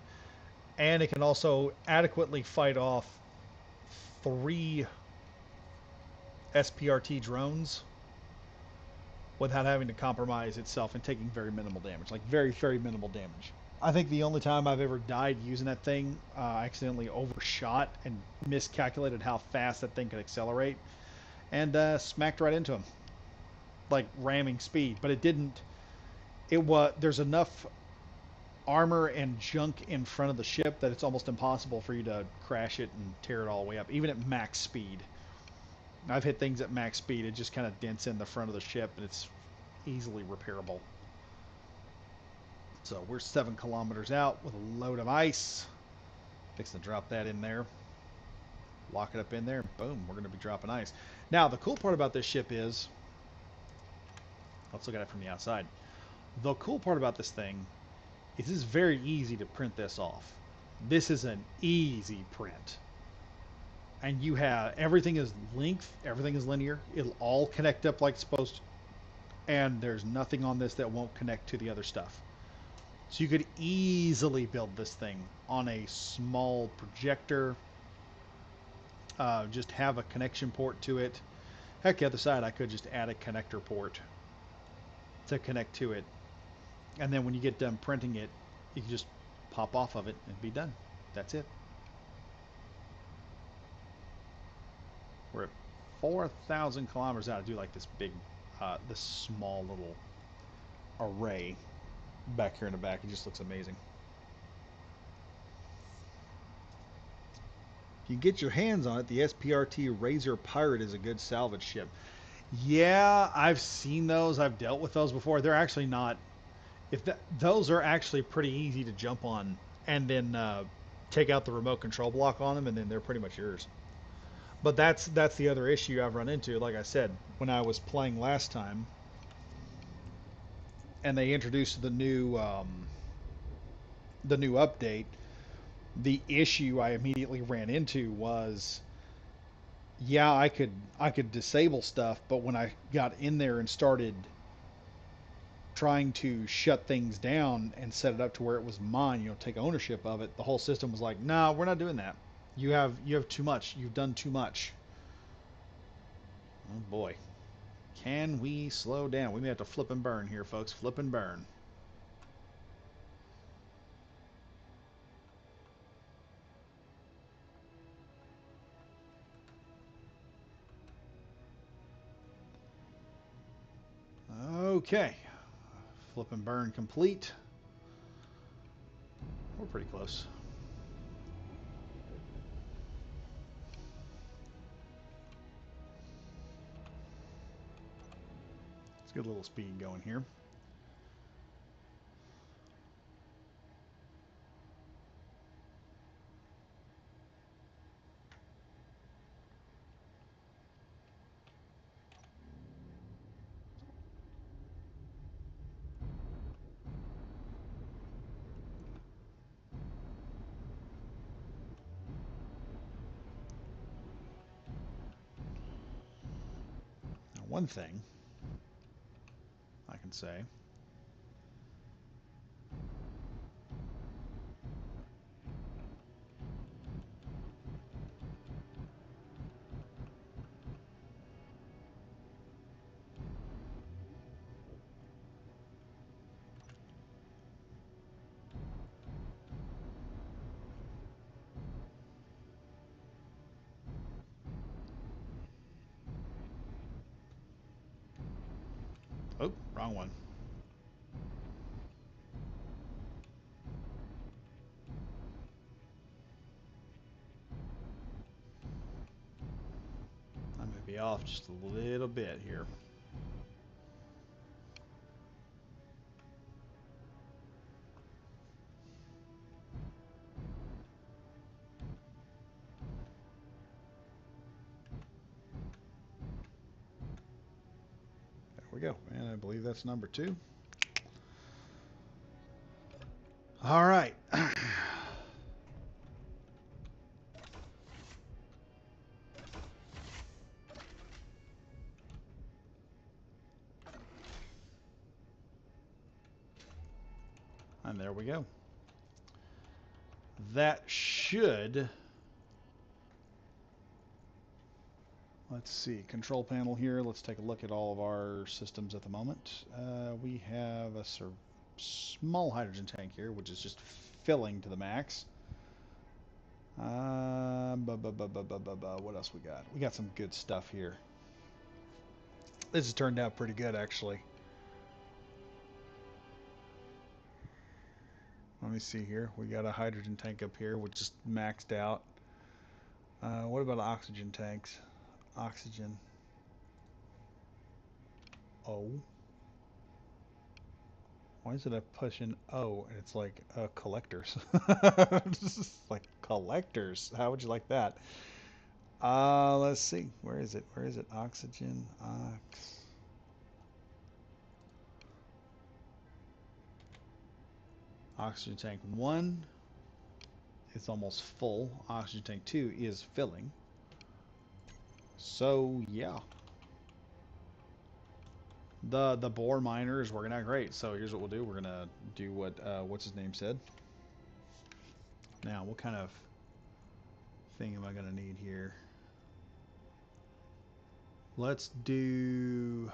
Speaker 1: and it can also adequately fight off 3 SPRT drones without having to compromise itself and taking very minimal damage, like very, very minimal damage. I think the only time I've ever died using that thing, I accidentally overshot and miscalculated how fast that thing could accelerate, and smacked right into him, like ramming speed. But it didn't. It was there's enough armor and junk in front of the ship that it's almost impossible for you to crash it and tear it all the way up, even at max speed. I've hit things at max speed. It just kind of dents in the front of the ship, and it's easily repairable. So we're 7 kilometers out with a load of ice. Fixing to drop that in there. lock it up in there, and boom, we're going to be dropping ice. Now, the cool part about this ship is, let's look at it from the outside. The cool part about this thing is it's very easy to print this off. This is an easy print. And you have, everything is length, everything is linear. It'll all connect up like it's supposed to. And there's nothing on this that won't connect to the other stuff. So you could easily build this thing on a small projector. Just have a connection port to it. Heck, the other side, I could just add a connector port to connect to it. And then when you get done printing it, you can just pop off of it and be done. That's it. We're at 4,000 kilometers out. I do like this big, this small little array back here in the back. It just looks amazing. If you get your hands on it, the SPRT Razor Pirate is a good salvage ship. Yeah, I've seen those. I've dealt with those before. They're actually not. Those are actually pretty easy to jump on, and then take out the remote control block on them, and then they're pretty much yours. But that's the other issue I've run into. Like I said, when I was playing last time, and they introduced the new update, the issue I immediately ran into was, yeah, I could disable stuff, but when I got in there and started trying to shut things down and set it up to where it was mine, take ownership of it, the whole system was like, "No, we're not doing that. You have too much. You've done too much." Oh boy. Can we slow down? We may have to flip and burn here, folks. Flip and burn. Okay. Flip and burn complete. We're pretty close. Let's get a little speed going here. Now, one thing I can say, oh, wrong one. I may be off just a little bit here. There we go. And I believe that's number 2. All right. And there we go. That should, let's see, control panel here. Let's take a look at all of our systems at the moment. We have a small hydrogen tank here, which is just filling to the max. What else we got? We got some good stuff here. This has turned out pretty good, actually. Let me see here. We got a hydrogen tank up here, which is maxed out. What about oxygen tanks? Oxygen. Oh. Why is it a pushing O and it's like collectors? Like collectors. How would you like that? Let's see. Where is it? Where is it? Oxygen. Oxygen tank 1 is almost full. Oxygen tank 2 is filling. So, yeah. The bore miner is working out great. So here's what we'll do. We're gonna do what what's his name said. Now, what kind of thing am I gonna need here? Let's do.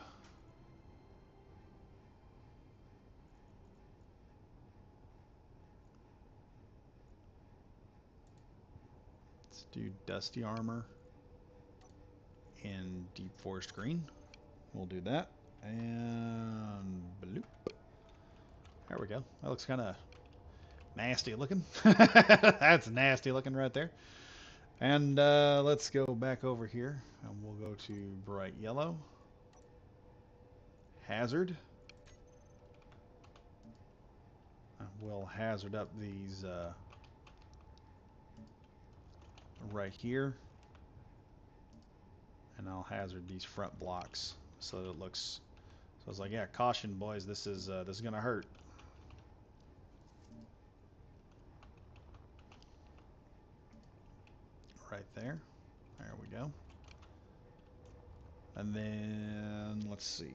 Speaker 1: Let's do dusty armor in deep forest green. We'll do that. And bloop. There we go. That looks kind of nasty looking. That's nasty looking right there. And let's go back over here. And we'll go to bright yellow. Hazard. And we'll hazard up these right here. And I'll hazard these front blocks so that it looks. So it's like, yeah, caution, boys. This is gonna hurt. Right there. There we go. And then let's see.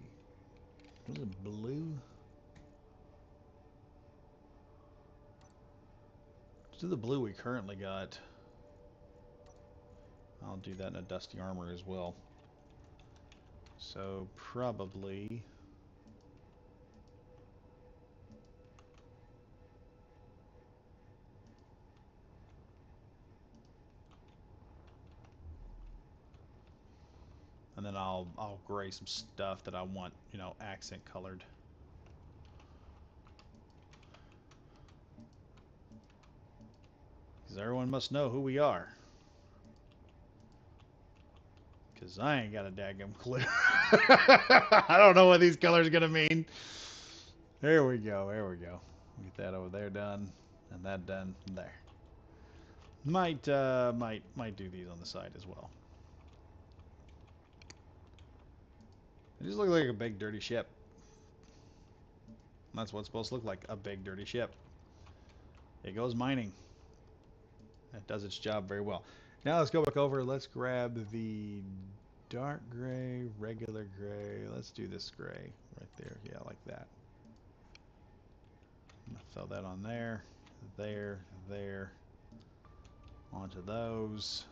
Speaker 1: Was it blue? Let's do the blue we currently got. I'll do that in a dusty armor as well. So probably. And then I'll gray some stuff that I want, you know, accent colored. Because everyone must know who we are. Because I ain't got a daggum clue. I don't know what these colors are going to mean. There we go. There we go. Get that over there done. And that done there. Might do these on the side as well. It just looks like a big dirty ship. That's what it's supposed to look like, a big dirty ship. It goes mining. It does its job very well. Now let's go back over. Let's grab the dark gray, regular gray. Let's do this gray right there. Yeah, like that. I'm gonna throw that on there, there, there. Onto those.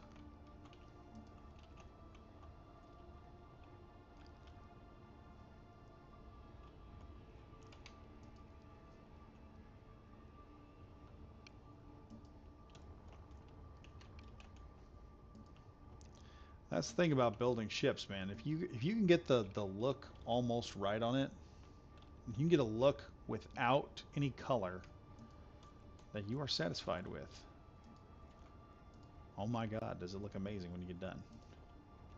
Speaker 1: That's the thing about building ships, man. If you can get the look almost right on it, you can get a look without any color that you are satisfied with. Oh my God, does it look amazing when you get done?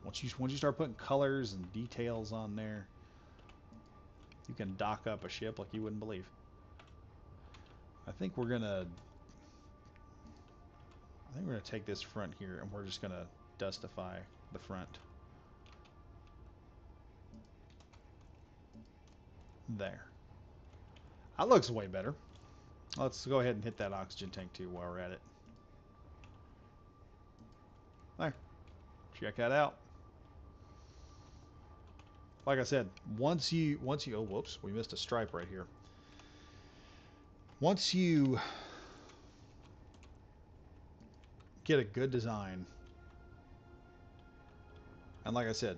Speaker 1: Once you start putting colors and details on there, you can dock up a ship like you wouldn't believe. I think we're gonna take this front here and we're just gonna dustify the front. There. That looks way better. Let's go ahead and hit that oxygen tank too while we're at it. There. Check that out. Like I said, once you oh whoops, we missed a stripe right here. Once you get a good design, and like I said,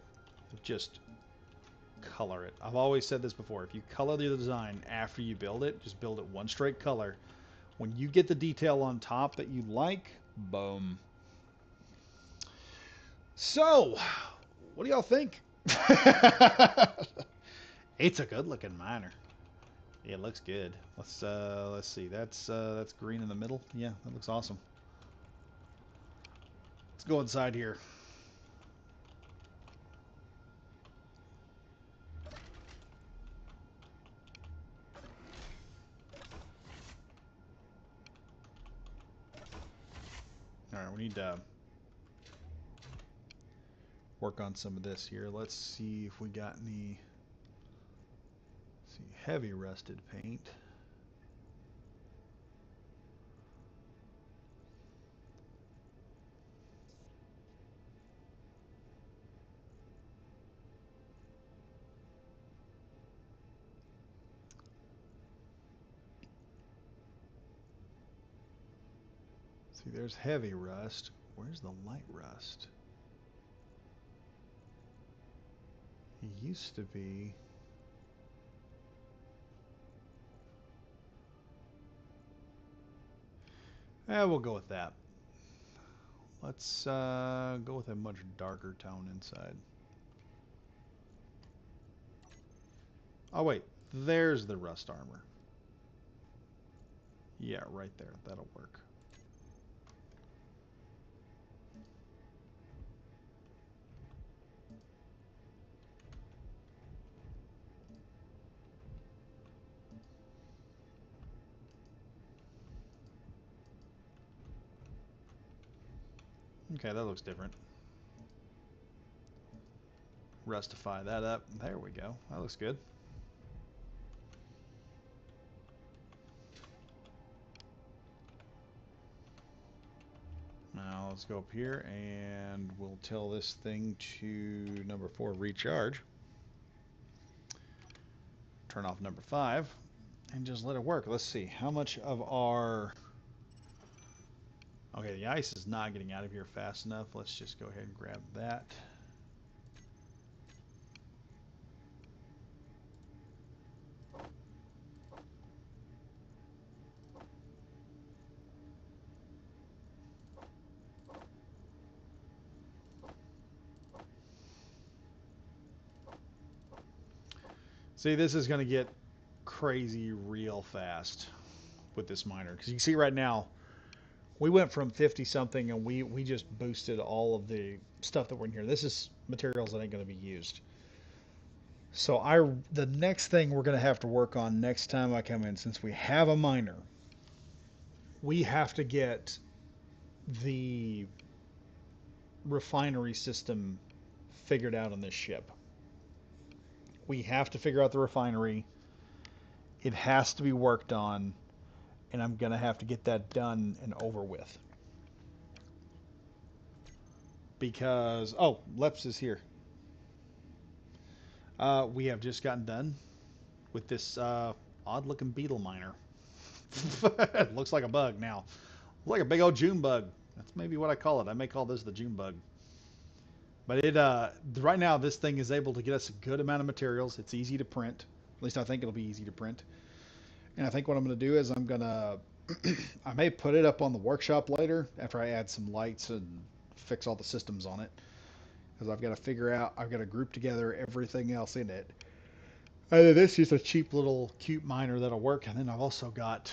Speaker 1: just color it. I've always said this before. If you color the design after you build it, just build it one straight color. When you get the detail on top that you like, boom. So, what do y'all think? It's a good looking miner. Yeah, it looks good. Let's see. That's green in the middle. Yeah, that looks awesome. Let's go inside here. All right, we need work on some of this here. Let's see if we got any. Let's see, heavy rusted paint. See, there's heavy rust. Where's the light rust? It used to be. We'll go with that. Let's go with a much darker tone inside. Oh wait, there's the rust armor. Yeah, right there. That'll work. Okay, that looks different. Rustify that up. There we go. That looks good. Now let's go up here and we'll tell this thing to number 4 recharge. Turn off number 5 and just let it work. Let's see how much of our... Okay, the ice is not getting out of here fast enough. Let's just go ahead and grab that. See, this is going to get crazy real fast with this miner. Because you can see right now, we went from 50 something and we just boosted all of the stuff that were in here. This is materials that ain't going to be used. So the next thing we're going to have to work on next time I come in, since we have a miner, we have to get the refinery system figured out on this ship. We have to figure out the refinery. It has to be worked on, and I'm going to have to get that done and over with. Because, oh, Leps is here. We have just gotten done with this odd-looking beetle miner. It looks like a bug now. Looks like a big old June bug. That's maybe what I call it. I may call this the June bug. But it right now this thing is able to get us a good amount of materials. It's easy to print. At least I think it'll be easy to print. And I think what I'm going to do is I'm going to I may put it up on the workshop later after I add some lights and fix all the systems on it. Because I've got to figure out, I've got to group together everything else in it. And this is a cheap little cute miner that'll work. And then I've also got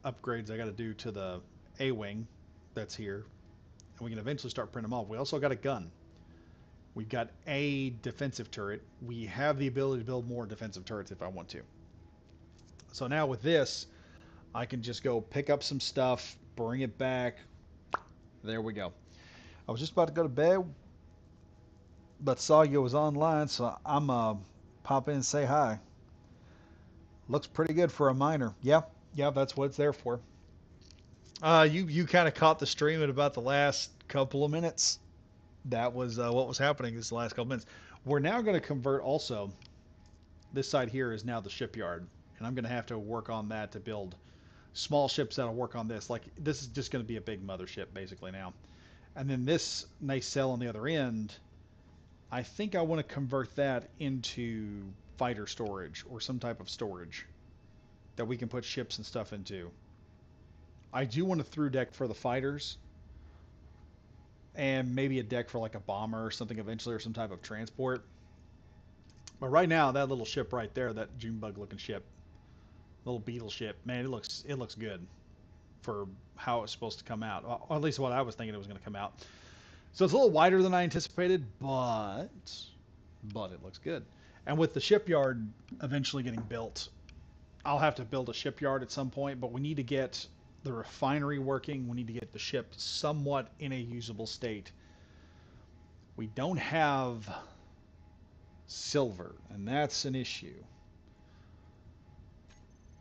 Speaker 1: upgrades I got to do to the A-Wing that's here. And we can eventually start printing them off. We also got a gun. We've got a defensive turret. We have the ability to build more defensive turrets if I want to. So now with this, I can just go pick up some stuff, bring it back. There we go. I was just about to go to bed, but saw you was online, so I'm pop in and say hi. Looks pretty good for a miner. Yeah, that's what it's there for. You kind of caught the stream at about the last couple of minutes. That was what was happening this last couple minutes. We're now going to convert also. This side here is now the shipyard, and I'm going to have to work on that to build small ships that'll work on this. Like this is just going to be a big mothership basically now. And then this nice cell on the other end, I think I want to convert that into fighter storage or some type of storage that we can put ships and stuff into. I do want a through deck for the fighters and maybe a deck for like a bomber or something eventually or some type of transport. But right now, that little ship right there, that June bug looking ship, little beetle ship, man, it looks good for how it's supposed to come out. Or at least what I was thinking it was going to come out. So it's a little wider than I anticipated, but it looks good. And with the shipyard eventually getting built, I'll have to build a shipyard at some point, but we need to get the refinery working. We need to get the ship somewhat in a usable state We don't have silver, and that's an issue.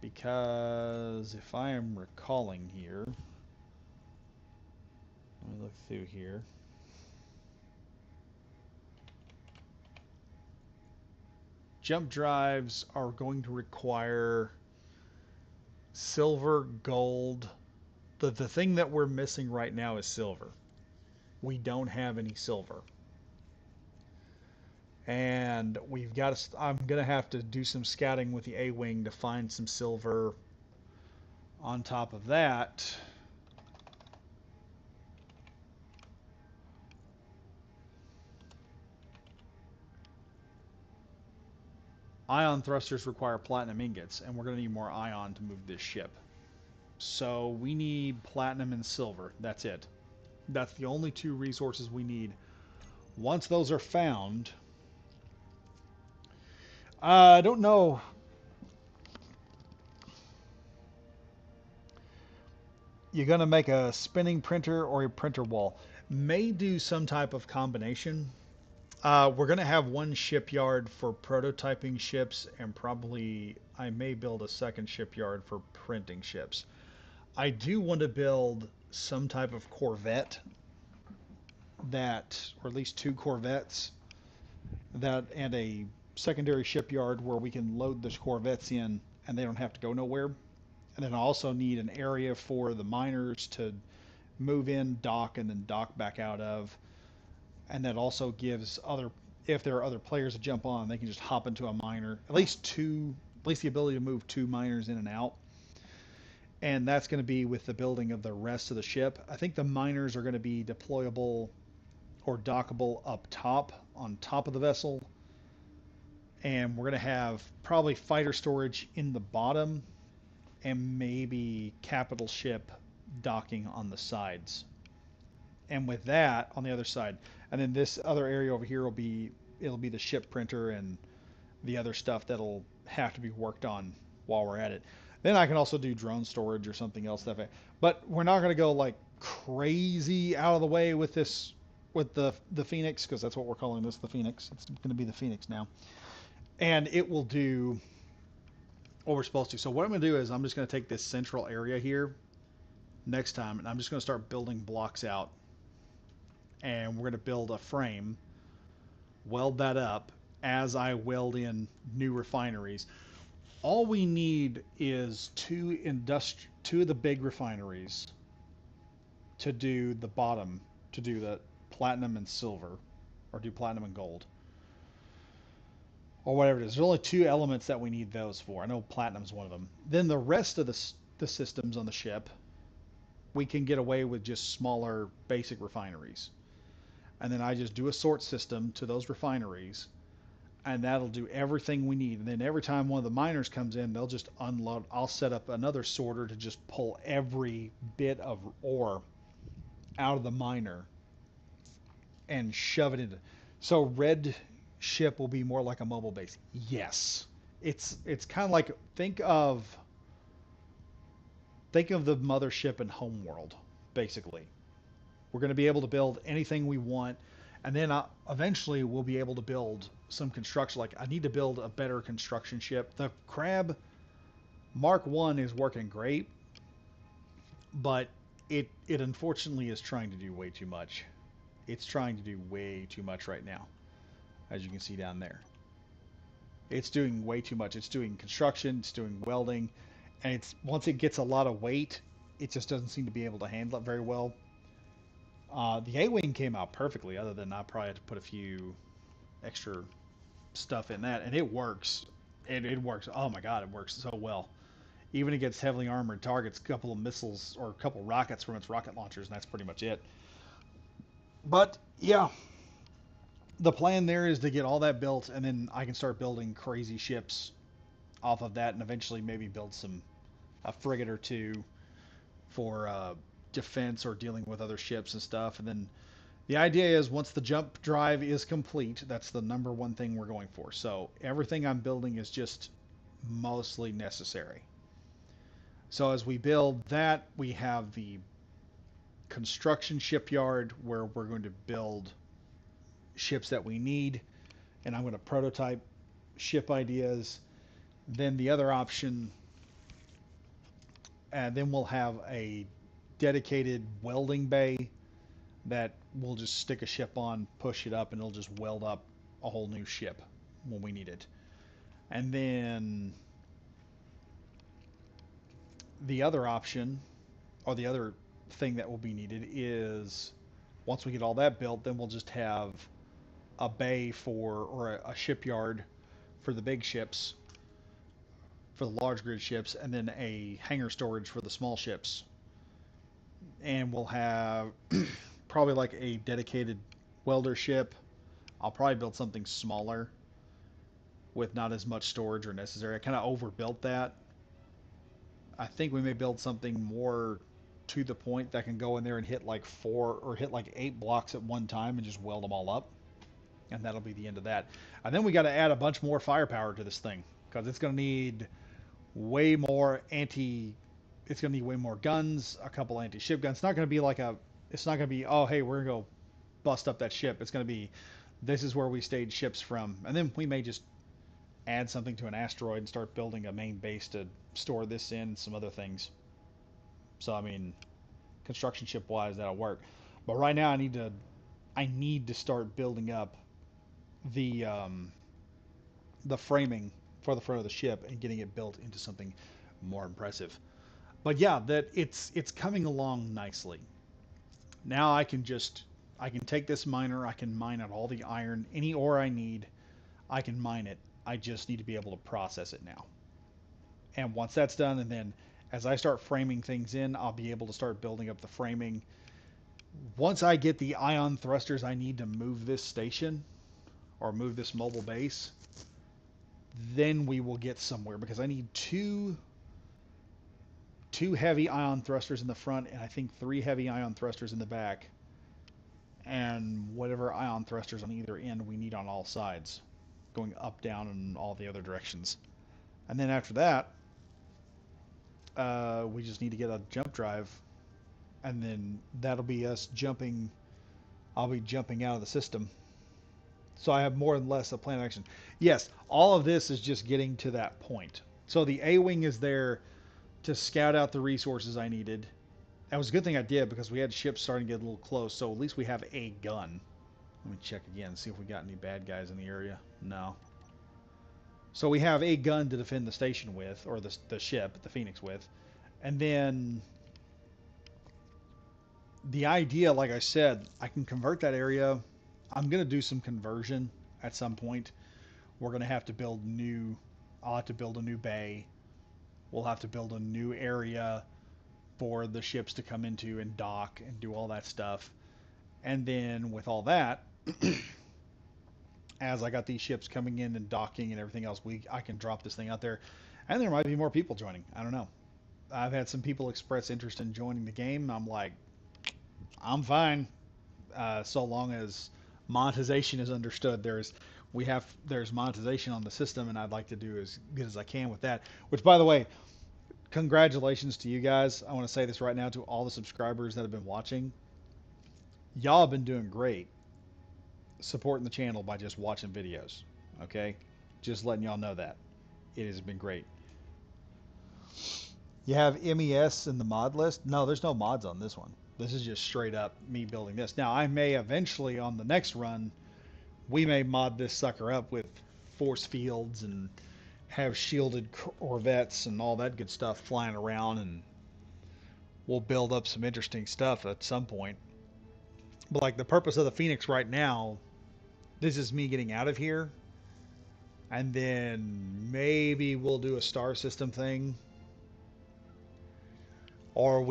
Speaker 1: Because if I am recalling here, let me look through here. Jump drives are going to require silver, gold. The thing that we're missing right now is silver. We don't have any silver. And we've got to, I'm going to have to do some scouting with the A-Wing to find some silver. On top of that, ion thrusters require platinum ingots, and we're going to need more ion to move this ship. So we need platinum and silver. That's it. That's the only two resources we need. Once those are found, I don't know. You're going to make a spinning printer or a printer wall. May do some type of combination. We're going to have one shipyard for prototyping ships, and probably I may build a second shipyard for printing ships. I do want to build some type of corvette that, or at least two corvettes, that, and a secondary shipyard where we can load the corvettes in and they don't have to go nowhere. And then I also need an area for the miners to move in, dock, and then dock back out of. And that also gives other, if there are other players to jump on, they can just hop into a miner. At least two, at least the ability to move two miners in and out. And that's going to be with the building of the rest of the ship. I think the miners are going to be deployable or dockable up top, on top of the vessel. And we're going to have probably fighter storage in the bottom and maybe capital ship docking on the sides. And with that on the other side, and then this other area over here will be, it'll be the ship printer and the other stuff that'll have to be worked on while we're at it. Then I can also do drone storage or something else that way. But we're not going to go like crazy out of the way with this, with the Phoenix, because that's what we're calling this, the Phoenix. It's going to be the Phoenix now. And it will do what we're supposed to. So what I'm going to do is I'm just going to take this central area here next time, and I'm just going to start building blocks out. And we're going to build a frame, weld that up as I weld in new refineries. All we need is two of the big refineries to do the bottom, to do the platinum and silver, or do platinum and gold, or whatever it is. There's only two elements that we need those for. I know platinum's one of them. Then the rest of the systems on the ship, we can get away with just smaller basic refineries. And then I just do a sort system to those refineries, and that'll do everything we need. And then every time one of the miners comes in, they'll just unload. I'll set up another sorter to just pull every bit of ore out of the miner and shove it into. So red ship will be more like a mobile base. Yes, it's kind of like, think of the mothership in Homeworld, basically. We're going to be able to build anything we want, and then eventually we'll be able to build some construction. Like, I need to build a better construction ship. The Crab Mark 1 is working great, but it unfortunately is trying to do way too much. It's trying to do way too much right now, as you can see down there. It's doing way too much. It's doing construction, it's doing welding, and it's, once it gets a lot of weight, it just doesn't seem to be able to handle it very well. The A-Wing came out perfectly, other than I probably had to put a few extra stuff in that, and it works. It works. Oh my god, it works so well. Even against heavily armored targets, a couple of missiles or a couple rockets from its rocket launchers, and that's pretty much it. But yeah, the plan there is to get all that built, and then I can start building crazy ships off of that, and eventually maybe build a frigate or two for defense or dealing with other ships and stuff. And then the idea is, once the jump drive is complete, that's the number one thing we're going for. So everything I'm building is just mostly necessary. So as we build that, we have the construction shipyard where we're going to build ships that we need, and I'm going to prototype ship ideas. Then the other option, and then we'll have a dedicated welding bay that we'll just stick a ship on, push it up, and it'll just weld up a whole new ship when we need it. And then the other option, or the other thing that will be needed, is once we get all that built, then we'll just have a bay for, or a shipyard for the big ships, for the large grid ships, and then a hangar storage for the small ships. And we'll have probably like a dedicated welder ship. I'll probably build something smaller with not as much storage or necessary. I kind of overbuilt that. I think we may build something more to the point that can go in there and hit like 4 or hit like 8 blocks at one time and just weld them all up. And that'll be the end of that. And then we got to add a bunch more firepower to this thing because it's going to need way more it's going to need way more guns, a couple anti-ship guns. It's not going to be like it's not going to be, oh, hey, we're going to go bust up that ship. It's going to be, this is where we stayed ships from. And then we may just add something to an asteroid and start building a main base to store this in and some other things. So, I mean, construction ship wise, that'll work. But right now I need to start building up the the framing for the front of the ship and getting it built into something more impressive. But yeah, that it's coming along nicely. Now I can take this miner, I can mine out all the iron, any ore I need, I can mine it. I just need to be able to process it now. And once that's done, and then as I start framing things in, I'll be able to start building up the framing. Once I get the ion thrusters I need to move this station or move this mobile base, then we will get somewhere because I need two heavy ion thrusters in the front and I think 3 heavy ion thrusters in the back, and whatever ion thrusters on either end we need on all sides, going up, down, and all the other directions. And then after that, we just need to get a jump drive, and then that'll be us jumping. I'll be jumping out of the system. So I have more or less a plan of action. Yes, all of this is just getting to that point. So the A-Wing is there to scout out the resources I needed. That was a good thing I did because we had ships starting to get a little close, so at least we have a gun. Let me check again, see if we got any bad guys in the area. No. So we have a gun to defend the station with, or the ship, the Phoenix with. And then the idea, like I said, I can convert that area. I'm going to do some conversion at some point. We're going to have to build I'll have to build a new bay. We'll have to build a new area for the ships to come into and dock and do all that stuff. And then with all that, as I got these ships coming in and docking and everything else, I can drop this thing out there, and there might be more people joining. I don't know. I've had some people express interest in joining the game. I'm like, I'm fine, so long as monetization is understood. There's monetization on the system, and I'd like to do as good as I can with that. Which, by the way, congratulations to you guys. I want to say this right now to all the subscribers that have been watching. Y'all have been doing great supporting the channel by just watching videos. Okay? Just letting y'all know that. It has been great. You have MES in the mod list? No, there's no mods on this one. This is just straight up me building this. Now, I may eventually, on the next run, we may mod this sucker up with force fields and have shielded corvettes and all that good stuff flying around, and we'll build up some interesting stuff at some point. But like the purpose of the Phoenix right now, this is me getting out of here, and then maybe we'll do a star system thing, or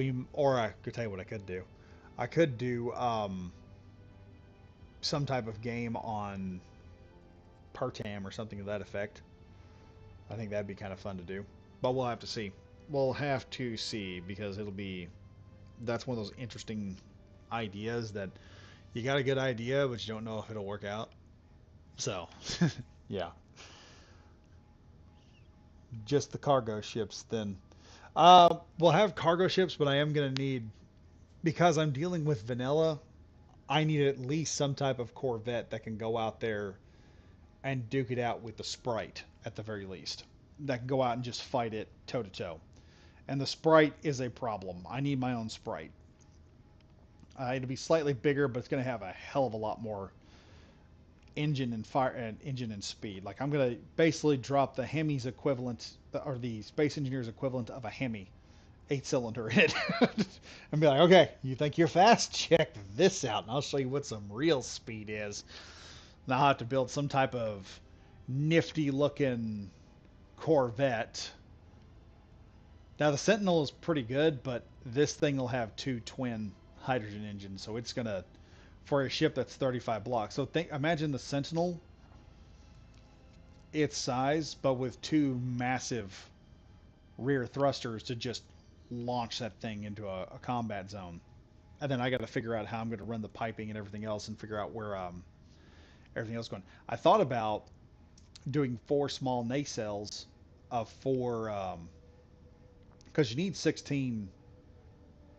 Speaker 1: I could tell you what I could do. I could do some type of game on Pertam or something to that effect. I think that'd be kind of fun to do, but we'll have to see. We'll have to see, because that's one of those interesting ideas that you got a good idea, but you don't know if it'll work out. So, yeah. Just the cargo ships then. We'll have cargo ships, but I am going to need, because I'm dealing with vanilla, I need at least some type of Corvette that can go out there and duke it out with the Sprite at the very least. That can go out and just fight it toe to toe. And the Sprite is a problem. I need my own Sprite. It'll be slightly bigger, but it's going to have a hell of a lot more engine and fire and engine and speed. Like I'm going to basically drop the Hemi's equivalent or the Space Engineer's equivalent of a Hemi 8-cylinder in it and be like, okay, you think you're fast? Check this out, and I'll show you what some real speed is. And I'll have to build some type of nifty looking Corvette. Now the Sentinel is pretty good, but this thing will have two twin hydrogen engines, so it's gonna, for a ship that's 35 blocks. So imagine the Sentinel, its size, but with two massive rear thrusters to just launch that thing into a combat zone. And then I got to figure out how I'm going to run the piping and everything else, and figure out where everything else is going. I thought about doing 4 small nacelles of 4, because you need 16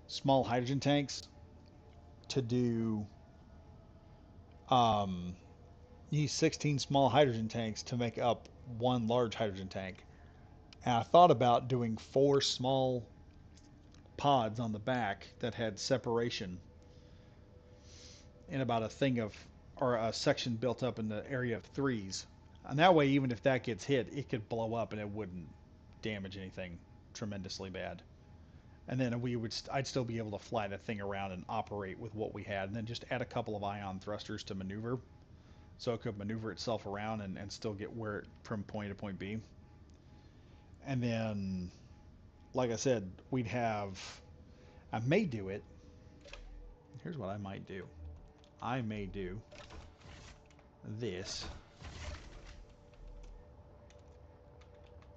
Speaker 1: small hydrogen tanks to do. Um, you need 16 small hydrogen tanks to make up one large hydrogen tank. And I thought about doing 4 small pods on the back that had separation in about a thing of, or a section built up in the area of 3s. And that way, even if that gets hit, it could blow up and it wouldn't damage anything tremendously bad. And then I'd still be able to fly that thing around and operate with what we had, and then just add a couple of ion thrusters to maneuver, so it could maneuver itself around and still get where from point to point B. And then, like I said, I may do it. Here's what I might do. I may do this.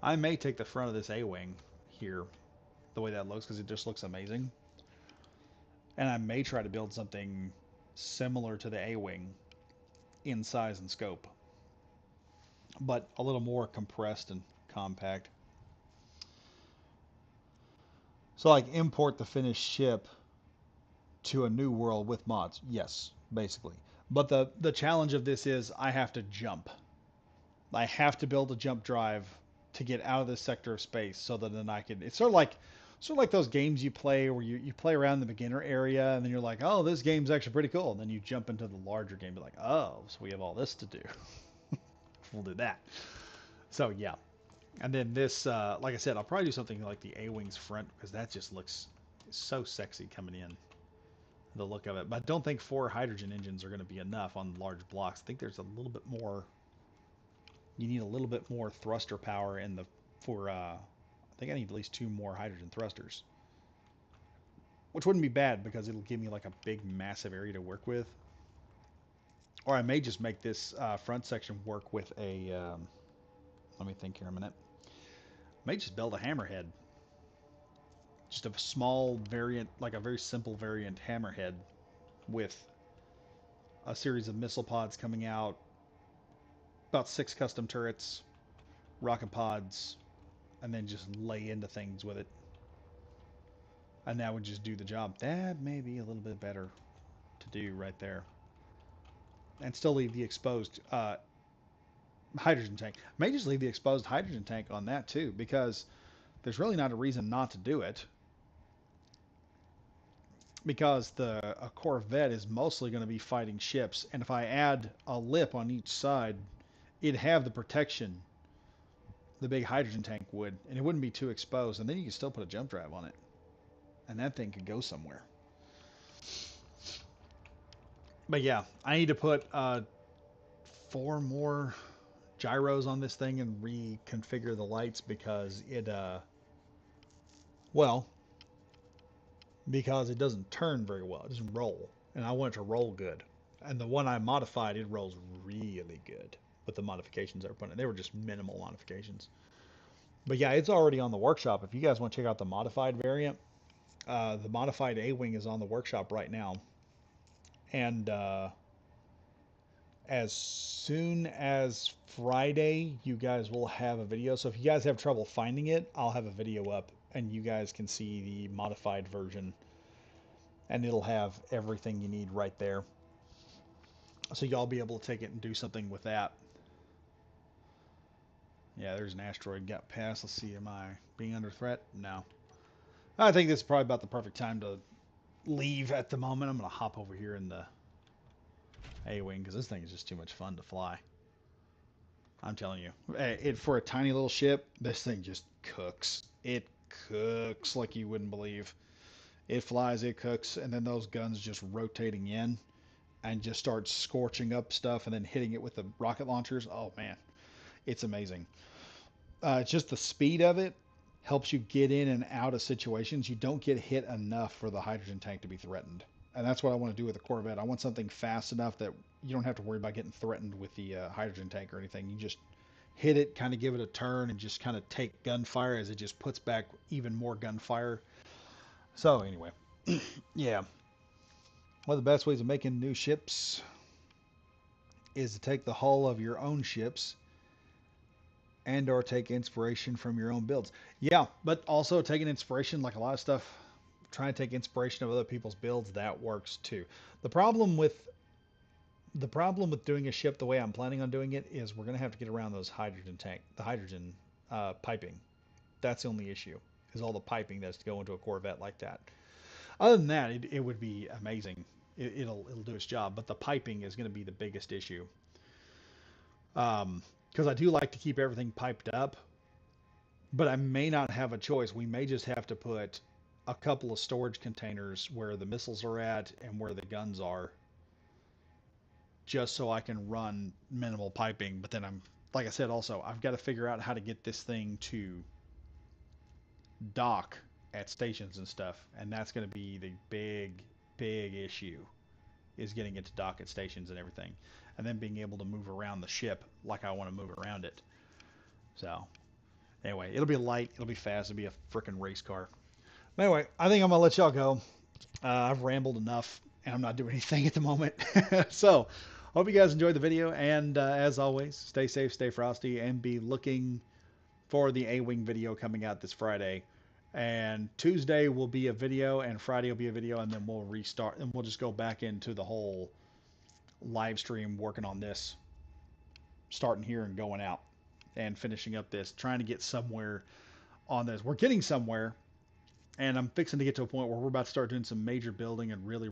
Speaker 1: I may take the front of this A-wing here, the way that looks, because it just looks amazing. And I may try to build something similar to the A-wing in size and scope, but a little more compressed and compact. So like import the finished ship to a new world with mods. Yes, basically. But the challenge of this is I have to jump. I have to build a jump drive to get out of this sector of space, so that then I can. It's sort of like those games you play where you play around the beginner area and then you're like, oh, this game's actually pretty cool. And then you jump into the larger game, be like, oh, so we have all this to do. We'll do that. So yeah. And then this, like I said, I'll probably do something like the A-Wing's front, because that just looks so sexy coming in, the look of it. But I don't think 4 hydrogen engines are going to be enough on large blocks. I think there's a little bit more. You need a little bit more thruster power in the I think I need at least 2 more hydrogen thrusters, which wouldn't be bad because it'll give me like a big, massive area to work with. Or I may just make this front section work with a. Let me think here a minute. May just build a hammerhead. Just a small variant, like a very simple variant hammerhead with a series of missile pods coming out, about 6 custom turrets, rocket pods, and then just lay into things with it. And that would just do the job. That may be a little bit better to do right there. And still leave the exposed hydrogen tank. May just leave the exposed hydrogen tank on that too, because there's really not a reason not to do it. Because a Corvette is mostly going to be fighting ships, and if I add a lip on each side, it'd have the protection the big hydrogen tank would, and it wouldn't be too exposed, and then you can still put a jump drive on it, and that thing could go somewhere. But yeah, I need to put 4 more gyros on this thing and reconfigure the lights, because because it doesn't turn very well. It doesn't roll, and I want it to roll good. And the one I modified, it rolls really good with the modifications I were putting in. They were just minimal modifications. But yeah, it's already on the workshop. If you guys want to check out the modified variant, the modified A-Wing is on the workshop right now. And as soon as Friday, you guys will have a video. So if you guys have trouble finding it, I'll have a video up, and you guys can see the modified version, and it'll have everything you need right there. So y'all be able to take it and do something with that. Yeah, there's an asteroid got past. Let's see, am I being under threat? No. I think this is probably about the perfect time to leave at the moment. I'm going to hop over here in the A-Wing because this thing is just too much fun to fly. I'm telling you. For a tiny little ship, this thing just cooks. It cooks like you wouldn't believe. It flies, it cooks, and then those guns just rotating in and just start scorching up stuff and then hitting it with the rocket launchers. Oh, man. It's amazing. Just the speed of it helps you get in and out of situations. You don't get hit enough for the hydrogen tank to be threatened. And that's what I want to do with the Corvette. I want something fast enough that you don't have to worry about getting threatened with the hydrogen tank or anything. You just hit it, kind of give it a turn, and just kind of take gunfire as it just puts back even more gunfire. So, anyway, yeah. One of the best ways of making new ships is to take the hull of your own ships and or take inspiration from your own builds. Yeah, but also taking inspiration, like a lot of stuff, trying to take inspiration of other people's builds, that works too. The problem with doing a ship the way I'm planning on doing it is we're going to have to get around the hydrogen piping. That's the only issue, is all the piping that's to go into a Corvette like that. Other than that, it would be amazing. It'll do its job, but the piping is going to be the biggest issue. Because I do like to keep everything piped up, but I may not have a choice. We may just have to put a couple of storage containers where the missiles are at and where the guns are, just so I can run minimal piping. But then like I said, also, I've got to figure out how to get this thing to dock at stations and stuff. And that's going to be the big issue, is getting it to dock at stations and everything. And then being able to move around the ship like I want to move around it. So, anyway, it'll be light, it'll be fast, it'll be a freaking race car. Anyway, I think I'm gonna let y'all go. I've rambled enough, and I'm not doing anything at the moment. So, hope you guys enjoyed the video, and as always, stay safe, stay frosty, and be looking for the A-Wing video coming out this Friday. And Tuesday will be a video, and Friday will be a video, and then we'll restart, and we'll just go back into the whole live stream working on this, starting here and going out, and finishing up this, trying to get somewhere on this. We're getting somewhere, and I'm fixing to get to a point where we're about to start doing some major building and really